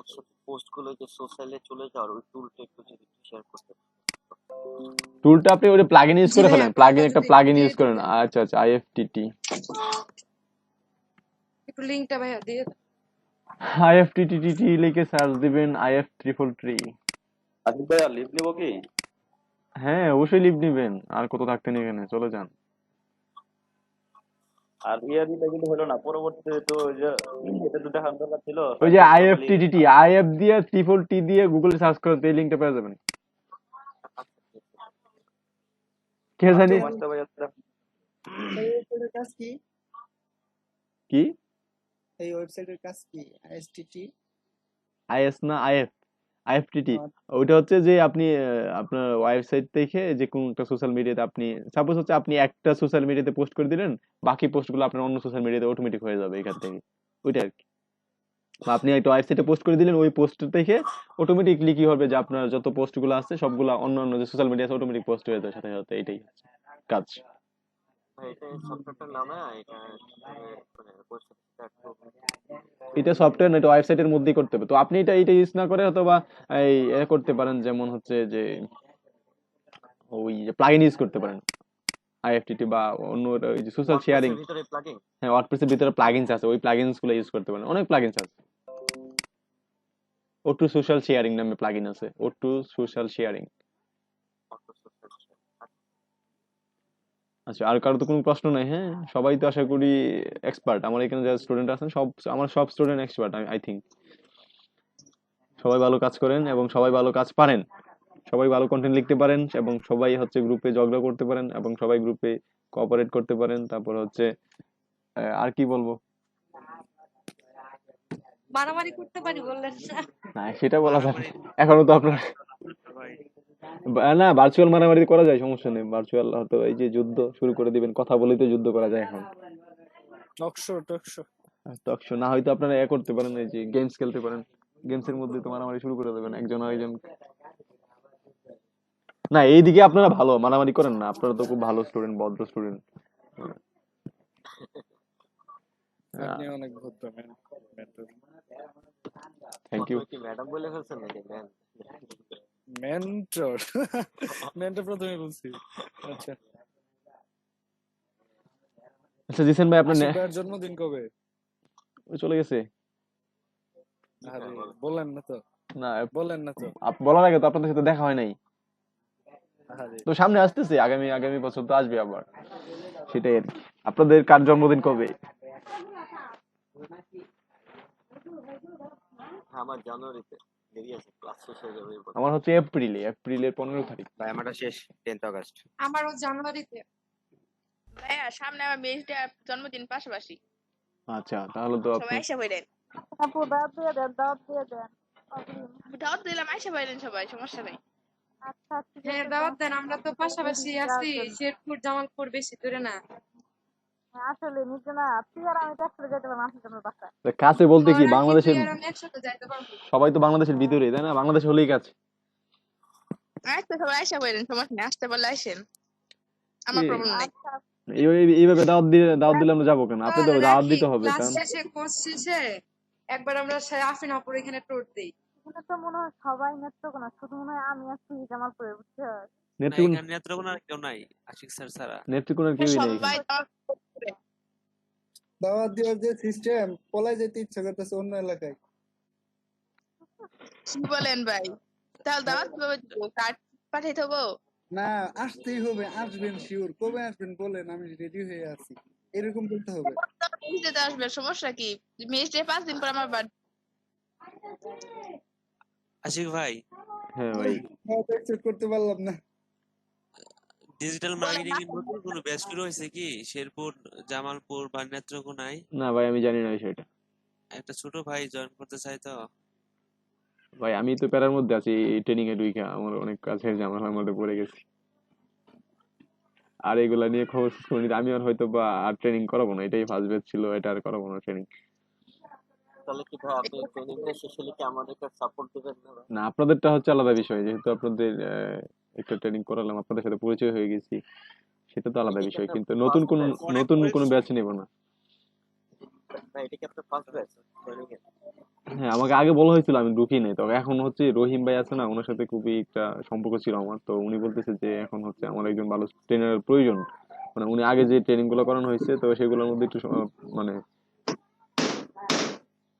একসাথে পোস্ট গুলো যে সোশ্যালে চলে যাওয়ার ওই টুলটা একটু যদি শেয়ার করতে। টুলটা আপনি ওই প্লাগইন ইউজ জি করে ভাইয়া ফেলেন, প্লাগইন কোনটা একটা যদি প্লাগইন দিয়ে ইউজ করেন। দিতেন, আচ্ছা আচ্ছা, আইএফটিটি একটু লিঙ্কটা ভাইয়া দিয়ে দেন। আইএফটিটিটি লিখে সার্চ দিবেন, IF333। আশিক ভাইয়া লিভ নিবো কি? হ্যাঁ অবশ্যই লিভ নিবেন, আর কত থাকতেন এখানে, চলে যান। আর দিটা কিন্তু হলো না পরবর্তীতে, তো ওই যে এটা তো দেখার দরকার ছিল ওই যে ফার্স্টে নরমালি। আইএফটিটিটি, আইএফ দিয়ে ট্রিপল টি দিয়ে গুগলে সার্চ করেন, এই লিংকটা পেয়ে যাবেন। কে আচ্ছা জানি ওয়েবসাইটের মাস্টার ভাইয়া এই ওয়েবসাইটের কাজ কি? কি এই ওয়েবসাইটের কাজ কি? আইএসটিটি? আইএস না আইএফটিটি। ওইটা হচ্ছে যে আপনি আপনার ওয়েবসাইট থেকে যে কোন একটা সোশ্যাল মিডিয়াতে আপনি সাপোজ হচ্ছে আপনি একটা সোশ্যাল মিডিয়াতে পোস্ট করে দিলেন, বাকি পোস্টগুলো আপনার অন্য সোশ্যাল মিডিয়াতে অটোমেটিক হয়ে যাবে এখান থেকে, ওইটা আর কি। বা আপনি একটা ওয়েবসাইটে পোস্ট করে দিলেন, ওই পোস্ট থেকে অটোমেটিকলি কি হবে যে আপনার যত পোস্টগুলো আছে সবগুলা অন্য অন্য যে সোশ্যাল মিডিয়া আছে অটোমেটিক পোস্ট হয়ে যায় সাথে সাথে, এটাই হচ্ছে কাজ। ভাই এটা সফটওয়্যারটার নামে এটা মানে ওয়েবসাইটটা একটু এটা সফটওয়্যার না, এটা ওয়েবসাইটের মধ্যেই করতে হবে। তো আপনি এটা ইউজ না করে অথবা এই করতে পারেন, যেমন হচ্ছে যে ওই যে প্লাগইন ইউজ করতে পারেন, আইএফটিটি বা অন্য ওই যে সোশ্যাল শেয়ারিং। ওয়ার্ডপ্রেসের ভিতরে প্লাগইন। হ্যাঁ ওয়ার্ডপ্রেসের ভিতরে প্লাগইনস আছে, ওই প্লাগইনস গুলো ইউজ করতে পারেন, অনেক প্লাগইনস আছে। O2 সোশ্যাল শেয়ারিং নামে প্লাগইন আছে, O2 সোশ্যাল শেয়ারিং। আচ্ছা, আর কারো তো কোনো প্রশ্ন নাই? হ্যাঁ সবাই তো আশা করি এক্সপার্ট, আমার এখানে যারা স্টুডেন্ট আছেন আমার সব স্টুডেন্ট এক্সপার্ট, আই থিঙ্ক। সবাই ভালো কাজ করেন এবং সবাই ভালো কাজ পারেন, সবাই ভালো কন্টেন্ট লিখতে পারেন, এবং সবাই হচ্ছে গ্রুপে ঝগড়া করতে পারেন, এবং সবাই গ্রুপে কোঅপারেট করতে পারেন। তারপর হচ্ছে আর কি বলবো, মারামারি করতে পারি বললেন না? না সেটা বলা যাবে না। এখনো তো আপনার ভাই না ভার্চুয়াল মারামারি করা যায়, সমস্যা নেই। ভার্চুয়াল হয়তো এই যে যুদ্ধ শুরু করে দিবেন, কথা বলেই তো যুদ্ধ করা যায় এখন। টকশো টকশো না হয়তো আপনারা করতে পারেন, এই যে গেমস খেলতে পারেন, গেমসের মধ্যে তো মারামারি শুরু করে দেবেন একজন আরেকজন। না এইদিকে আপনারা ভালো মারামারি করেন না, আপনারা তো খুব ভালো স্টুডেন্ট, ভদ্র স্টুডেন্ট। আপনি অনেক ভদ্র মেন্টর। Thank you. কি ম্যাডাম বলে ফেলছেন নাকি ম্যাম? মেন্টর মেন্টর প্রথমে বলছি। আচ্ছা আচ্ছা জিসেন ভাই আপনার আশিক ভাইয়ের জন্মদিন কবে? চলে গেছে। আরে বললেন না তো, না বললেন না তো। বলার আগে তো আপনাদের সাথে দেখা হয় নাই, আরে তো সামনে আসতেছে, আগামী বছর তো আসবে আবার, সেটাই আর কি। আপনাদের কার জন্মদিন কবে? আমার জানুয়ারিতে, দেরি আছে, ক্লাস শেষ হয়ে যাবে এরপর। আমার হচ্ছে এপ্রিলের 15 তারিখ। ভাই আমারটা শেষ 10th আগস্ট। আমারও জানুয়ারিতে। ভাইয়া সামনে আমার মেয়েটা জন্মদিন পাশাপাশি, আচ্ছা তাহলে তো আপনি সবাই আইসা পড়েন। আপু দাওয়াত দিয়ে দেন, দাওয়াত দিয়ে দেন অগ্রিম। দাওয়াত দিলাম, আইসা পড়েন সবাই, সমস্যা নাই। আচ্ছা ঠিক হ্যাঁ আছে, দাওয়াত দেন, আমরা তো পাশাপাশি এদিকে আছি, আসবেন। শেরপুর জামালপুর বেশি দূরে না। আসলে নিজে না, তুই আর আমি ট্যাক্স করে যেতে পারবো আপনার বাসায়। কাছে বলতে কি ওরা কি বাংলাদেশের তুই আর আমি একসাথে যাইতে পারবো? সবাই তো বাংলাদেশের ভিতরে, তাই না? বাংলাদেশ হলেই কাছে। আচ্ছা সবাই আইসা পড়েন, সমস্যা নেই, আসতে পারলে আসেন, আমার প্রবলেম নাই। আচ্ছা এইভাবে দাওয়াত দিলে আমরা যাবো কেন? আপনি তো দাওয়াত দিতে হবে, ক্লাস কারণ শেষে কোর্স শেষে একবার আমরা আফিনাপুর এখানে ট্যুর দিই। এখানে তো মনে হয় সবাই নেত্রকোনা, শুধু মনে হয় আমি আছি জামালপুরে, বুঝছো? না এখানে নেত্রকোনার কেউ নাই আশিক স্যার ছাড়া। নেত্রকোনার কেউই নেই সবাই এখানে। দাওয়াত দেওয়ার যে সিস্টেম, পলাই যেতে ইচ্ছা করতেছে অন্য এলাকায়। কি বলেন ভাই? তাহলে দাওয়াত কার্ড পাঠাইতে হবো? না, আসতেই হবে, আসবেন শিওর। কবে আসবেন বলেন, আমি রেডি হয়ে আছি। এরকম বলতে হবে। মিষ্টিতে আসবে, সমস্যা কি? মিষ্টি 5 দিন পর আমার বার্থডে। আশিক ভাই, হ্যাঁ ভাই। অ্যাকসেপ্ট করতে পারলাম না। ডিজিটাল মার্কেটিং এর নতুন কোনো ব্যাচ শুরু হয়েছে কি শেরপুর, জামালপুর বা নেত্রকোনায়? না ভাই, আমি জানি না বিষয়টা। একটা ছোট ভাই জয়েন করতে চাই তো। ভাই আমি তো প্যারার মধ্যে আছি, ট্রেনিং এ ঢুইকা আমার অনেক কাছে ঝামেলার মধ্যে পড়ে গেছি। আর এগুলা নিয়ে খবর শুনি, আমি আর হয়তো বা আর ট্রেনিং করাবো না, এটাই ফার্স্ট ব্যাচ ছিল, এটা আর করাবো না ট্রেনিং। তাহলে কি ভাই আপনি ট্রেনিংটা শেষে হলে কি আমাদেরকে সাপোর্ট দিবেন না ভাই? না, আপনাদেরটা হচ্ছে আলাদা বিষয়, যেহেতু আপনাদের একটা ট্রেনিং করালাম, আপনাদের সাথে পরিচয় হয়ে গেছি, সেটা তো আলাদা এটা কি বিষয়, আপনার কিন্তু ফার্স্ট ব্যাচ? নতুন কোনো ব্যাচ নেব না। ভাই এটা কি আপনার ফার্স্ট ব্যাচ ট্রেনিং এর? হ্যাঁ, আমাকে আগে বলা হয়েছিল, আমি ঢুকি নাই। তবে এখন হচ্ছে রহিম ভাই আছে না, ওনার সাথে খুবই একটা সম্পর্ক ছিল আমার, তো উনি বলতেছে যে এখন হচ্ছে আমার একজন ভালো ট্রেনারের প্রয়োজন। মানে উনি আগে যে ট্রেনিং গুলো করানো হয়েছে, তো সেগুলোর মধ্যে একটু মানে